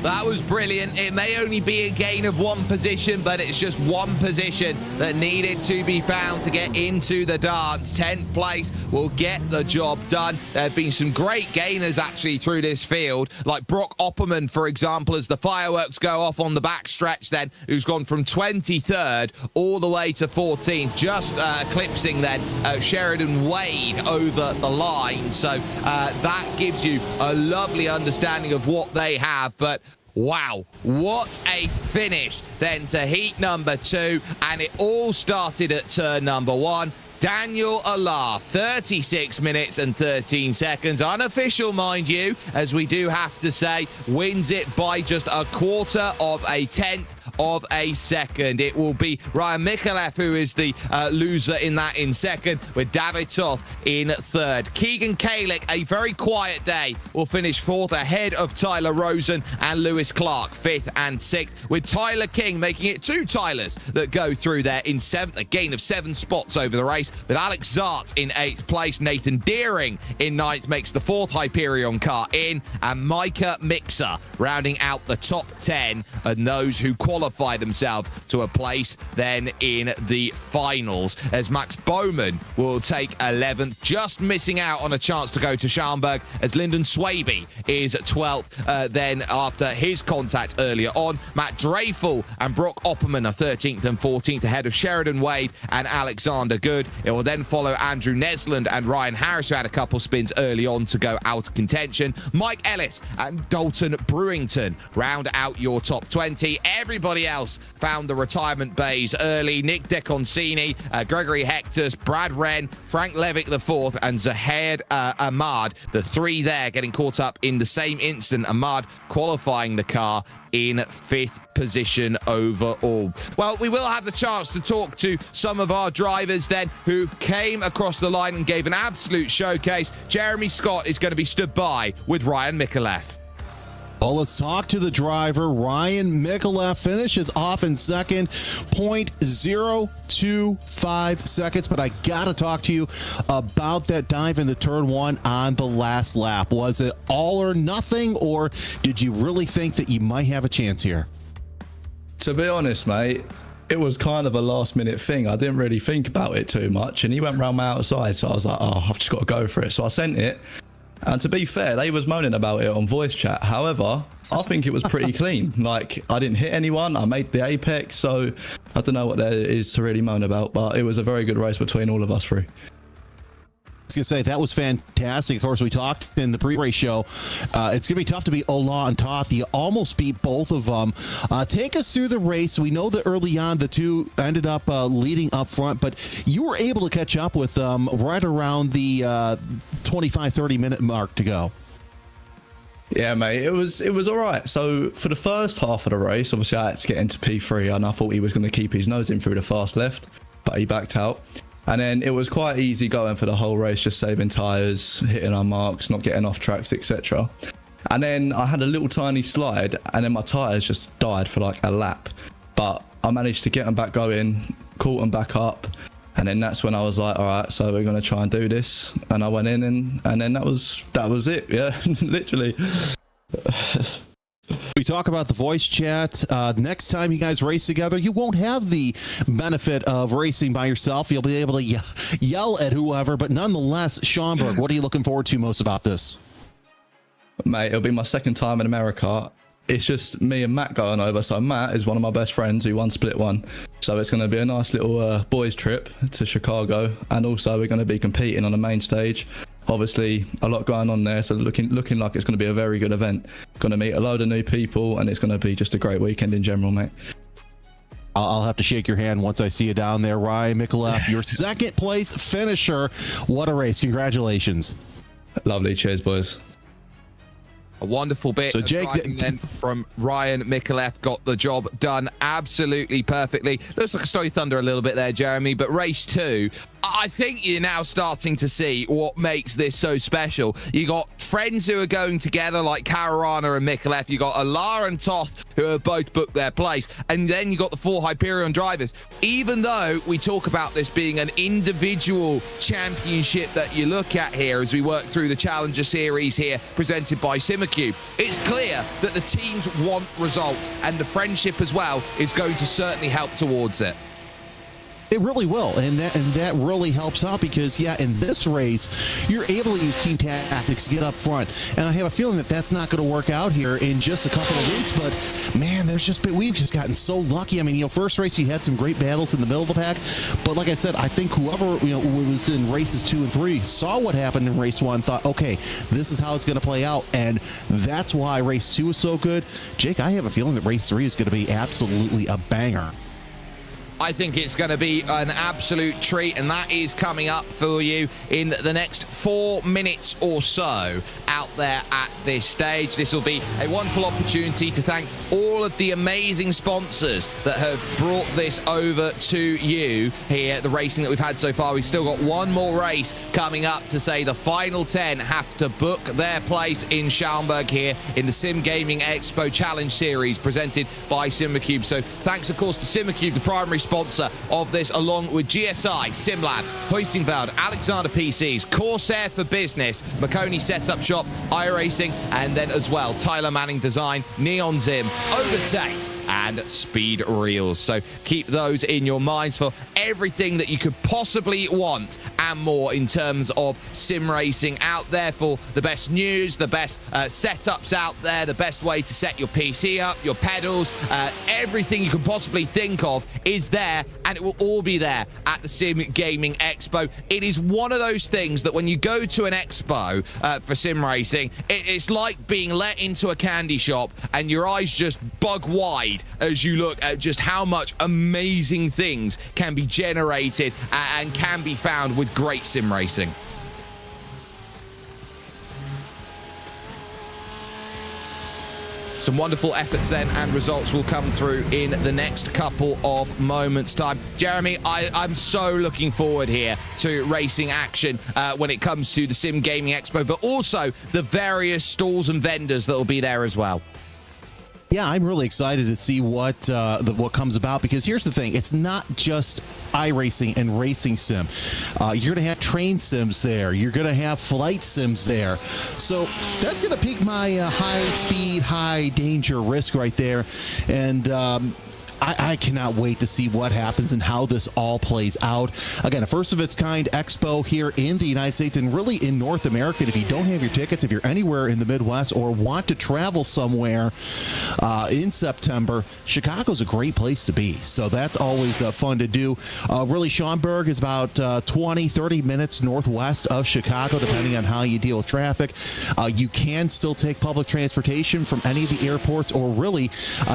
That was brilliant. It may only be a gain of one position, but it's just one position that needed to be found to get into the dance. 10th place will get the job done. There have been some great gainers actually through this field, like Brock Opperman, for example, as the fireworks go off on the backstretch then, who's gone from 23rd all the way to 14th, just eclipsing then Sheridan Wade over the line. So that gives you a lovely understanding of what they have, but Wow, what a finish then to heat number 2, and it all started at turn number 1. Daniel Alaf, 36 minutes and 13 seconds. Unofficial, mind you, as we do have to say, wins it by just a quarter of a tenth of a second. It will be Ryan Micallef who is the loser in that in second, with David Toth in third. Keegan Kalick, a very quiet day, will finish fourth ahead of Tyler Rosen and Lewis Clark, fifth and sixth, with Tyler King making it 2 Tylers that go through there in seventh, a gain of 7 spots over the race, with Alex Zart in 8th place. Nathan Deering in 9th makes the 4th Hyperion car in, and Micah Mixer rounding out the top 10 and those who qualify themselves to a place then in the finals, as Max Bowman will take 11th, just missing out on a chance to go to Schaumburg, as Lyndon Swaby is 12th then after his contact earlier on. Matt Dreyfus and Brock Opperman are 13th and 14th ahead of Sheridan Wade and Alexander Good. It will then follow Andrew Nesland and Ryan Harris, who had a couple spins early on to go out of contention. Mike Ellis and Dalton Brewington round out your top 20. Everybody else found the retirement bays early. Nick DeConcini, Gregory Hectors, Brad Wren, Frank Levick IV, and Zahed Ahmad, the 3 there getting caught up in the same instant. Ahmad qualifying the car in 5th position overall. Well, we will have the chance to talk to some of our drivers then who came across the line and gave an absolute showcase. Jeremy Scott is going to be stood by with Ryan Micallef. Well, let's talk to the driver. Ryan Micallef finishes off in second, 0.025 seconds. But I got to talk to you about that dive into turn 1 on the last lap. Was it all or nothing, or did you really think that you might have a chance here? To be honest, mate, it was kind of a last minute thing. I didn't really think about it too much, and he went round my outside, so I was like, oh, I've just got to go for it. So I sent it. And to be fair, they was moaning about it on voice chat. However, I think it was pretty clean. Like, I didn't hit anyone. I made the apex. So I don't know what there is to really moan about, but it was a very good race between all of us 3. I was going to say, that was fantastic. Of course, we talked in the pre-race show. It's going to be tough to beat Ola and Toth. You almost beat both of them. Take us through the race. We know that early on, the 2 ended up leading up front, but you were able to catch up with them right around the 25-30 minute mark to go. Yeah, mate, it was all right. So for the first half of the race, obviously I had to get into P3, and I thought he was going to keep his nose in through the fast left, but he backed out. And then it was quite easy going for the whole race, just saving tyres, hitting our marks, not getting off tracks, etc. And then I had a little tiny slide, and then my tyres just died for like a lap. But I managed to get them back going, caught them back up, and then that's when I was like, all right, so we're going to try and do this. And I went in, and then that was it, yeah, literally. We talk about the voice chat. Next time you guys race together, you won't have the benefit of racing by yourself. You'll be able to yell at whoever, but nonetheless, Schaumburg, what are you looking forward to most about this? Mate, it'll be my second time in America. It's just me and Matt going over. So Matt is one of my best friends who won Split 1. So it's going to be a nice little boys trip to Chicago. And also we're going to be competing on the main stage. Obviously a lot going on there, so looking like it's going to be a very good event. Going to meet a load of new people, and it's going to be just a great weekend in general, mate. I'll have to shake your hand once I see you down there, Ryan Micallef, your 2nd place finisher. What a race. Congratulations. Lovely. Cheers, boys. A wonderful bit so of Jake, then from Ryan Micallef, got the job done absolutely perfectly. Looks like a Story Thunder a little bit there, Jeremy, but race 2, I think you're now starting to see what makes this so special. You got friends who are going together like Caruana and Micallef. You got Alar and Toth who have both booked their place. And then you got the 4 Hyperion drivers. Even though we talk about this being an individual championship that you look at here as we work through the Challenger Series here presented by Simucube, it's clear that the teams want results, and the friendship as well is going to certainly help towards it. It really will, and that really helps out because, yeah, in this race, you're able to use team tactics to get up front, and I have a feeling that that's not going to work out here in just a couple of weeks, but, man, we've just gotten so lucky. I mean, you know, first race, you had some great battles in the middle of the pack, but like I said, I think whoever, you know, was in races 2 and 3 saw what happened in race 1, thought, okay, this is how it's going to play out, and that's why race 2 is so good. Jake, I have a feeling that race 3 is going to be absolutely a banger. I think it's going to be an absolute treat, and that is coming up for you in the next 4 minutes or so out there at this stage. This will be a wonderful opportunity to thank all of the amazing sponsors that have brought this over to you here, the racing that we've had so far. We've still got one more race coming up to say the final 10 have to book their place in Schaumburg here in the Sim Gaming Expo Challenge Series presented by Simucube. So thanks, of course, to Simucube, the primary sponsor of this, along with GSI, SimLab, Huisingveld, Alexander PCs, Corsair for Business, Marconi Setup Shop, iracing, and then as well Tyler Manning Design, Neon Zim, Overtake, and Speed Reels. So keep those in your minds for everything that you could possibly want and more in terms of sim racing out there, for the best news, the best setups out there, the best way to set your PC up, your pedals, everything you can possibly think of is there, and it will all be there at the Sim Gaming Expo. It is one of those things that when you go to an expo for sim racing, it's like being let into a candy shop and your eyes just bug wide as you look at just how much amazing things can be generated and can be found with great sim racing. Some wonderful efforts then and results will come through in the next couple of moments' time. Jeremy, I'm so looking forward here to racing action when it comes to the Sim Gaming Expo, but also the various stalls and vendors that will be there as well. Yeah, I'm really excited to see what comes about, because here's the thing. It's not just iRacing and racing sim. You're going to have train sims there. You're going to have flight sims there. So that's going to pique my high speed, high danger risk right there. And I cannot wait to see what happens and how this all plays out. Again, a first of its kind expo here in the United States and really in North America. And if you don't have your tickets, if you're anywhere in the Midwest or want to travel somewhere in September, Chicago's a great place to be. So that's always fun to do. Really, Schaumburg is about 20-30 minutes northwest of Chicago, depending on how you deal with traffic. You can still take public transportation from any of the airports or really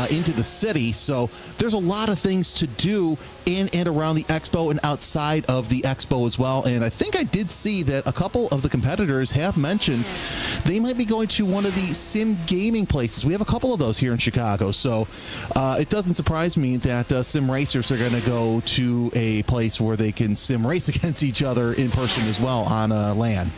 into the city. So there's a lot of things to do in and around the expo and outside of the expo as well. And I think I did see that a couple of the competitors have mentioned they might be going to one of the sim gaming places. We have a couple of those here in Chicago. So it doesn't surprise me that sim racers are going to go to a place where they can sim race against each other in person as well on land.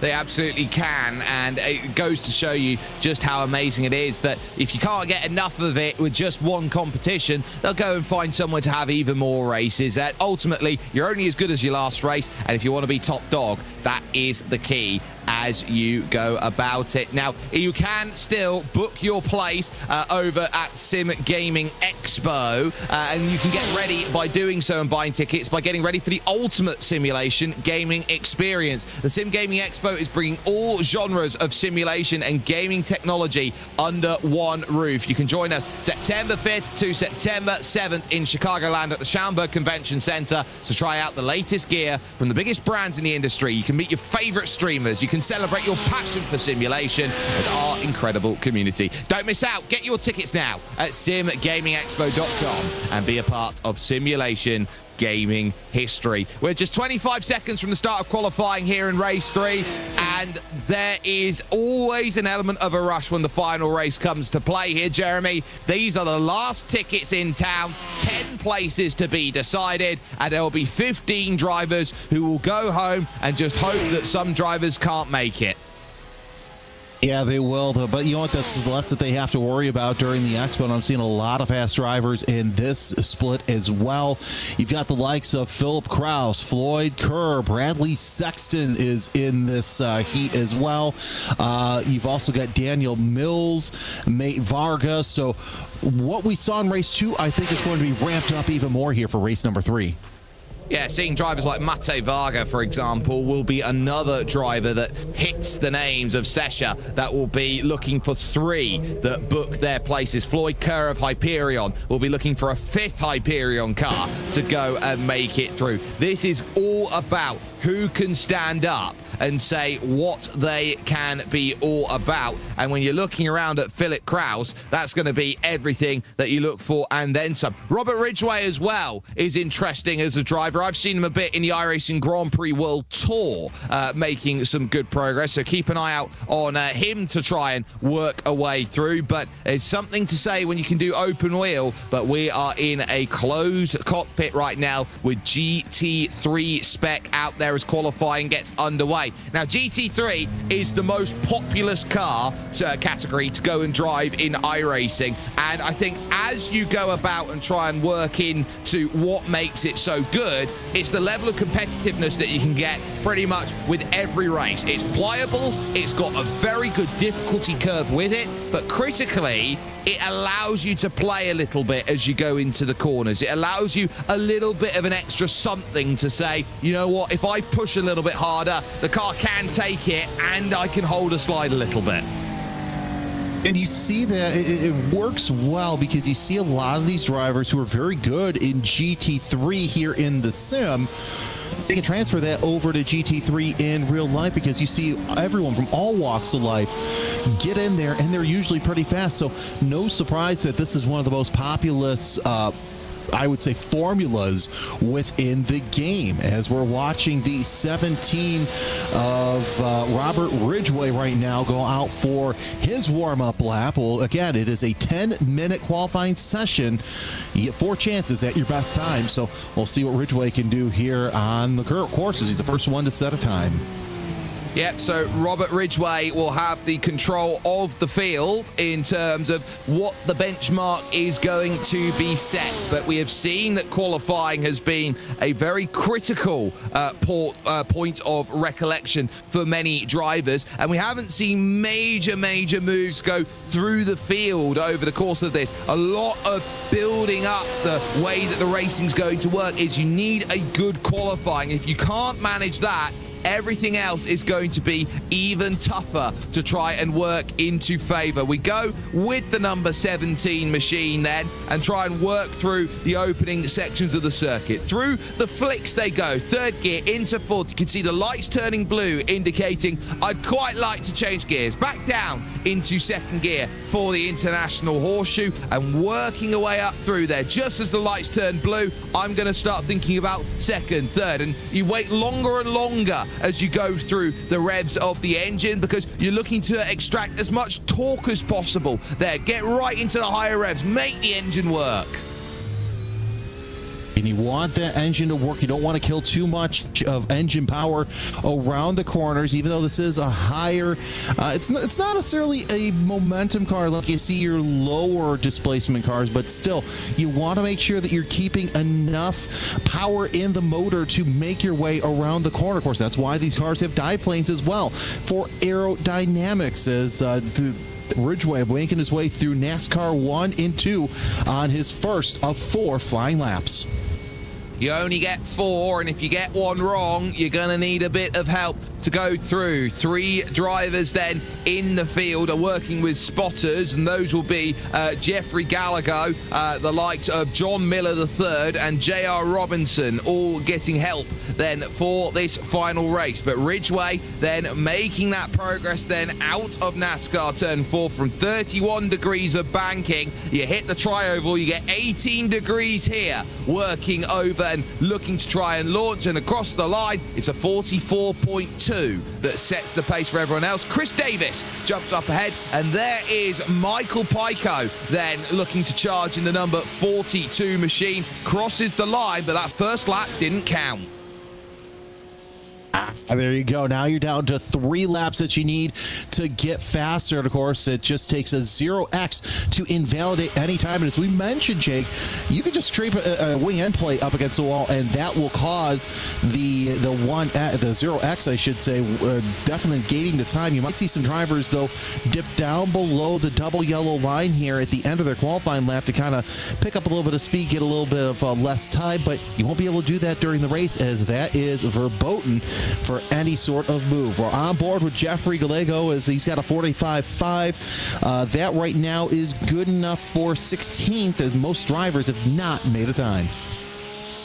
They absolutely can, and it goes to show you just how amazing it is that if you can't get enough of it with just one competition, they'll go and find somewhere to have even more races. Ultimately, you're only as good as your last race, and if you want to be top dog, that is the key as you go about it. Now, you can still book your place over at Sim Gaming Expo, and you can get ready by doing so and buying tickets by getting ready for the ultimate simulation gaming experience. The Sim Gaming Expo is bringing all genres of simulation and gaming technology under one roof. You can join us September 5th to September 7th in Chicagoland at the Schaumburg Convention Center to try out the latest gear from the biggest brands in the industry. You can meet your favorite streamers. You can celebrate your passion for simulation with our incredible community. Don't miss out. Get your tickets now at simgamingexpo.com and be a part of simulation gaming history. We're just 25 seconds from the start of qualifying here in race 3, and there is always an element of a rush when the final race comes to play here, Jeremy. These are the last tickets in town, 10 places to be decided, and there will be 15 drivers who will go home and just hope that some drivers can't make it. Yeah, they will, though. But you know what? That's less that they have to worry about during the Expo. And I'm seeing a lot of fast drivers in this split as well. You've got the likes of Philip Kraus, Floyd Kerr, Bradley Sexton is in this heat as well. You've also got Daniel Mills, Mate Vargas. So what we saw in race 2, I think is going to be ramped up even more here for race number 3. Yeah, seeing drivers like Mate Varga, for example, will be another driver that hits the names of Sesha that will be looking for 3 that book their places. Floyd Kerr of Hyperion will be looking for a 5th Hyperion car to go and make it through. This is all about who can stand up and say what they can be all about. And when you're looking around at Philip Kraus, that's going to be everything that you look for and then some. Robert Ridgway as well is interesting as a driver. I've seen him a bit in the iRacing Grand Prix World Tour, making some good progress. So keep an eye out on him to try and work a way through. But it's something to say when you can do open wheel, but we are in a closed cockpit right now with GT3 spec out there as qualifying gets underway. Now, GT3 is the most populous car category to go and drive in iRacing, and I think as you go about and try and work into what makes it so good, it's the level of competitiveness that you can get pretty much with every race. It's pliable, it's got a very good difficulty curve with it, but critically, it allows you to play a little bit as you go into the corners. It allows you a little bit of an extra something to say, you know what, if I push a little bit harder, the car can take it and I can hold a slide a little bit. And you see that it works well because you see a lot of these drivers who are very good in GT3 here in the sim. They can transfer that over to GT3 in real life because you see everyone from all walks of life get in there, and they're usually pretty fast. So no surprise that this is one of the most populous I would say formulas within the game, as we're watching the 17 of Robert Ridgway right now go out for his warm-up lap. Well, again, it is a 10-minute qualifying session. You get 4 chances at your best time, so we'll see what Ridgway can do here on the courses. He's the first one to set a time. Yep, so Robert Ridgway will have the control of the field in terms of what the benchmark is going to be set. But we have seen that qualifying has been a very critical point of recollection for many drivers. And we haven't seen major moves go through the field over the course of this. A lot of building up the way that the racing's going to work is you need a good qualifying. If you can't manage that, everything else is going to be even tougher to try and work into favor. We go with the number 17 machine then and try and work through the opening sections of the circuit. Through the flicks they go, 3rd gear into 4th. You can see the lights turning blue, indicating I'd quite like to change gears. Back down into 2nd gear for the International Horseshoe and working away up through there. Just as the lights turn blue, I'm going to start thinking about 2nd, 3rd, and you wait longer and longer as you go through the revs of the engine because you're looking to extract as much torque as possible there. Get right into the higher revs, make the engine work. And you want that engine to work. You don't want to kill too much of engine power around the corners, even though this is a higher, it's not necessarily a momentum car like you see your lower displacement cars, but still, you want to make sure that you're keeping enough power in the motor to make your way around the corner. Of course, that's why these cars have dive planes as well, for aerodynamics, as Ridgway making his way through NASCAR 1 and 2 on his first of 4 flying laps. You only get 4, and if you get one wrong, you're going to need a bit of help to go through. 3 drivers then in the field are working with spotters, and those will be Jeffrey Gallagher, the likes of John Miller III and J.R. Robinson, all getting help then for this final race. But Ridgway then making that progress then out of NASCAR Turn 4 from 31 degrees of banking. You hit the tri-oval, you get 18 degrees here, working over and looking to try and launch, and across the line, it's a 44.2 that sets the pace for everyone else. Chris Davis jumps up ahead, and there is Michael Pico then looking to charge in the number 42 machine. Crosses the line, but that first lap didn't count. There you go. Now you're down to 3 laps that you need to get faster. And of course, it just takes a 0x to invalidate any time. And as we mentioned, Jake, you could just scrape a wing end plate up against the wall, and that will cause the 0x, I should say, definitely gating the time. You might see some drivers, though, dip down below the double yellow line here at the end of their qualifying lap to kind of pick up a little bit of speed, get a little bit of less time, but you won't be able to do that during the race, as that is verboten for any sort of move. We're on board with Jeffrey Gallego as he's got a 45.5. That right now is good enough for 16th, as most drivers have not made a time.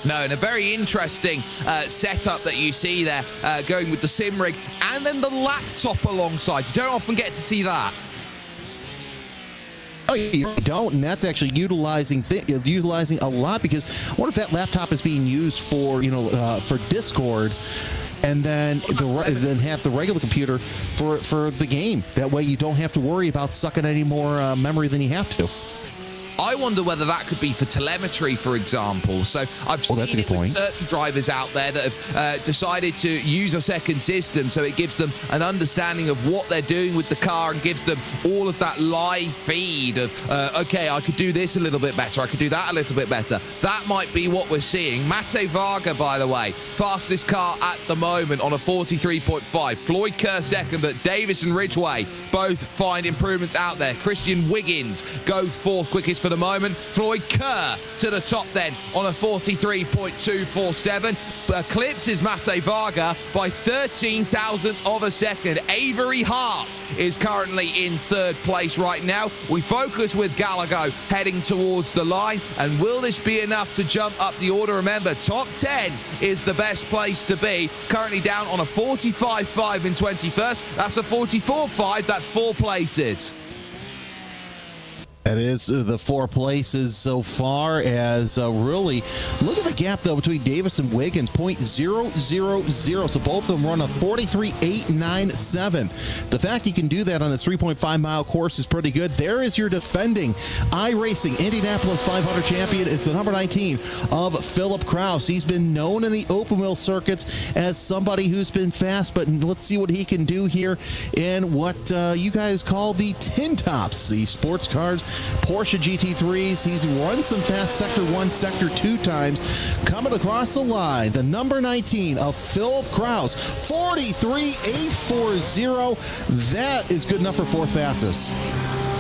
No, and a very interesting setup that you see there, going with the sim rig and then the laptop alongside. You don't often get to see that. Oh, you don't, and that's actually utilizing a lot, because what if that laptop is being used for for Discord, and then have the regular computer for the game. That way you don't have to worry about sucking any more memory than you have to. I wonder whether that could be for telemetry, for example. So I've seen that's a good point. Certain drivers out there that have decided to use a second system, so it gives them an understanding of what they're doing with the car and gives them all of that live feed of, okay, I could do this a little bit better, I could do that a little bit better. That might be what we're seeing. Mate Varga, by the way, fastest car at the moment on a 43.5. Floyd Kerr second, but Davis and Ridgway both find improvements out there. Christian Wiggins goes fourth quickest for the moment. Floyd Kerr to the top then on a 43.247. Eclipses Mate Varga by 13 thousandths of a second. Avery Hart is currently in third place right now. We focus with Gallego heading towards the line, and will this be enough to jump up the order? Remember, top 10 is the best place to be. Currently down on a 45.5 in 21st. That's a 44.5. That's 4 places. That is the 4 places so far, as really, look at the gap, though, between Davis and Wiggins, 0.000. So both of them run a 43.897. The fact you can do that on a 3.5-mile course is pretty good. There is your defending iRacing Indianapolis 500 champion. It's the number 19 of Philip Kraus. He's been known in the open wheel circuits as somebody who's been fast, but let's see what he can do here in what you guys call the tin tops, the sports cars, Porsche GT3s. He's run some fast Sector 1, Sector 2 times. Coming across the line, the number 19 of Philip Kraus, 43.840. That is good enough for 4th fastest.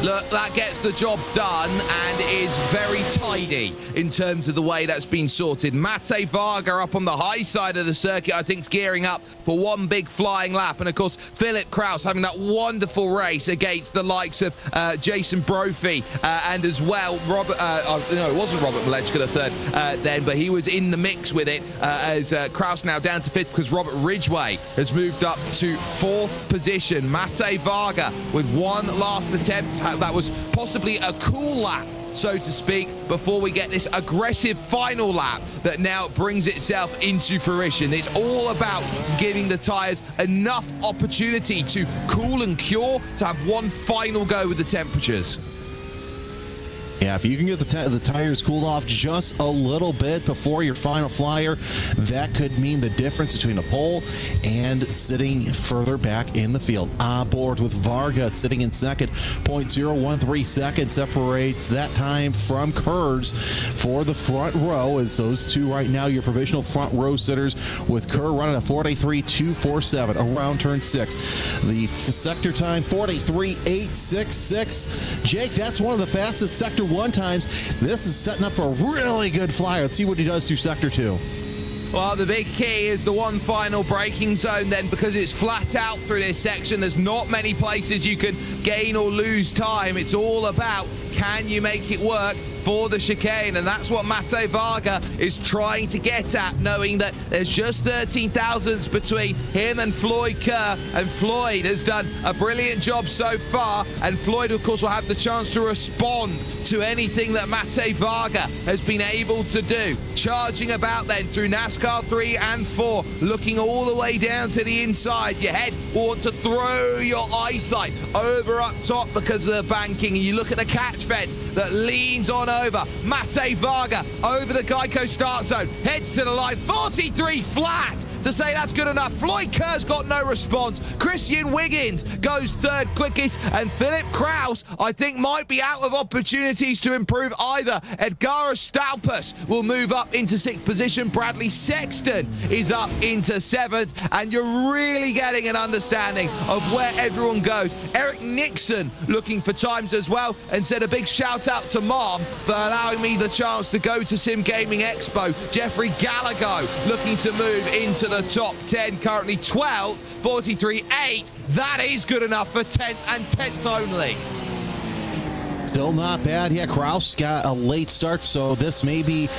Look, that gets the job done and is very tidy in terms of the way that's been sorted. Mate Varga up on the high side of the circuit, I think, is gearing up for one big flying lap. And, of course, Philip Kraus having that wonderful race against the likes of Jason Brophy and as well, Robert, no, it wasn't Robert Malechka the third then, but he was in the mix with it as Kraus now down to 5th because Robert Ridgway has moved up to 4th position. Mate Varga with one last attempt. That was possibly a cool lap, so to speak, before we get this aggressive final lap that now brings itself into fruition. It's all about giving the tyres enough opportunity to cool and cure to have one final go with the temperatures. Yeah, if you can get the tires cooled off just a little bit before your final flyer, that could mean the difference between a pole and sitting further back in the field. On board with Varga sitting in second, 0.013 seconds separates that time from Kerr's for the front row, as those two right now, your provisional front row sitters, with Kerr running a 43.247 around turn 6. The sector time, 43.866. Jake, that's one of the fastest Sector 1 times. This is setting up for a really good flyer. Let's see what he does through Sector 2. Well, the big key is the one final braking zone then, because it's flat out through this section. There's not many places you can gain or lose time. It's all about, can you make it work for the chicane? And that's what Mate Varga is trying to get at, knowing that there's just 13 thousandths between him and Floyd Kerr, and Floyd has done a brilliant job so far, and Floyd, of course, will have the chance to respond to anything that Mate Varga has been able to do. Charging about then through NASCAR 3 and 4, looking all the way down to the inside. Your head will want to throw your eyesight over up top because of the banking, and you look at the catch fence that leans on over. Mate Varga over the Geico start zone, heads to the line, 43 flat. to say that's good enough. Floyd Kerr's got no response. Christian Wiggins goes third quickest, and Philip Kraus, I think, might be out of opportunities to improve either. Edgara Stalpus will move up into 6th position. Bradley Sexton is up into 7th, and you're really getting an understanding of where everyone goes. Eric Nixon looking for times as well, and said a big shout out to Mom for allowing me the chance to go to Sim Gaming Expo. Jeffrey Gallagher looking to move into the top 10, currently 12th, 43.8. That is good enough for 10th and 10th only. Still not bad. Yeah, Kraus got a late start, so this may be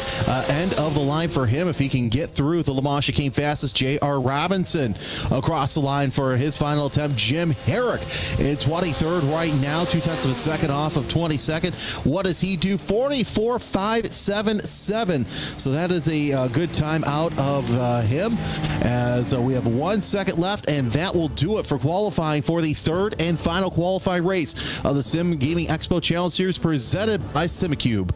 end of the line for him if he can get through. The Le Mans Chicane fastest, J.R. Robinson across the line for his final attempt. Jim Herrick in 23rd right now, 0.2 of a second off of 22nd. What does he do? 44.577. So that is a good time out of him, as we have 1 second left, and that will do it for qualifying for the third and final qualifying race of the Sim Gaming Expo Challenge Series presented by Simucube.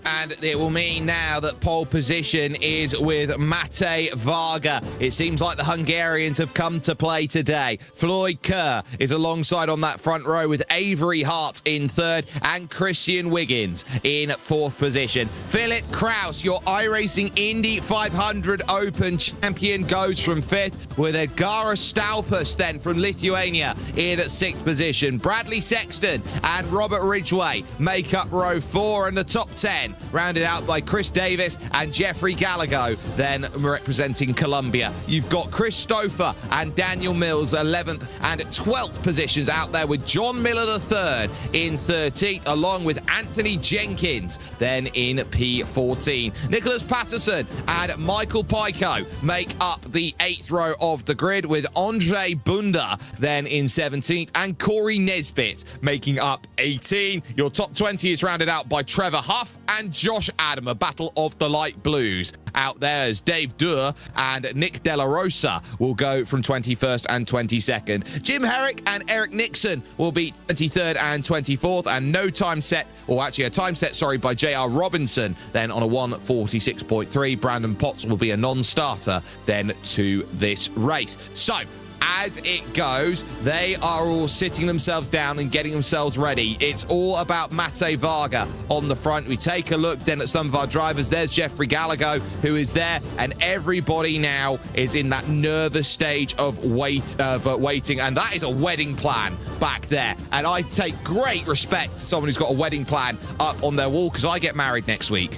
And it will mean now that pole position is with Mate Varga. It seems like the Hungarians have come to play today. Floyd Kerr is alongside on that front row with Avery Hart in 3rd and Christian Wiggins in 4th position. Philip Kraus, your iRacing Indy 500 Open champion, goes from 5th, with Edgara Stalpus then from Lithuania in 6th position. Bradley Sexton and Robert Ridgway make up row 4, and the top 10 rounded out by Chris Davis and Jeffrey Gallagher, then representing Colombia. You've got Chris Stouffer and Daniel Mills 11th and 12th positions out there, with John Miller III in 13th, along with Anthony Jenkins then in P14. Nicholas Patterson and Michael Pico make up the 8th row of the grid, with Andre Bunda then in 17th and Corey Nesbitt making up 18. Your top 20 is rounded out by Trevor Huff and Josh Adam, a battle of the light blues out there, as Dave Durr and Nick De La Rosa will go from 21st and 22nd. Jim Herrick and Eric Nixon will be 23rd and 24th, and no time set, or actually a time set, sorry, by J.R. Robinson then on a 1:46.3. Brandon Potts will be a non-starter then to this race. So as it goes, they are all sitting themselves down and getting themselves ready. It's all about Mate Varga on the front. We take a look then at some of our drivers. There's Jeffrey Gallagher, who is there, and everybody now is in that nervous stage of waiting, and that is a wedding plan back there. And I take great respect to someone who's got a wedding plan up on their wall, because I get married next week.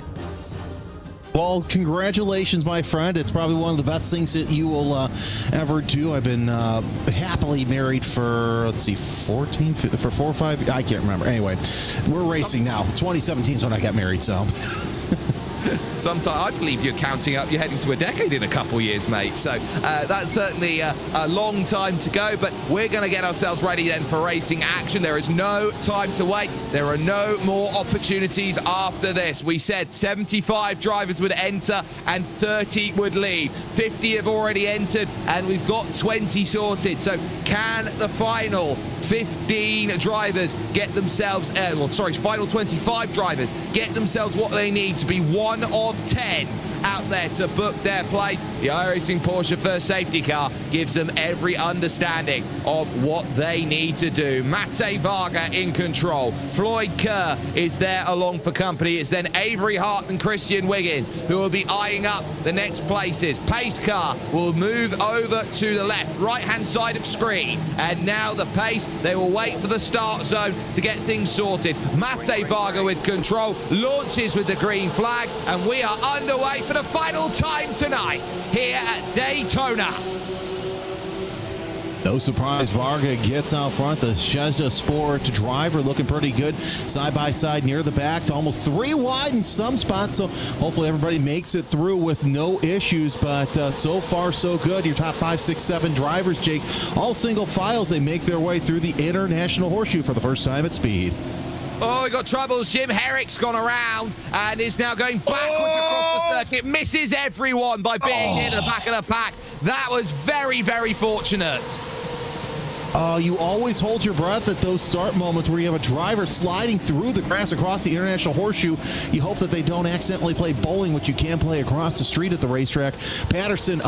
Well, congratulations, my friend. It's probably one of the best things that you will ever do. I've been happily married for, let's see, 4 or 5, I can't remember. Anyway, we're racing now. 2017 is when I got married, so. Sometimes I believe you're counting up. You're heading to a decade in a couple years, mate. So that's certainly a long time to go, but we're going to get ourselves ready then for racing action. There is no time to wait. There are no more opportunities after this. We said 75 drivers would enter and 30 would leave. 50 have already entered, and we've got 20 sorted. So can the final 15 drivers get themselves, final 25 drivers get themselves what they need to be one of 10 out there to book their place? The iRacing Porsche First Safety Car gives them every understanding of what they need to do. Mate Varga in control. Floyd Kerr is there along for company. It's then Avery Hart and Christian Wiggins who will be eyeing up the next places. Pace car will move over to the left, right-hand side of screen. And now the pace, they will wait for the start zone to get things sorted. Mate Varga with control, launches with the green flag, and we are underway for the final time tonight here at Daytona. No surprise, Varga gets out front. The Sheza Sport driver looking pretty good. Side by side near the back to almost 3 wide in some spots. So hopefully everybody makes it through with no issues. But so far, so good. Your top 5, 6, 7 drivers, Jake, all single files. They make their way through the International Horseshoe for the first time at speed. Oh, we got troubles. Jim Herrick's gone around and is now going backwards across the circuit. Misses everyone by being near the back of the pack. That was very, very fortunate. You always hold your breath at those start moments where you have a driver sliding through the grass across the International Horseshoe. You hope that they don't accidentally play bowling, which you can play across the street at the racetrack. Patterson,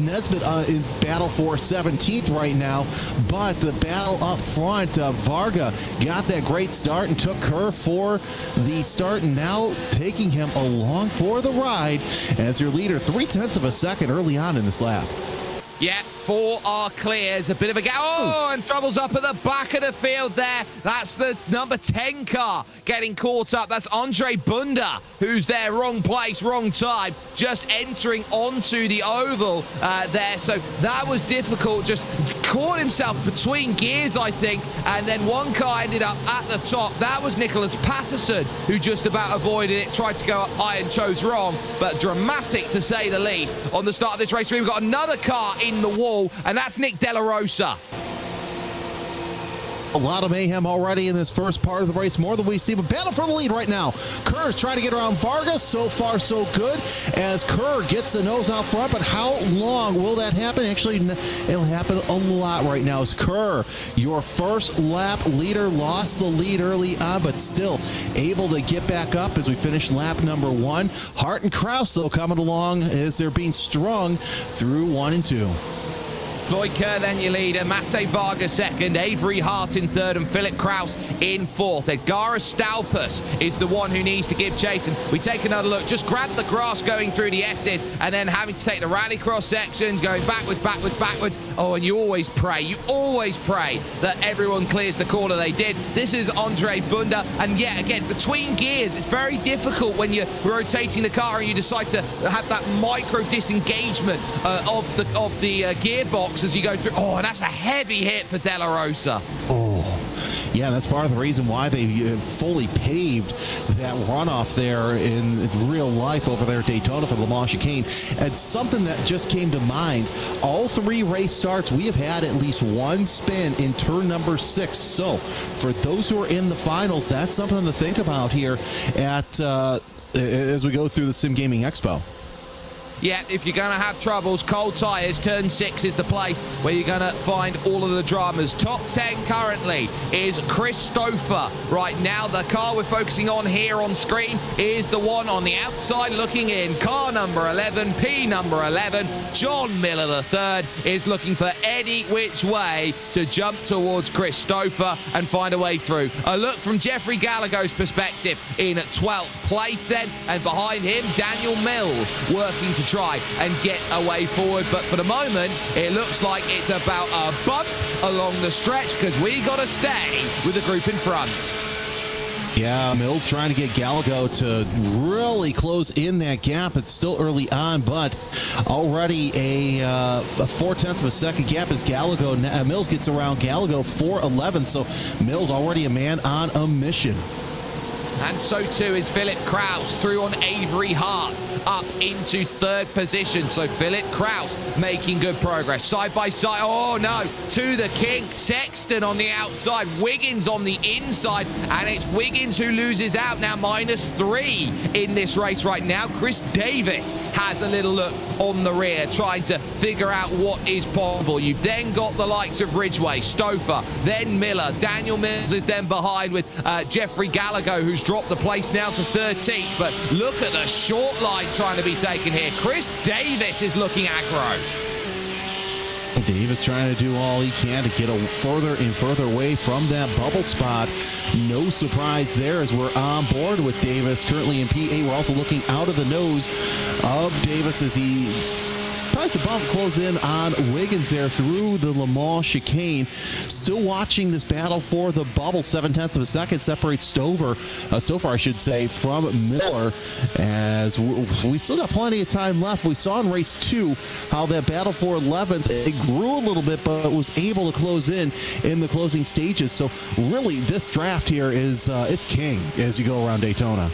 Nesbitt in battle for 17th right now, but the battle up front, Varga got that great start and took Kerr for the start, and now taking him along for the ride as your leader, 0.3 of a second early on in this lap. Yeah, 4 are clears. A bit of a gap. Oh, and trouble's up at the back of the field there. That's the number 10 car getting caught up. That's Andre Bunda, who's there. Wrong place, wrong time. Just entering onto the oval there. So that was difficult. Just caught himself between gears, I think. And then one car ended up at the top. That was Nicholas Patterson, who just about avoided it. Tried to go up high and chose wrong. But dramatic, to say the least. On the start of this race, we've got another car in the wall, and that's Nick De La Rosa. A lot of mayhem already in this first part of the race, more than we see, but battle for the lead right now. Kerr's trying to get around Vargas. So far, so good, as Kerr gets the nose out front, but how long will that happen? Actually, it'll happen a lot right now, as Kerr, your first lap leader, lost the lead early on, but still able to get back up as we finish lap number 1. Hart and Kraus, though, coming along as they're being strung through 1 and 2. Floyd Kerr then your leader, Mate Varga second, Avery Hart in third, and Philip Kraus in fourth. Edgara Staupus is the one who needs to give chase. And we take another look, just grab the grass going through the S's, and then having to take the rallycross section, going backwards, backwards, backwards. Oh, and you always pray that everyone clears the corner. They did. This is Andre Bunda, and yet again, between gears, it's very difficult when you're rotating the car and you decide to have that micro disengagement of the gearbox as you go through. Oh, and that's a heavy hit for De La Rosa. Oh, yeah, that's part of the reason why they fully paved that runoff there in real life over there at Daytona for the Le Mans Chicane. And something that just came to mind, all 3 race starts, we have had at least one spin in turn number 6. So for those who are in the finals, that's something to think about here at as we go through the Sim Gaming Expo. Yeah, if you're going to have troubles, cold tyres, turn 6 is the place where you're going to find all of the dramas. Top 10 currently is Chris Stouffer. Right now, the car we're focusing on here on screen is the one on the outside looking in. Car number 11, P number 11. John Miller III is looking for any which way to jump towards Chris Stouffer and find a way through. A look from Jeffrey Gallagher's perspective in 12th place then, and behind him, Daniel Mills working to try and get a way forward, but for the moment it looks like it's about a bump along the stretch because we got to stay with the group in front. Yeah, Mills trying to get Gallagher to really close in that gap. It's still early on, but already a 0.4 of a second gap as Mills gets around Gallagher 4.11, so Mills already a man on a mission. And so too is Philip Kraus through on Avery Hart up into 3rd position. So Philip Kraus making good progress. Side by side. Oh no, to the kink. Sexton on the outside. Wiggins on the inside. And it's Wiggins who loses out now, -3 in this race right now. Chris Davis has a little look on the rear, trying to figure out what is possible. You've then got the likes of Ridgway, Stouffer, then Miller. Daniel Mills is then behind with Jeffrey Gallagher, who's dropped the place now to 13th. But look at the short line trying to be taken here. Chris Davis is looking aggro. Davis trying to do all he can to get further and further away from that bubble spot. No surprise there as we're on board with Davis currently in P8. We're also looking out of the nose of Davis as he tries to bump close in on Wiggins there through the Le Mans chicane. Still watching this battle for the bubble. 0.7 of a second separates Stouffer, I should say, from Miller, as we still got plenty of time left. We saw in race 2 how that battle for 11th, it grew a little bit, but was able to close in the closing stages. So really, this draft here is it's king as you go around Daytona.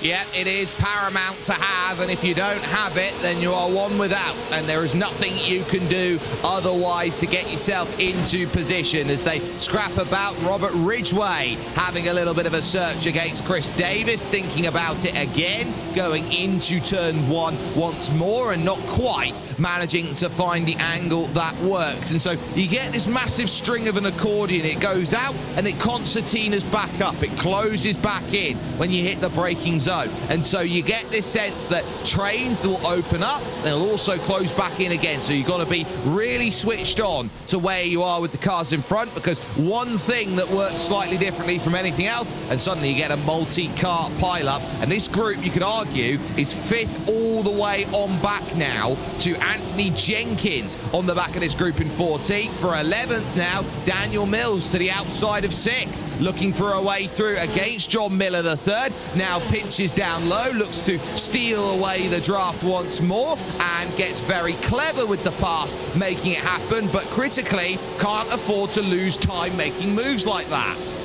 Yeah, it is paramount to have, and if you don't have it, then you are one without, and there is nothing you can do otherwise to get yourself into position as they scrap about. Robert Ridgway having a little bit of a search against Chris Davis, thinking about it again, going into turn one once more and not quite managing to find the angle that works. And so you get this massive string of an accordion. It goes out and it concertinas back up. It closes back in when you hit the braking zone. And so you get this sense that trains will open up, they'll also close back in again. So you've got to be really switched on to where you are with the cars in front, because one thing that works slightly differently from anything else, and suddenly you get a multi-car pileup. And this group, you could argue, is fifth all the way on back now to Anthony Jenkins on the back of this group in 14th. For 11th now, Daniel Mills to the outside of 6th, looking for a way through against John Miller the third. Now pinches down low, looks to steal away the draft once more, and gets very clever with the pass, making it happen, but critically can't afford to lose time making moves like that.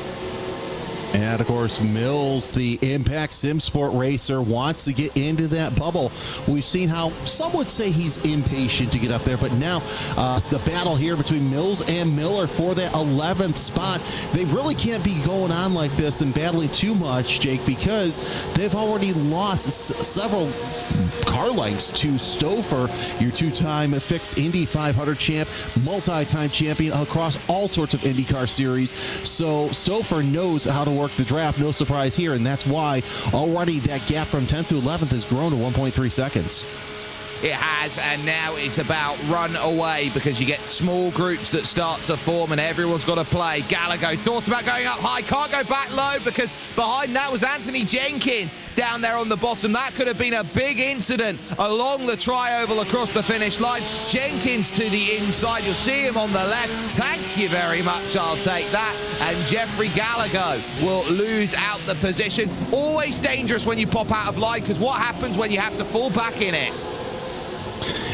And of course, Mills, the Impact Sim Sport racer, wants to get into that bubble. We've seen how some would say he's impatient to get up there, but now the battle here between Mills and Miller for that 11th spot. They really can't be going on like this and battling too much, Jake, because they've already lost several car lengths to Stouffer, your two-time fixed Indy 500 champ, multi-time champion across all sorts of IndyCar series. So Stouffer knows how to work the draft, no surprise here, and that's why already that gap from 10th to 11th has grown to 1.3 seconds. It has, and now it's about run away, because you get small groups that start to form and everyone's got to play. Gallagher thought about going up high, can't go back low, because behind that was Anthony Jenkins down there on the bottom. That could have been a big incident along the tri-oval across the finish line. Jenkins to the inside, you'll see him on the left. Thank you very much, I'll take that. And Jeffrey Gallagher will lose out the position. Always dangerous when you pop out of line, because what happens when you have to fall back in it?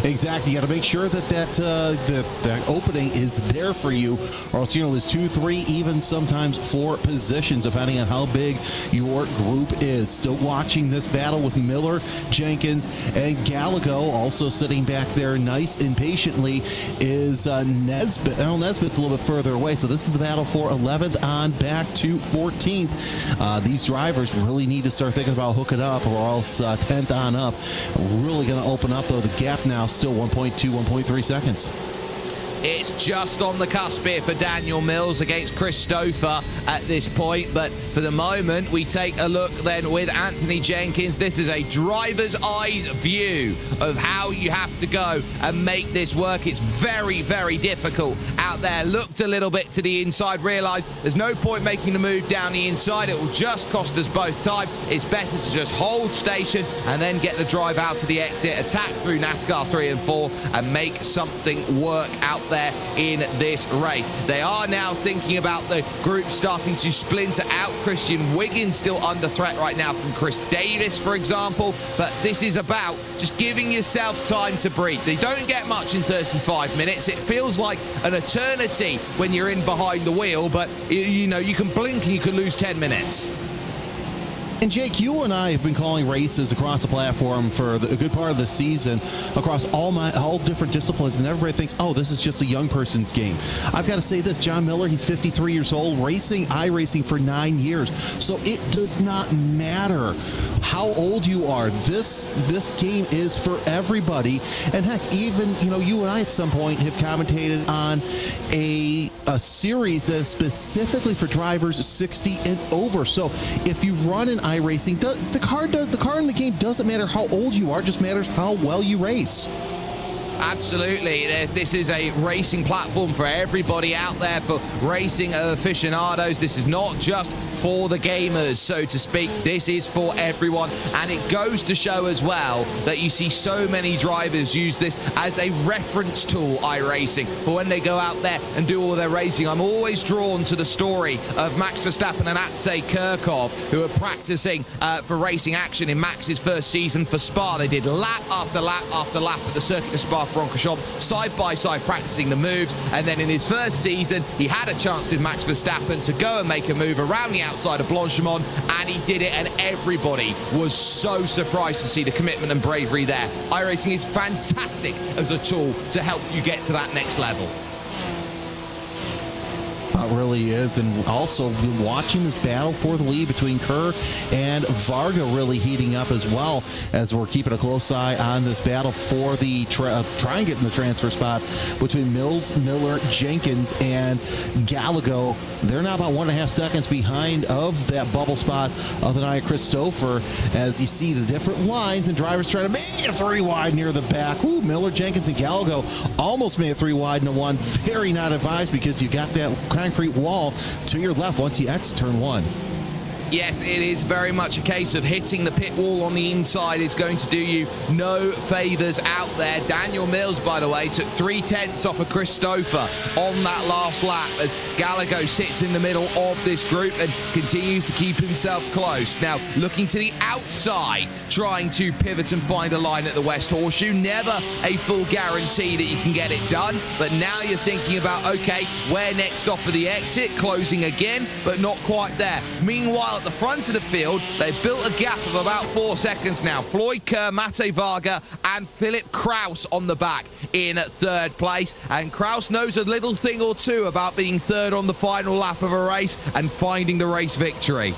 Exactly. You got to make sure that that opening is there for you, or else you're going to lose 2, 3, even sometimes 4 positions, depending on how big your group is. Still watching this battle with Miller, Jenkins, and Gallagher. Also sitting back there nice and patiently is Nesbitt. Oh, Nesbitt's a little bit further away, so this is the battle for 11th on back to 14th. These drivers really need to start thinking about hooking up, or else 10th on up. Really going to open up, though. The gap now still 1.2, 1.3 seconds. It's just on the cusp here for Daniel Mills against Chris Stouffer at this point. But for the moment, we take a look then with Anthony Jenkins. This is a driver's eyes view of how you have to go and make this work. It's very, very difficult out there. Looked a little bit to the inside, realized there's no point making the move down the inside. It will just cost us both time. It's better to just hold station and then get the drive out to the exit, attack through NASCAR 3 and 4, and make something work out there in this race. They are now thinking about the group starting to splinter out. Christian Wiggins still under threat right now from Chris Davis, for example, but this is about just giving yourself time to breathe. They don't get much in 35 minutes. It feels like an eternity when you're in behind the wheel, but you know, you can blink and you can lose 10 minutes. And Jake, you and I have been calling races across the platform for a good part of the season, across all different disciplines, and everybody thinks, oh, this is just a young person's game. I've got to say this, John Miller, he's 53 years old, racing iRacing for 9 years. So it does not matter how old you are. This game is for everybody. And heck, even, you know, you and I at some point have commentated on a series that is specifically for drivers 60 and over. So if you run an iRacing, the car in the game doesn't matter how old you are, just matters how well you race. Absolutely. This is a racing platform for everybody out there, for racing aficionados. This is not just for the gamers, so to speak. This is for everyone, and it goes to show as well that you see so many drivers use this as a reference tool, iRacing, for when they go out there and do all their racing. I'm always drawn to the story of Max Verstappen and Atsay Kirkov, who are practicing for racing action in Max's first season for Spa. They did lap after lap after lap at the circuit of Spa-Francorchamps, side by side practicing the moves, and then in his first season he had a chance with Max Verstappen to go and make a move around the outside outside of Blanchimont, and he did it, and everybody was so surprised to see the commitment and bravery there. iRacing is fantastic as a tool to help you get to that next level. It really is, and also been watching this battle for the lead between Kerr and Varga really heating up as well, as we're keeping a close eye on this battle for the try and get in the transfer spot between Mills, Miller, Jenkins, and Gallego. They're now about 1.5 seconds behind of that bubble spot of the Nia Christopher, as you see the different lines and drivers trying to make it 3 wide near the back. Ooh, Miller, Jenkins, and Gallego almost made it 3 wide into 1. Very not advised, because you got that concrete wall to your left once you exit turn 1. Yes, it is very much a case of hitting the pit wall on the inside is going to do you no favors out there. Daniel Mills, by the way, took 3/10 off of Christopher on that last lap, as Gallego sits in the middle of this group and continues to keep himself close. Now, looking to the outside, trying to pivot and find a line at the West Horseshoe. Never a full guarantee that you can get it done, but now you're thinking about, okay, where next off of the exit? Closing again, but not quite there. Meanwhile, at the front of the field, they've built a gap of about 4 seconds now. Floyd Kerr, Mate Varga, and Philip Kraus on the back in 3rd place. And Kraus knows a little thing or two about being 3rd on the final lap of a race and finding the race victory.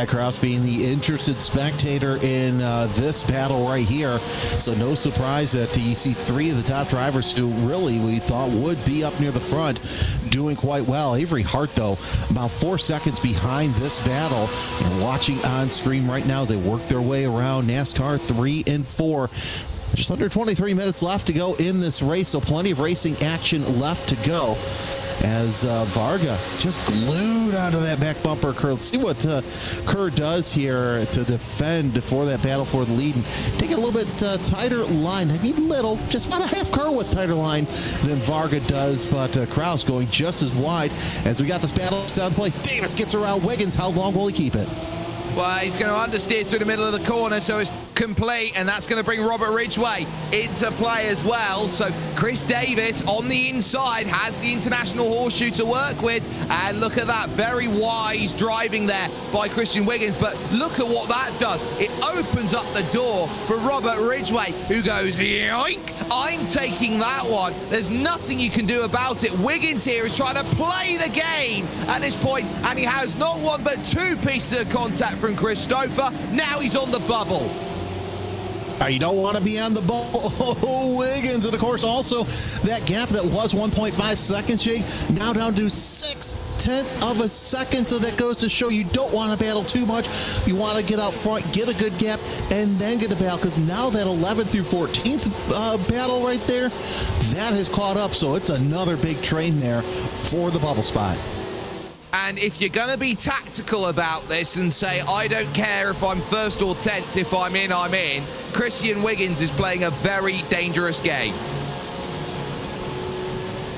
Kraus being the interested spectator in this battle right here. So no surprise that you see 3 of the top drivers who really we thought would be up near the front doing quite well. Avery Hart, though, about 4 seconds behind this battle. And watching on stream right now as they work their way around NASCAR 3 and 4. Just under 23 minutes left to go in this race, so plenty of racing action left to go, as Varga just glued onto that back bumper curl. Let's see what Kerr does here to defend for that battle for the lead and take a little bit tighter line. I mean, little, just about a half car width tighter line than Varga does, but Kraus going just as wide as we got this battle sound place. Davis gets around Wiggins. How long will he keep it? Well, he's going to understeer through the middle of the corner, so it's complete, and that's going to bring Robert Ridgway into play as well. So Chris Davis on the inside has the international horseshoe to work with, and look at that, very wise driving there by Christian Wiggins. But look at what that does. It opens up the door for Robert Ridgway, who goes, yoink, I'm taking that one. There's nothing you can do about it. Wiggins here is trying to play the game at this point, and he has not 1 but 2 pieces of contact from Christopher. Now he's on the bubble. You don't want to be on the ball. Oh, Wiggins. And, of course, also that gap that was 1.5 seconds, Jake, now down to 0.6 of a second. So that goes to show you don't want to battle too much. You want to get out front, get a good gap, and then get a battle, because now that 11th through 14th battle right there, that has caught up. So it's another big train there for the bubble spot. And if you're going to be tactical about this and say, I don't care if I'm 1st or 10th, if I'm in, I'm in, Christian Wiggins is playing a very dangerous game.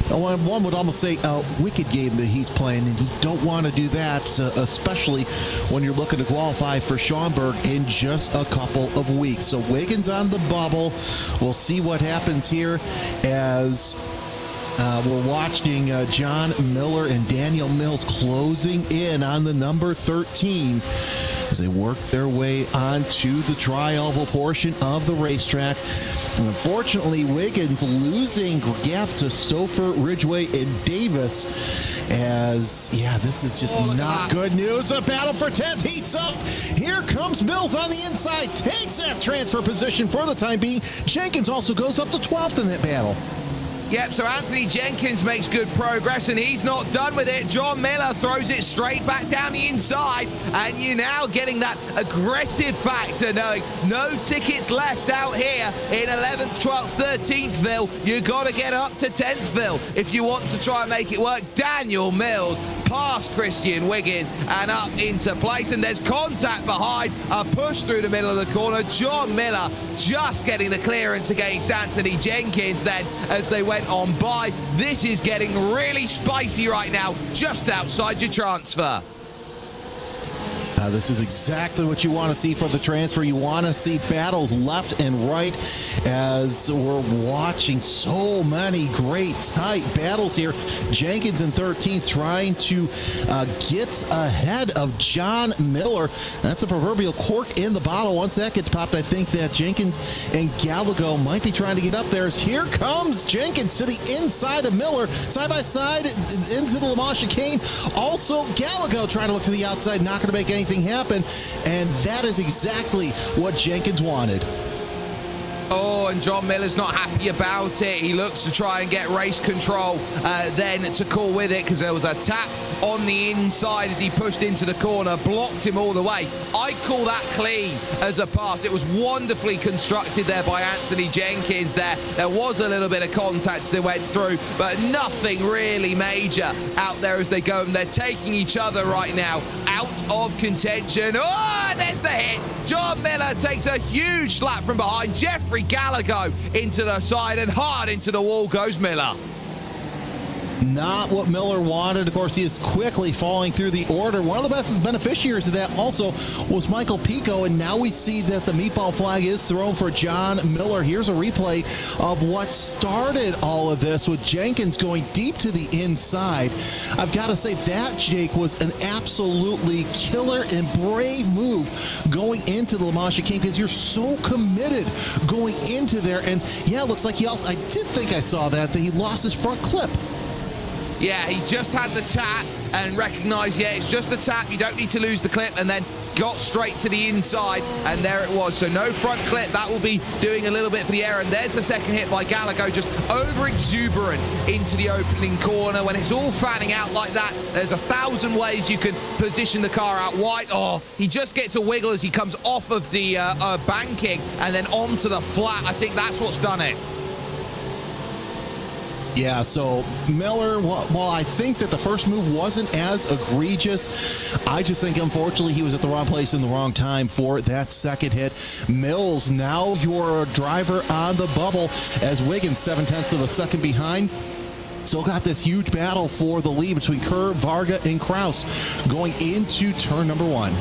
One would almost say a wicked game that he's playing, and you don't want to do that, especially when you're looking to qualify for Schaumburg in just a couple of weeks. So Wiggins on the bubble. We'll see what happens here as we're watching John Miller and Daniel Mills closing in on the number 13 as they work their way onto the tri-oval portion of the racetrack. And unfortunately, Wiggins losing gap to Stouffer, Ridgway, and Davis, as, yeah, this is just not good news. A battle for 10th heats up. Here comes Mills on the inside, takes that transfer position for the time being. Jenkins also goes up to 12th in that battle. Yep, so Anthony Jenkins makes good progress, and he's not done with it. John Miller throws it straight back down the inside, and you're now getting that aggressive factor, knowing no tickets left out here in 11th, 12th, 13thville. You got to get up to 10thville if you want to try and make it work. Daniel Mills past Christian Wiggins and up into place, and there's contact behind, a push through the middle of the corner. John Miller just getting the clearance against Anthony Jenkins then as they went on by. This is getting really spicy right now, just outside your transfer. This is exactly what you want to see for the transfer. You want to see battles left and right as we're watching so many great tight battles here. Jenkins in 13th trying to get ahead of John Miller. That's a proverbial cork in the bottle. Once that gets popped, I think that Jenkins and Gallego might be trying to get up there. As here comes Jenkins to the inside of Miller, side by side into the Le Mans chicane. Also Gallego trying to look to the outside, not going to make anything happen, and that is exactly what Jenkins wanted. Oh, and John Miller's not happy about it. He looks to try and get race control then to call with it, because there was a tap on the inside as he pushed into the corner, blocked him all the way. I call that clean as a pass. It was wonderfully constructed there by Anthony Jenkins there. There was a little bit of contact as they went through, but nothing really major out there as they go. And they're taking each other right now out of contention. Oh, there's the hit. John Miller takes a huge slap from behind. Jeffrey Gallego into the side, and hard into the wall goes Miller. Not what Miller wanted. Of course, he is quickly falling through the order. One of the best beneficiaries of that also was Michael Pico, and now we see that the meatball flag is thrown for John Miller. Here's a replay of what started all of this, with Jenkins going deep to the inside. I've got to say that, Jake, was an absolutely killer and brave move going into the Le Mans chicane, because you're so committed going into there. And yeah, it looks like he also, I did think I saw that he lost his front clip. Yeah, he just had the tap and recognized, yeah, it's just the tap. You don't need to lose the clip, and then got straight to the inside, and there it was. So no front clip. That will be doing a little bit for the air, and there's the second hit by Gallego, just over exuberant into the opening corner. When it's all fanning out like that, there's 1,000 ways you can position the car out wide. Oh, he just gets a wiggle as he comes off of the banking and then onto the flat. I think that's what's done it. Yeah, so Miller, well, I think that the first move wasn't as egregious. I just think, unfortunately, he was at the wrong place in the wrong time for that second hit. Mills, now your driver on the bubble, as Wiggins 0.7 of a second behind. Still got this huge battle for the lead between Kerr, Varga, and Kraus going into turn number 1.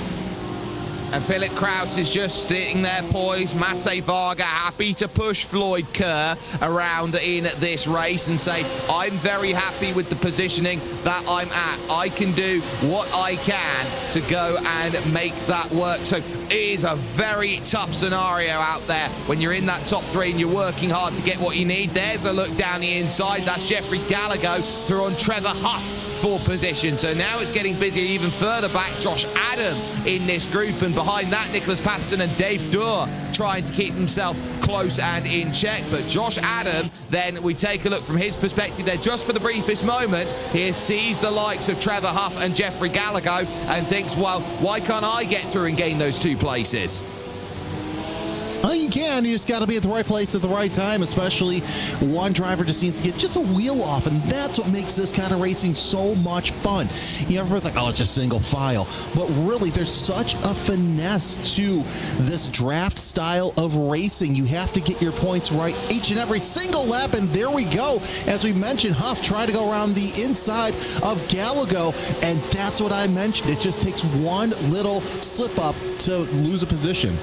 And Philip Kraus is just sitting there poised. Mate Varga happy to push Floyd Kerr around in this race and say, I'm very happy with the positioning that I'm at. I can do what I can to go and make that work. So it is a very tough scenario out there when you're in that top 3 and you're working hard to get what you need. There's a look down the inside. That's Jeffrey Gallego through on Trevor Huff for position. So now it's getting busy even further back. Josh Adam in this group, and behind that Nicholas Patterson and Dave Durr trying to keep himself close and in check. But Josh Adam, then we take a look from his perspective there just for the briefest moment. He sees the likes of Trevor Huff and Jeffrey Gallego and thinks, well, why can't I get through and gain those 2 places? Well, you can. You just got to be at the right place at the right time, especially one driver just needs to get just a wheel off, and that's what makes this kind of racing so much fun. You know, everybody's like, oh, it's just single file. But really, there's such a finesse to this draft style of racing. You have to get your points right each and every single lap, and there we go. As we mentioned, Huff tried to go around the inside of Gallego, and that's what I mentioned. It just takes one little slip up to lose a position.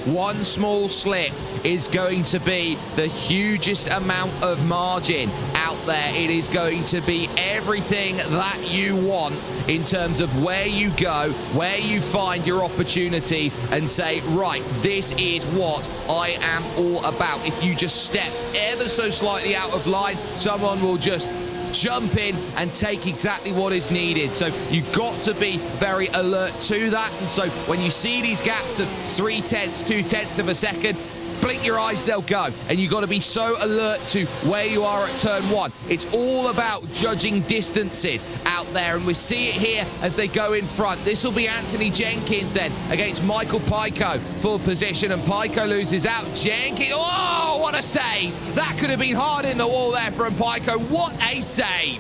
One small slip is going to be the hugest amount of margin out there. It is going to be everything that you want in terms of where you go, where you find your opportunities and say, right, this is what I am all about. If you just step ever so slightly out of line, someone will just jump in and take exactly what is needed. So you've got to be very alert to that. And so when you see these gaps of 0.3, 0.2 of a second, blink your eyes, they'll go. And you've got to be so alert to where you are at turn 1. It's all about judging distances out there, and we see it here as they go in front. This will be Anthony Jenkins then against Michael Pico for position, and Pico loses out. Jenkins, oh, what a save. That could have been hard in the wall there from Pico. What a save.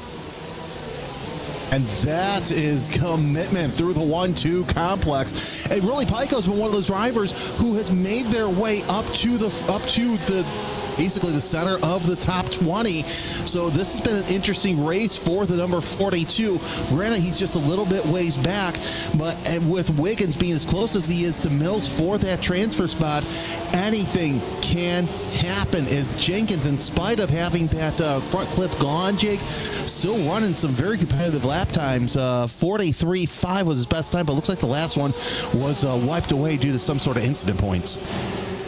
And that is commitment through the 1-2 complex. And really, Pico's been one of those drivers who has made their way up to the basically the center of the top 20. So this has been an interesting race for the number 42. Granted, he's just a little bit ways back, but with Wiggins being as close as he is to Mills for that transfer spot, anything can happen as Jenkins, in spite of having that front clip gone, Jake, still running some very competitive lap times. 43.5 was his best time, but looks like the last one was wiped away due to some sort of incident points.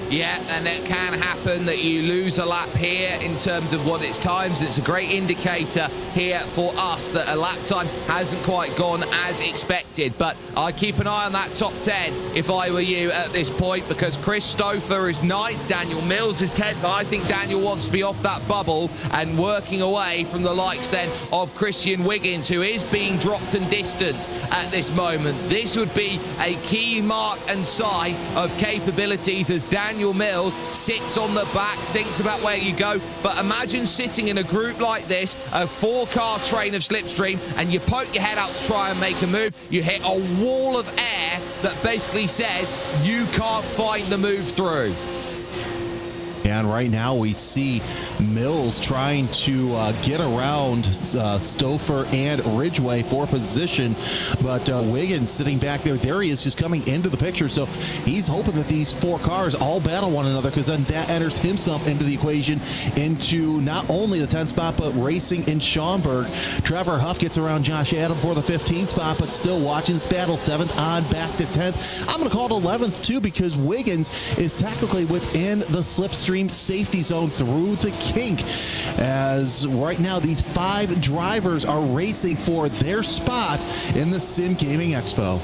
Yeah, and it can happen that you lose a lap here in terms of what its times. It's a great indicator here for us that a lap time hasn't quite gone as expected. But I'd keep an eye on that top 10 if I were you at this point, because Chris Stouffer is 9th, Daniel Mills is 10th. I think Daniel wants to be off that bubble and working away from the likes then of Christian Wiggins, who is being dropped and distanced at this moment. This would be a key mark and sign of capabilities as Daniel Mills sits on the back, thinks about where you go. But imagine sitting in a group like this, a 4-car train of Slipstream, and you poke your head out to try and make a move. You hit a wall of air that basically says you can't find the move through. And right now we see Mills trying to get around Stouffer and Ridgway for position, but Wiggins sitting back there. There he is, just coming into the picture. So he's hoping that these 4 cars all battle one another, because then that enters himself into the equation, into not only the 10th spot, but racing in Schaumburg. Trevor Huff gets around Josh Adam for the 15th spot, but still watching this battle. 7th on back to 10th. I'm going to call it 11th too, because Wiggins is technically within the slipstream safety zone through the kink, as right now these 5 drivers are racing for their spot in the Sim Gaming Expo.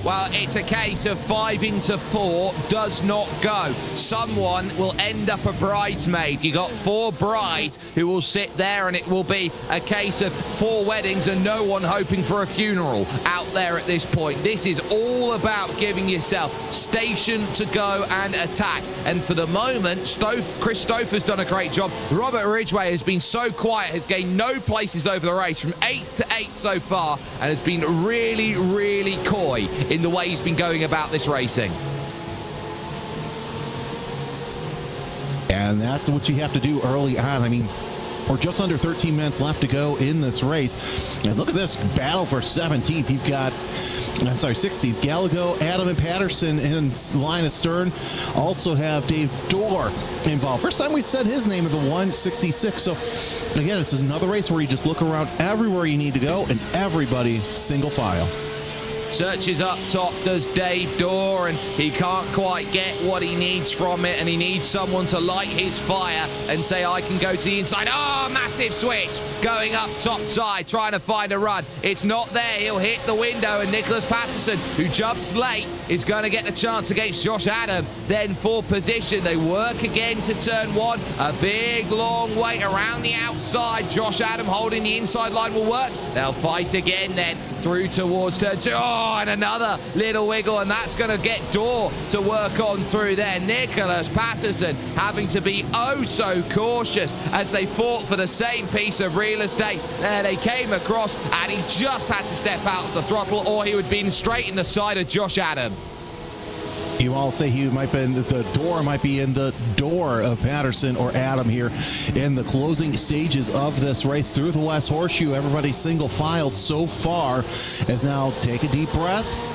Well, it's a case of 5 into 4 does not go. Someone will end up a bridesmaid. You got 4 brides who will sit there, and it will be a case of 4 weddings and no one hoping for a funeral out there at this point. This is all about giving yourself station to go and attack. And for the moment, Chris Stouffer's done a great job. Robert Ridgway has been so quiet, has gained no places over the race, from 8th to 8th so far, and has been really, really coy in the way he's been going about this racing. And that's what you have to do early on. I mean, we're just under 13 minutes left to go in this race. And look at this battle for 17th. You've got, 16th. Gallego, Adam, and Patterson in line astern. Also have Dave Dorr involved. First time we said his name in the 166. So, again, this is another race where you just look around everywhere you need to go, and everybody single file. Searches up top, does Dave Dorr, and he can't quite get what he needs from it, and he needs someone to light his fire and say, I can go to the inside. Oh, massive switch going up top side, trying to find a run. It's not there. He'll hit the window, and Nicholas Patterson, who jumps late, is going to get a chance against Josh Adam. Then for position, they work again to turn 1. A big, long wait around the outside. Josh Adam holding the inside line will work. They'll fight again then through towards turn 2. Oh, and another little wiggle, and that's going to get Dorr to work on through there. Nicholas Patterson having to be oh so cautious as they fought for the same piece of real estate. There they came across, and he just had to step out of the throttle, or he would be straight in the side of Josh Adam. You all say he might be in the door, might be in the door of Patterson or Adam here in the closing stages of this race through the West Horseshoe. Everybody single file so far, as now take a deep breath.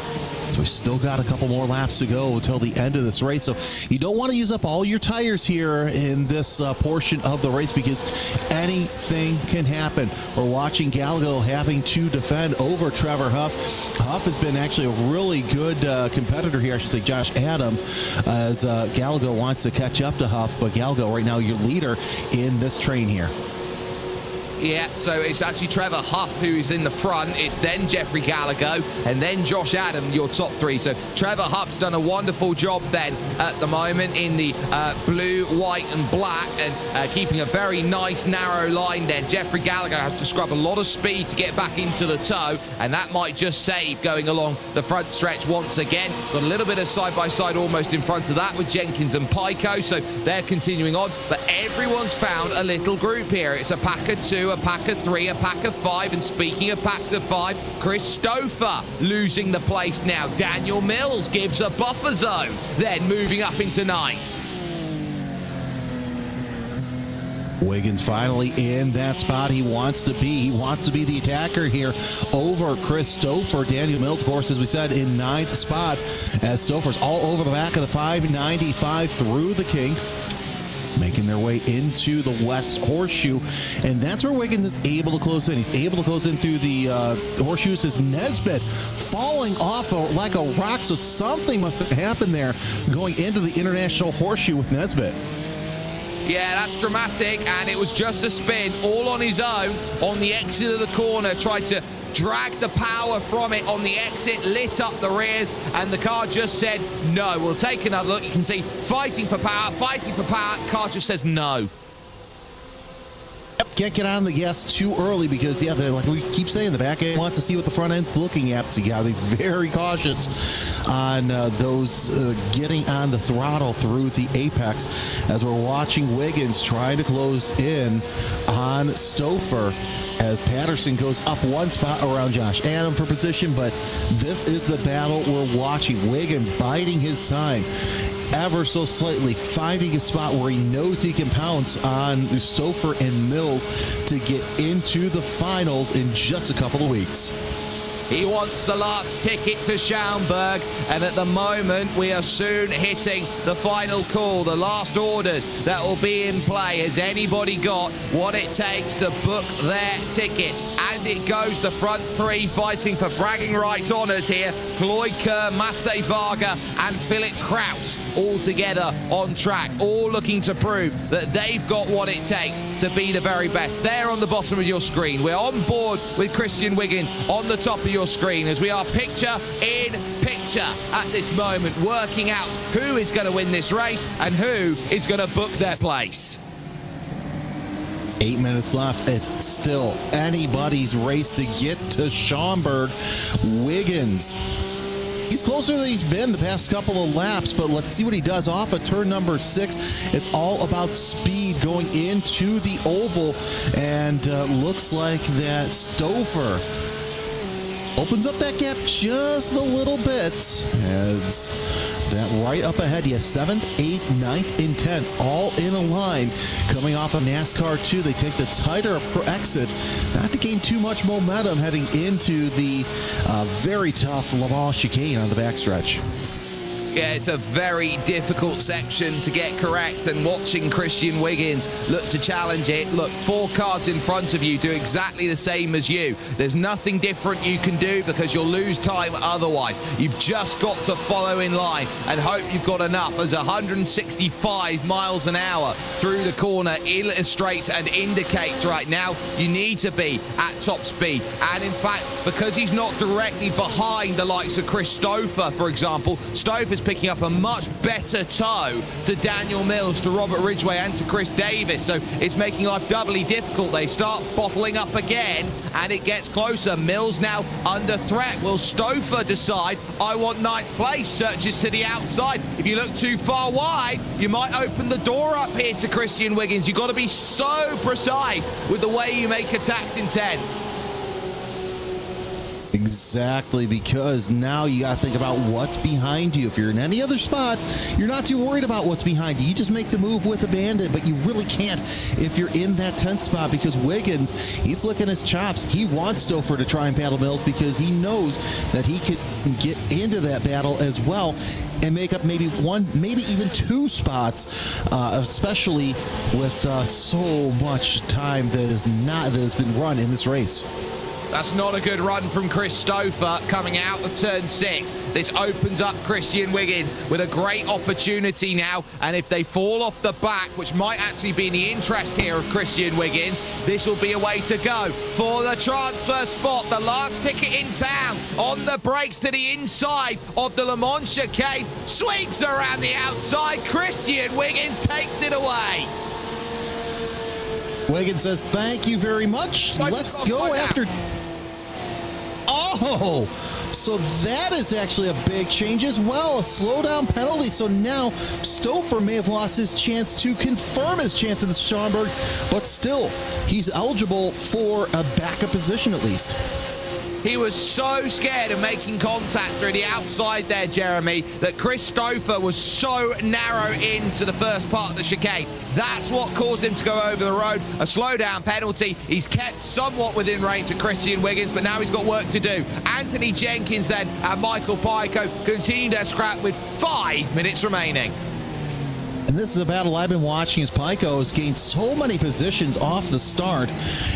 We still got a couple more laps to go until the end of this race, so you don't want to use up all your tires here in this portion of the race, because anything can happen. We're watching Gallego having to defend over Trevor Huff. Huff has been actually a really good competitor here, I should say Josh Adam, as Gallego wants to catch up to Huff, but Gallego right now your leader in this train here. Yeah, so it's actually Trevor Huff who is in the front. It's then Jeffrey Gallego and then Josh Adam, your top 3. So Trevor Huff's done a wonderful job then at the moment in the blue, white and black, and keeping a very nice narrow line then. Jeffrey Gallego has to scrub a lot of speed to get back into the tow, and that might just save going along the front stretch once again. Got a little bit of side-by-side almost in front of that with Jenkins and Pico, so they're continuing on. But everyone's found a little group here. It's a pack of 2, a pack of 3, a pack of 5, and speaking of packs of 5, Chris Stouffer losing the place now. Daniel Mills gives a buffer zone, then moving up into 9th. Wiggins finally in that spot he wants to be. He wants to be the attacker here over Chris Stouffer. Daniel Mills, of course, as we said, in 9th spot, as Stouffer's all over the back of the 595 through the kink, making their way into the West Horseshoe, and that's where Wiggins is able to close in. He's able to close in through the horseshoes as Nesbitt falling off like a rock, so something must have happened there going into the International Horseshoe with Nesbitt. Yeah, that's dramatic, and it was just a spin all on his own on the exit of the corner. Tried to drag the power from it on the exit, lit up the rears, and the car just said no. We'll take another look. You can see fighting for power, fighting for power. Car just says no. Can't get on the gas too early because, yeah, like we keep saying, the back end wants to see what the front end's looking at, so you got to be very cautious on those getting on the throttle through the apex, as we're watching Wiggins trying to close in on Stouffer as Patterson goes up one spot around Josh Adam for position. But this is the battle we're watching. Wiggins biding his time ever so slightly, finding a spot where he knows he can pounce on Stouffer and Mills to get into the finals in just a couple of weeks. He wants the last ticket to Schaumburg, and at the moment we are soon hitting the final call, the last orders that will be in play. Has anybody got what it takes to book their ticket? As it goes, the front three fighting for bragging rights honours here. Floyd Kerr, Mate Varga and Philip Kraus all together on track, all looking to prove that they've got what it takes to be the very best. There on the bottom of your screen, we're on board with Christian Wiggins on the top of your screen as we are picture in picture at this moment, working out who is going to win this race and who is going to book their place. 8 minutes left. It's still anybody's race to get to Schaumburg. Wiggins, he's closer than he's been the past couple of laps, but let's see what he does off of turn number 6. It's all about speed going into the oval, and looks like that Stouffer opens up that gap just a little bit, as that right up ahead, you have 7th, 8th, 9th, and 10th all in a line coming off of NASCAR 2. They take the tighter exit, not to gain too much momentum heading into the very tough Le Mans chicane on the backstretch. Yeah, it's a very difficult section to get correct, and watching Christian Wiggins look to challenge it. Look, 4 cars in front of you do exactly the same as you. There's nothing different you can do because you'll lose time otherwise. You've just got to follow in line and hope you've got enough, as 165 miles an hour through the corner illustrates and indicates right now you need to be at top speed. And in fact, because he's not directly behind the likes of Chris Stouffer, for example, Stouffer's picking up a much better tow to Daniel Mills, to Robert Ridgway and to Chris Davis, so it's making life doubly difficult. They start bottling up again and it gets closer. Mills now under threat. Will Stouffer decide, I want 9th place? Searches to the outside. If you look too far wide, you might open the door up here to Christian Wiggins. You've got to be so precise with the way you make attacks in 10th. Exactly, because now you got to think about what's behind you. If you're in any other spot, you're not too worried about what's behind you. You just make the move with a bandit, but you really can't if you're in that 10th spot, because Wiggins, he's licking his chops. He wants Stouffer to try and battle Mills because he knows that he could get into that battle as well and make up maybe 1, maybe even 2 spots, especially with so much time that has been run in this race. That's not a good run from Chris Stouffer coming out of turn 6. This opens up Christian Wiggins with a great opportunity now, and if they fall off the back, which might actually be in the interest here of Christian Wiggins, this will be a way to go for the transfer spot. The last ticket in town on the brakes to the inside of the Le Mans chicane, sweeps around the outside. Christian Wiggins takes it away. Wiggins says, thank you very much. Let's go after... Oh, so that is actually a big change as well, a slowdown penalty. So now Stouffer may have lost his chance to confirm his chance at the Schaumburg, but still, he's eligible for a backup position at least. He was so scared of making contact through the outside there, Jeremy, that Christopher was so narrow into the first part of the chicane. That's what caused him to go over the road. A slowdown penalty. He's kept somewhat within range of Christian Wiggins, but now he's got work to do. Anthony Jenkins then and Michael Pico continue their scrap with 5 minutes remaining. And this is a battle I've been watching as Pico has gained so many positions off the start.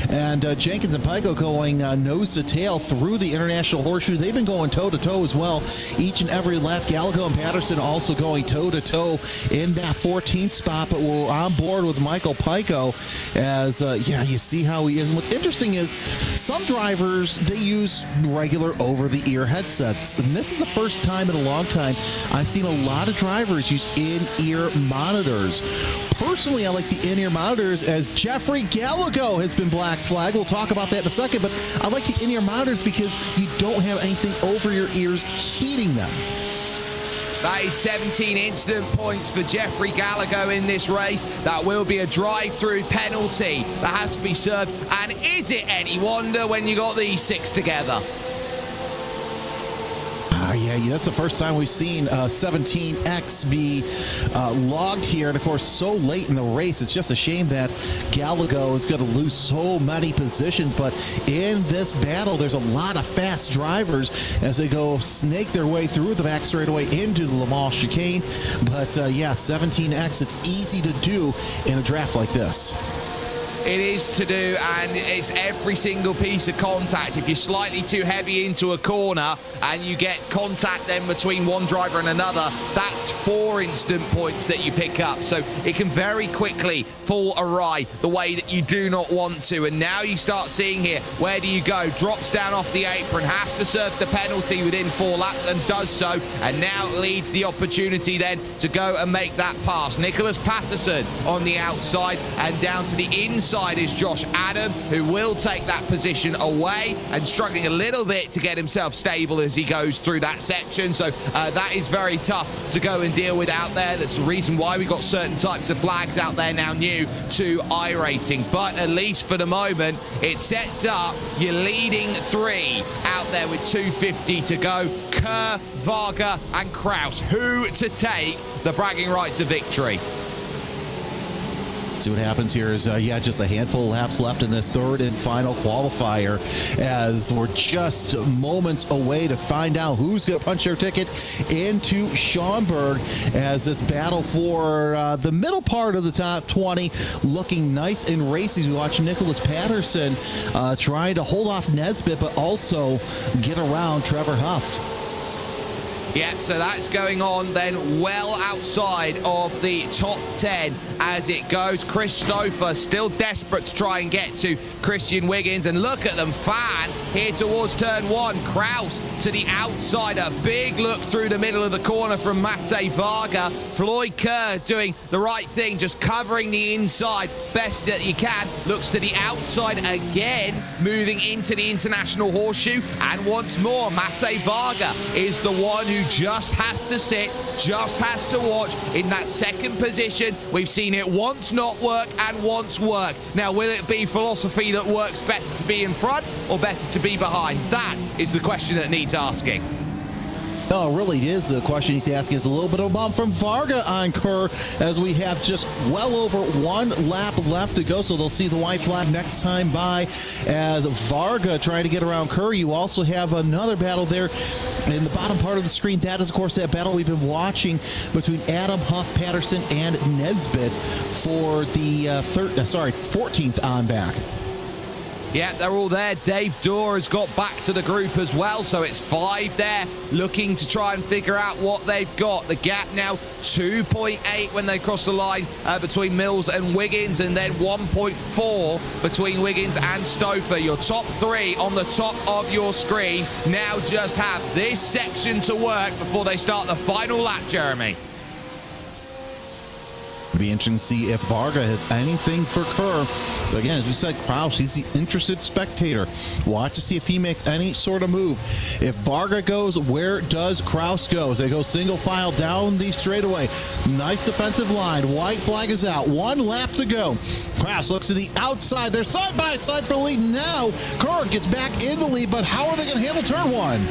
And Jenkins and Pico going nose to tail through the International Horseshoe. They've been going toe-to-toe as well each and every lap. Gallego and Patterson also going toe-to-toe in that 14th spot. But we're on board with Michael Pico as, you see how he is. And what's interesting is some drivers, they use regular over-the-ear headsets. And this is the first time in a long time I've seen a lot of drivers use in-ear monitors. Personally, I like the in-ear monitors as Jeffrey Gallego has been black flagged. We'll talk about that in a second, but I like the in-ear monitors because you don't have anything over your ears heating them. That is 17 instant points for Jeffrey Gallego in this race. That will be a drive-through penalty that has to be served. And is it any wonder when you got these 6 together? Yeah, that's the first time we've seen 17X be logged here. And, of course, so late in the race, it's just a shame that Gallego is going to lose so many positions. But in this battle, there's a lot of fast drivers as they go snake their way through the back straightaway into the Le Mans chicane. But, 17X, it's easy to do in a draft like this. It is to do, and it's every single piece of contact. If you're slightly too heavy into a corner and you get contact then between one driver and another, that's 4 instant points that you pick up. So it can very quickly fall awry the way that you do not want to. And now you start seeing here, where do you go? Drops down off the apron, has to serve the penalty within 4 laps and does so. And now leads the opportunity then to go and make that pass. Nicholas Patterson on the outside, and down to the inside is Josh Adam, who will take that position away and struggling a little bit to get himself stable as he goes through that section. So that is very tough to go and deal with out there. That's the reason why we got certain types of flags out there now new to iRacing. But at least for the moment, it sets up your leading 3 out there with 2:50 to go. Kerr, Varga and Kraus. Who to take the bragging rights of victory? See what happens here is, just a handful of laps left in this third and final qualifier as we're just moments away to find out who's going to punch their ticket into Schaumburg as this battle for the middle part of the top 20 looking nice and racy. We watch Nicholas Patterson trying to hold off Nesbitt, but also get around Trevor Huff. Yeah, so that's going on then well outside of the top 10 as it goes. Christopher still desperate to try and get to Christian Wiggins. And look at them fan here towards turn 1. Kraus to the outside. A big look through the middle of the corner from Mate Varga. Floyd Kerr doing the right thing, just covering the inside best that you can. Looks to the outside again, moving into the International Horseshoe. And once more, Mate Varga is the one who just has to sit, just has to watch in that second position. We've seen it once not work and once work. Now, will it be philosophy that works better to be in front or better to be behind? That is the question that needs asking. No, it really is. The question he's asking is a little bit of a bump from Varga on Kerr as we have just well over 1 lap left to go. So they'll see the white flag next time by as Varga trying to get around Kerr. You also have another battle there in the bottom part of the screen. That is, of course, that battle we've been watching between Adam, Huff, Patterson, and Nesbitt for the 14th on back. Yeah, they're all there. Dave Dorr has got back to the group as well, so it's 5 there, looking to try and figure out what they've got. The gap now 2.8 when they cross the line between Mills and Wiggins, and then 1.4 between Wiggins and Stouffer. Your top 3 on the top of your screen. Now just have this section to work before they start the final lap, Jeremy. It'll be interesting to see if Varga has anything for Kerr. Again, as we said, Kraus, he's the interested spectator. Watch to see if he makes any sort of move. If Varga goes, where does Kraus go? As they go single file down the straightaway. Nice defensive line. White flag is out. 1 lap to go. Kraus looks to the outside. They're side by side for the lead. Now Kerr gets back in the lead, but how are they going to handle turn 1?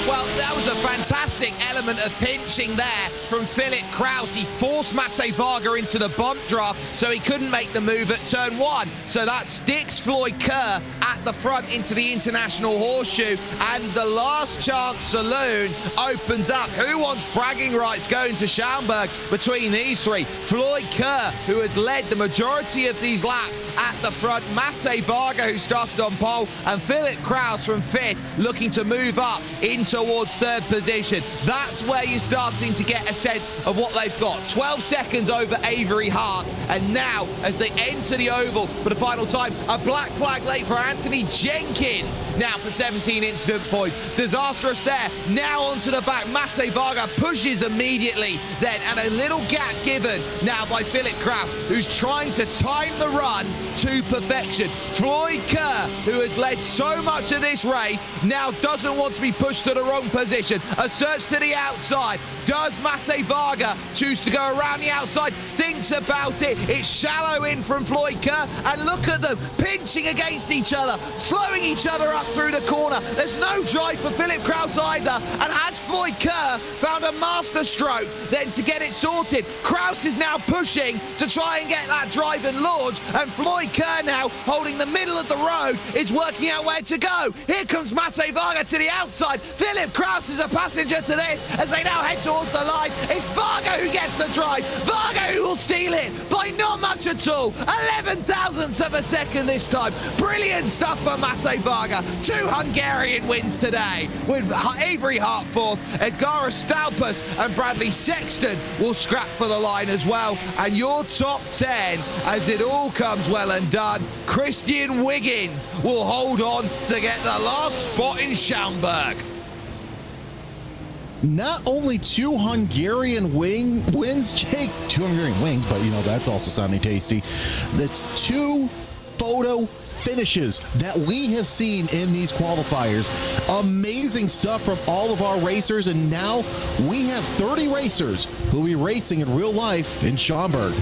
Well, that was a fantastic element of pinching there from Philip Kraus. He forced Mate Varga into the bump draft, so he couldn't make the move at turn 1. So that sticks Floyd Kerr at the front into the International Horseshoe, and the last chance saloon opens up. Who wants bragging rights going to Schaumburg between these three? Floyd Kerr, who has led the majority of these laps at the front, Mate Varga, who started on pole, and Philip Kraus from 5th, looking to move up in towards 3rd position. That's where you're starting to get a sense of what they've got. 12 seconds over Avery Hart, and now as they enter the oval for the final time, a black flag late for Anthony Jenkins. Now for 17 incident points. Disastrous there. Now onto the back. Mate Varga pushes immediately then, and a little gap given now by Philip Kraus, who's trying to time the run to perfection. Floyd Kerr, who has led so much of this race, now doesn't want to be pushed to the wrong position. A search to the outside. Does Mate Varga choose to go around the outside? Thinks about it. It's shallow in from Floyd Kerr, and look at them pinching against each other, slowing each other up through the corner. There's no drive for Philip Kraus either, and has Floyd Kerr found a master stroke then to get it sorted? Kraus is now pushing to try and get that drive and launch, and Floyd Kerr now holding the middle of the road is working out where to go. Here comes Mate Varga to the outside. Philip Kraus is a passenger to this as they now head towards the line. It's Varga who gets the drive. Varga who will steal it by not much at all. 11 thousandths of a second this time. Brilliant stuff for Mate Varga. 2 Hungarian wins today, with Avery Hart 4th, Edgara Stalpus and Bradley Sexton will scrap for the line as well. And your top 10, as it all comes well and done, Christian Wiggins will hold on to get the last spot in Schaumburg. Not only 2 Hungarian wins, Jake, 2 Hungarian wings, but you know, that's also sounding tasty. That's 2 photo finishes that we have seen in these qualifiers. Amazing stuff from all of our racers, and now we have 30 racers who will be racing in real life in Schaumburg.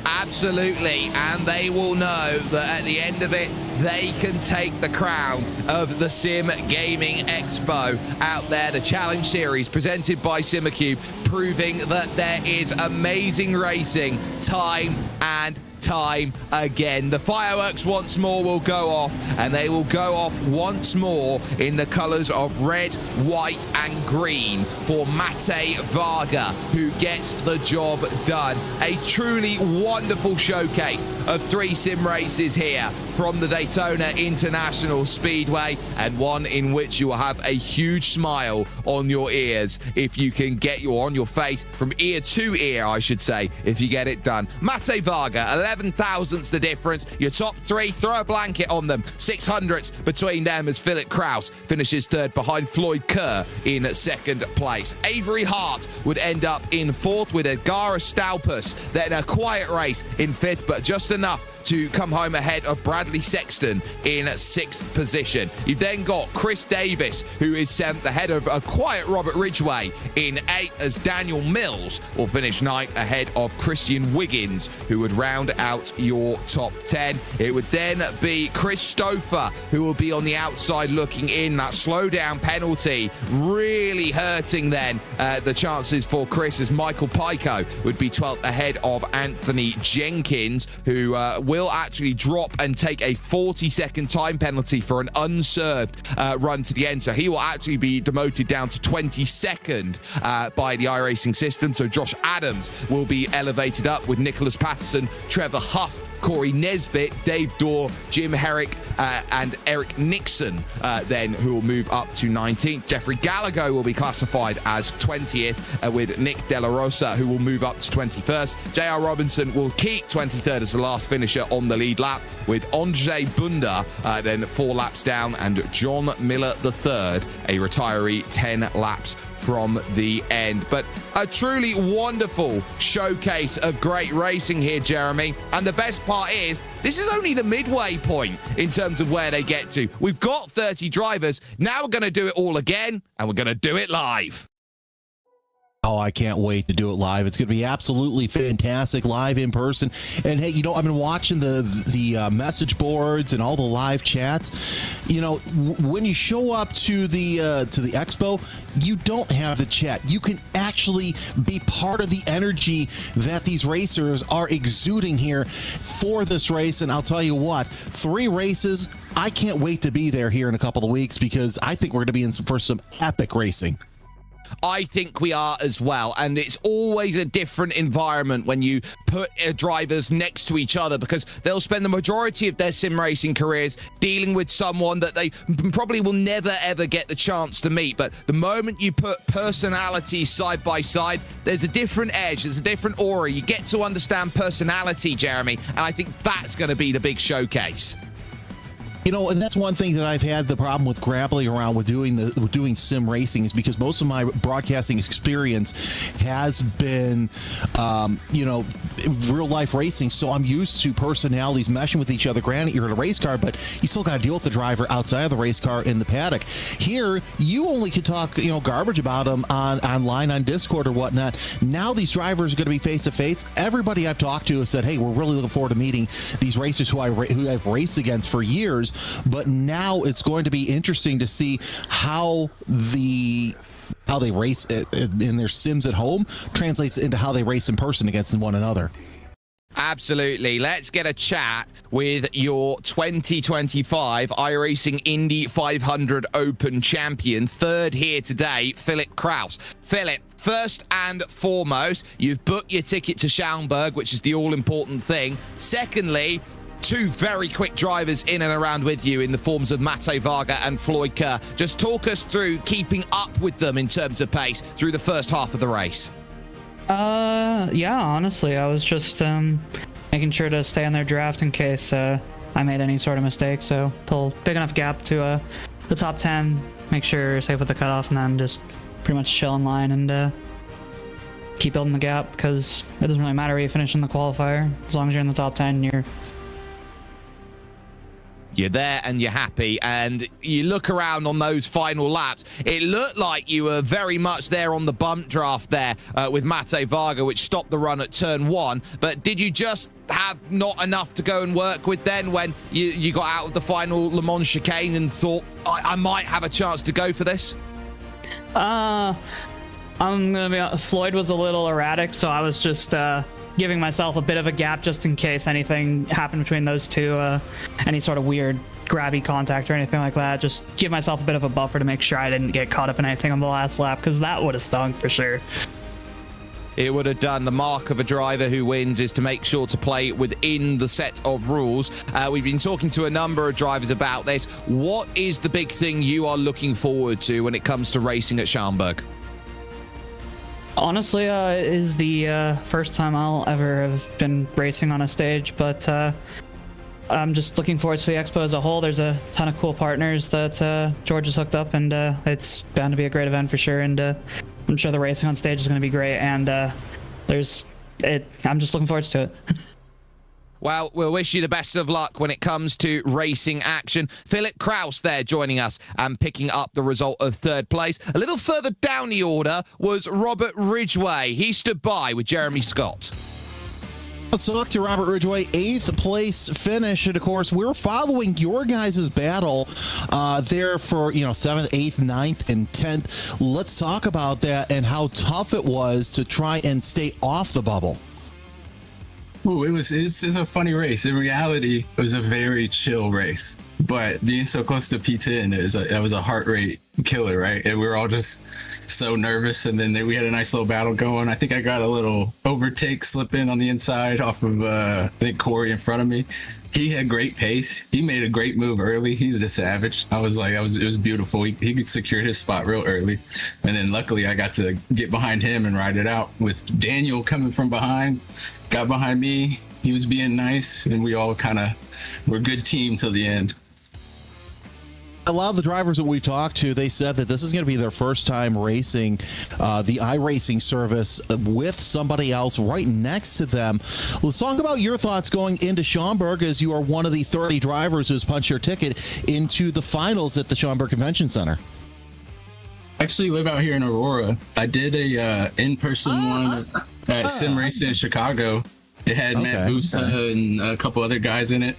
Absolutely, and they will know that at the end of it, they can take the crown of the Sim Gaming Expo out there. The Challenge Series presented by Simucube, proving that there is amazing racing time and time again. The fireworks once more will go off, and they will go off once more in the colors of red, white and green for Mate Varga, who gets the job done. A truly wonderful showcase of 3 sim races here from the Daytona International Speedway, and one in which you will have a huge smile on your ears if you can get on your face, from ear to ear, I should say, if you get it done. Mate Varga, 11 thousandths the difference. Your top 3, throw a blanket on them. 600ths between them as Philip Kraus finishes 3rd behind Floyd Kerr in 2nd place. Avery Hart would end up in 4th with Edgara Stalpus, then a quiet race in 5th, but just enough to come home ahead of Bradley Sexton in 6th position. You've then got Chris Davis, who is 7th, ahead of a quiet Robert Ridgway in 8th, as Daniel Mills will finish 9th ahead of Christian Wiggins, who would round out your top 10. It would then be Chris Stouffer, who will be on the outside looking in. That slowdown penalty really hurting then the chances for Chris, as Michael Pico would be 12th ahead of Anthony Jenkins, who will actually drop and take a 40-second time penalty for an unserved run to the end. So he will actually be demoted down to 22nd by the iracing system. So Josh Adams will be elevated up, with Nicholas Patterson, Trevor Huff, Corey Nesbitt, Dave Dorr, Jim Herrick, and Eric Nixon then, who will move up to 19th. Jeffrey Gallagher will be classified as 20th, with Nick De La Rosa, who will move up to 21st. J.R. Robinson will keep 23rd as the last finisher on the lead lap, with Andre Bunda then 4 laps down, and John Miller III, a retiree, 10 laps from the end. But a truly wonderful showcase of great racing here, Jeremy. And the best part is, this is only the midway point in terms of where they get to. We've got 30 drivers. Now we're going to do it all again, and we're going to do it live. Oh, I can't wait to do it live. It's going to be absolutely fantastic live in person. And hey, I've been watching the message boards and all the live chats. When you show up to the expo, you don't have the chat. You can actually be part of the energy that these racers are exuding here for this race. And I'll tell you what, 3 races. I can't wait to be there here in a couple of weeks, because I think we're going to be in for some epic racing. I think we are as well, and it's always a different environment when you put drivers next to each other, because they'll spend the majority of their sim racing careers dealing with someone that they probably will never ever get the chance to meet. But the moment you put personalities side by side, there's a different edge, there's a different aura. You get to understand personality, Jeremy, and I think that's going to be the big showcase. And that's one thing that I've had the problem with grappling around with doing sim racing, is because most of my broadcasting experience has been, real life racing. So I'm used to personalities meshing with each other. Granted, you're in a race car, but you still got to deal with the driver outside of the race car in the paddock. Here, you only could talk, garbage about them online on Discord or whatnot. Now these drivers are going to be face to face. Everybody I've talked to has said, "Hey, we're really looking forward to meeting these racers who I've raced against for years." But now it's going to be interesting to see how they race in their sims at home translates into how they race in person against one another. Absolutely. Let's get a chat with your 2025 iRacing Indy 500 Open champion, third here today, Philip Kraus. Philip, first and foremost, you've booked your ticket to Schaumburg, which is the all-important thing. Secondly, 2 very quick drivers in and around with you in the forms of Matteo Varga and Floyd Kerr. Just talk us through keeping up with them in terms of pace through the first half of the race. Yeah, honestly, I was just making sure to stay on their draft in case I made any sort of mistake. So pull big enough gap to the top 10, make sure you're safe with the cutoff, and then just pretty much chill in line and keep building the gap, because it doesn't really matter where you finish in the qualifier. As long as you're in the top 10, you're there and you're happy. And you look around on those final laps, it looked like you were very much there on the bump draft there with Matteo Varga, which stopped the run at turn 1. But did you just have not enough to go and work with then when you got out of the final Le Mans chicane and thought, I might have a chance to go for this? I'm gonna be honest, Floyd was a little erratic, so I was just giving myself a bit of a gap just in case anything happened between those two, any sort of weird grabby contact or anything like that. Just give myself a bit of a buffer to make sure I didn't get caught up in anything on the last lap, because that would have stung for sure. It would have done. The mark of a driver who wins is to make sure to play within the set of rules. We've been talking to a number of drivers about this. What is the big thing you are looking forward to when it comes to racing at Schaumburg? Honestly, it is the first time I'll ever have been racing on a stage, but I'm just looking forward to the expo as a whole. There's a ton of cool partners that George has hooked up, and it's bound to be a great event for sure. And I'm sure the racing on stage is going to be great, and I'm just looking forward to it. Well, we'll wish you the best of luck when it comes to racing action. Philip Kraus there joining us and picking up the result of third place. A little further down the order was Robert Ridgway. He stood by with Jeremy Scott. Let's talk to Robert Ridgway, 8th place finish. And of course, we're following your guys' battle there for, 7th, 8th, 9th, and 10th. Let's talk about that and how tough it was to try and stay off the bubble. Ooh, it's a funny race. In reality, it was a very chill race. But being so close to P10, it was a heart rate killer, right? And we were all just so nervous. And then we had a nice little battle going. I think I got a little overtake slip in on the inside off of, I think, Corey in front of me. He had great pace. He made a great move early. He's a savage. I was like, it was beautiful. He secured his spot real early. And then luckily I got to get behind him and ride it out with Daniel coming from behind. Got behind me. He was being nice, and we all kind of were a good team till the end. A lot of the drivers that we talked to, they said that this is going to be their first time racing the iRacing service with somebody else right next to them. Let's talk about your thoughts going into Schaumburg, as you are one of the 30 drivers who's punched your ticket into the finals at the Schaumburg Convention Center. I actually live out here in Aurora. I did a in-person one at Sim Racing in Chicago. It had Matt Busa and a couple other guys in it.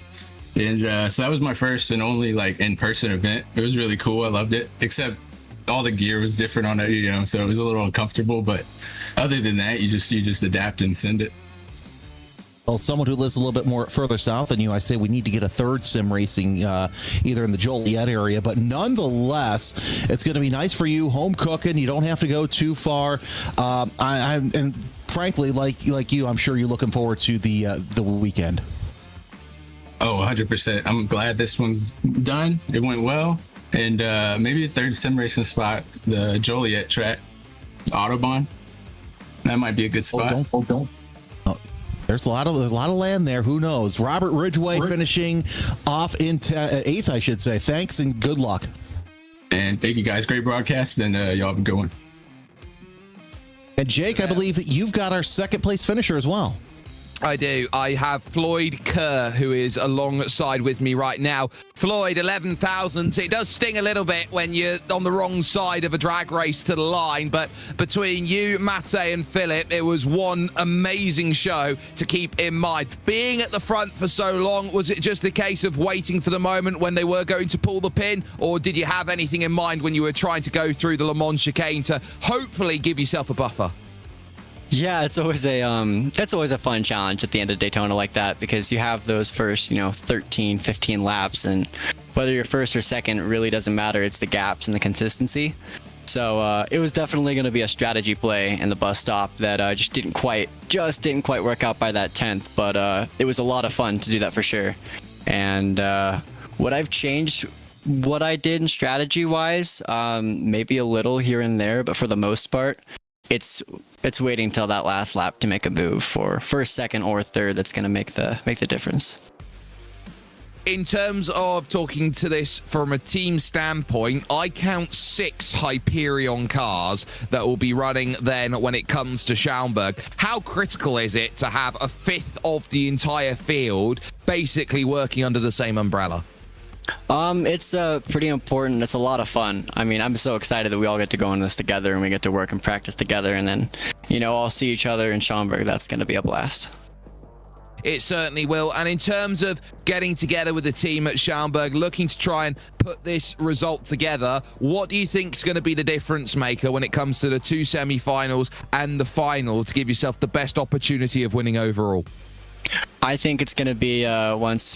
And so that was my first and only like in-person event. It was really cool. I loved it, except all the gear was different on it, you know, so it was a little uncomfortable. But other than that, you just adapt and send it. Well, someone who lives a little bit more further south than you, I say we need to get a third sim racing either in the Joliet area. But nonetheless, it's going to be nice for you, home cooking. You don't have to go too far. And frankly, like you, I'm sure you're looking forward to the weekend. Oh, 100%. I'm glad this one's done. It went well. And maybe a third sim racing spot, the Joliet track, Autobahn. That might be a good spot. There's a lot of land there. Who knows? Robert Ridgway finishing off in 8th, I should say. Thanks and good luck. And thank you guys. Great broadcast, and y'all have a good one. And Jake, I believe that you've got our second place finisher as well. I do. I have Floyd Kerr, who is alongside with me right now. Floyd, 11,000. It does sting a little bit when you're on the wrong side of a drag race to the line, but between you, Mate, and Philip, it was one amazing show to keep in mind. Being at the front for so long, was it just a case of waiting for the moment when they were going to pull the pin, or did you have anything in mind when you were trying to go through the Le Mans chicane to hopefully give yourself a buffer? Yeah, it's always a fun challenge at the end of Daytona like that, because you have those first, 13, 15 laps, and whether you're first or second really doesn't matter. It's the gaps and the consistency. So it was definitely going to be a strategy play in the bus stop that just didn't quite work out by that 10th, but it was a lot of fun to do that for sure. And what I've changed, what I did in strategy wise, maybe a little here and there, but for the most part, it's waiting till that last lap to make a move for first, second, or third that's going to make the difference. In terms of talking to this from a team standpoint, I count 6 Hyperion cars that will be running then when it comes to Schaumburg. How critical is it to have a fifth of the entire field basically working under the same umbrella? It's pretty important. It's a lot of fun. I mean, I'm so excited that we all get to go in this together and we get to work and practice together, and then, all see each other in Schaumburg. That's going to be a blast. It certainly will. And in terms of getting together with the team at Schaumburg, looking to try and put this result together, what do you think is going to be the difference maker when it comes to the 2 semi-finals and the final to give yourself the best opportunity of winning overall? I think it's going to be once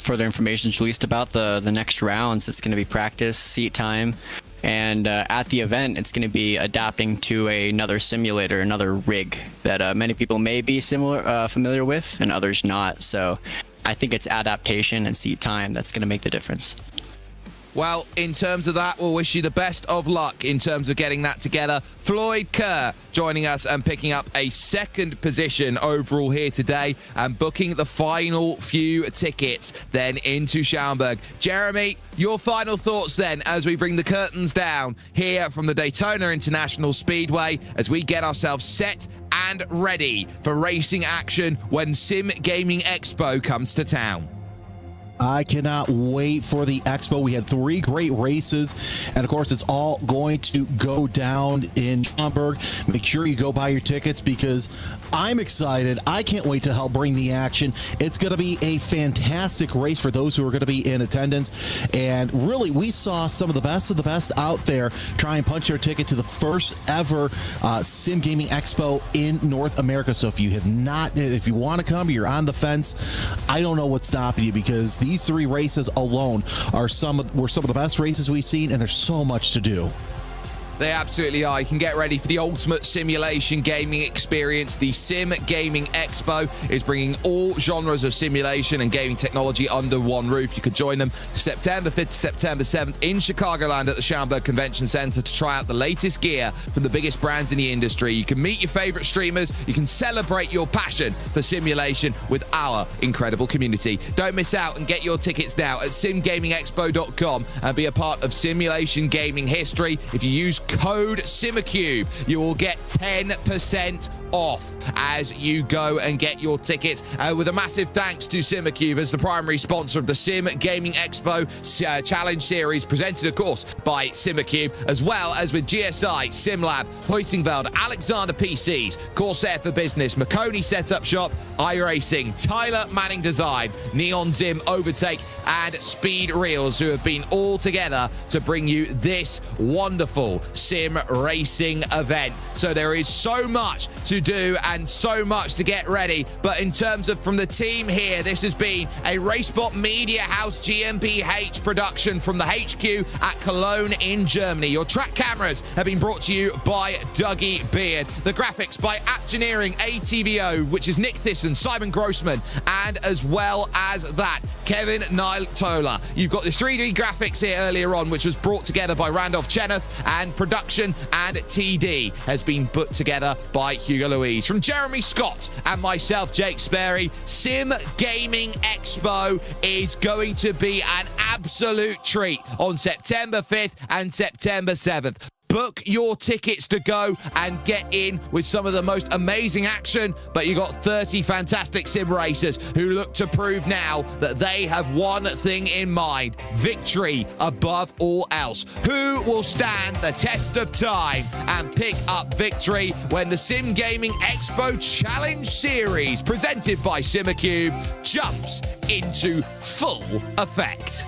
further information is released about the next rounds, it's going to be practice, seat time, and at the event it's going to be adapting to another simulator, another rig that many people may be familiar with and others not. So I think it's adaptation and seat time that's going to make the difference. Well, in terms of that, we'll wish you the best of luck in terms of getting that together. Floyd Kerr joining us and picking up a second position overall here today and booking the final few tickets then into Schaumburg. Jeremy, your final thoughts then as we bring the curtains down here from the Daytona International Speedway as we get ourselves set and ready for racing action when Sim Gaming Expo comes to town. I cannot wait for the expo. We had 3 great races, and of course it's all going to go down in Schaumburg. Make sure you go buy your tickets because I'm excited. I can't wait to help bring the action. It's going to be a fantastic race for those who are going to be in attendance, and really we saw some of the best out there try and punch their ticket to the first ever Sim Gaming Expo in North America. So if you want to come, you're on the fence, I don't know what's stopping you, because these 3 races alone were some of the best races we've seen, and there's so much to do. They absolutely are. You can get ready for the ultimate simulation gaming experience. The Sim Gaming Expo is bringing all genres of simulation and gaming technology under one roof. You could join them September 5th to September 7th in Chicagoland at the Schaumburg Convention Center to try out the latest gear from the biggest brands in the industry. You can meet your favorite streamers. You can celebrate your passion for simulation with our incredible community. Don't miss out and get your tickets now at simgamingexpo.com and be a part of simulation gaming history. If you use code Simucube, you will get 10% off as you go and get your tickets. With a massive thanks to Simucube as the primary sponsor of the Sim Gaming Expo Challenge Series, presented, of course, by Simucube, as well as with GSI, SimLab, Hoytingveld, Alexander PCs, Corsair for Business, Marconi Setup Shop, iracing, Tyler Manning Design, Neon Zim Overtake, and Speed Reels, who have been all together to bring you this wonderful sim racing event. So there is so much to do and so much to get ready. But in terms of from the team here, this has been a Racebot Media House GmbH production from the HQ at Cologne in Germany. Your track cameras have been brought to you by Dougie Beard. The graphics by Apgineering ATVO, which is Nick Thyssen, Simon Grossman, and as well as that, Kevin Nilotola. You've got the 3D graphics here earlier on, which was brought together by Randolph Cheneth, and production and TD has been put together by Hugo Louise. From Jeremy Scott and myself, Jake Sperry, Sim Gaming Expo is going to be an absolute treat on September 5th and September 7th. Book your tickets to go and get in with some of the most amazing action, but you got 30 fantastic sim racers who look to prove now that they have one thing in mind: victory above all else. Who will stand the test of time and pick up victory when the Sim Gaming Expo Challenge Series, presented by Simucube, jumps into full effect?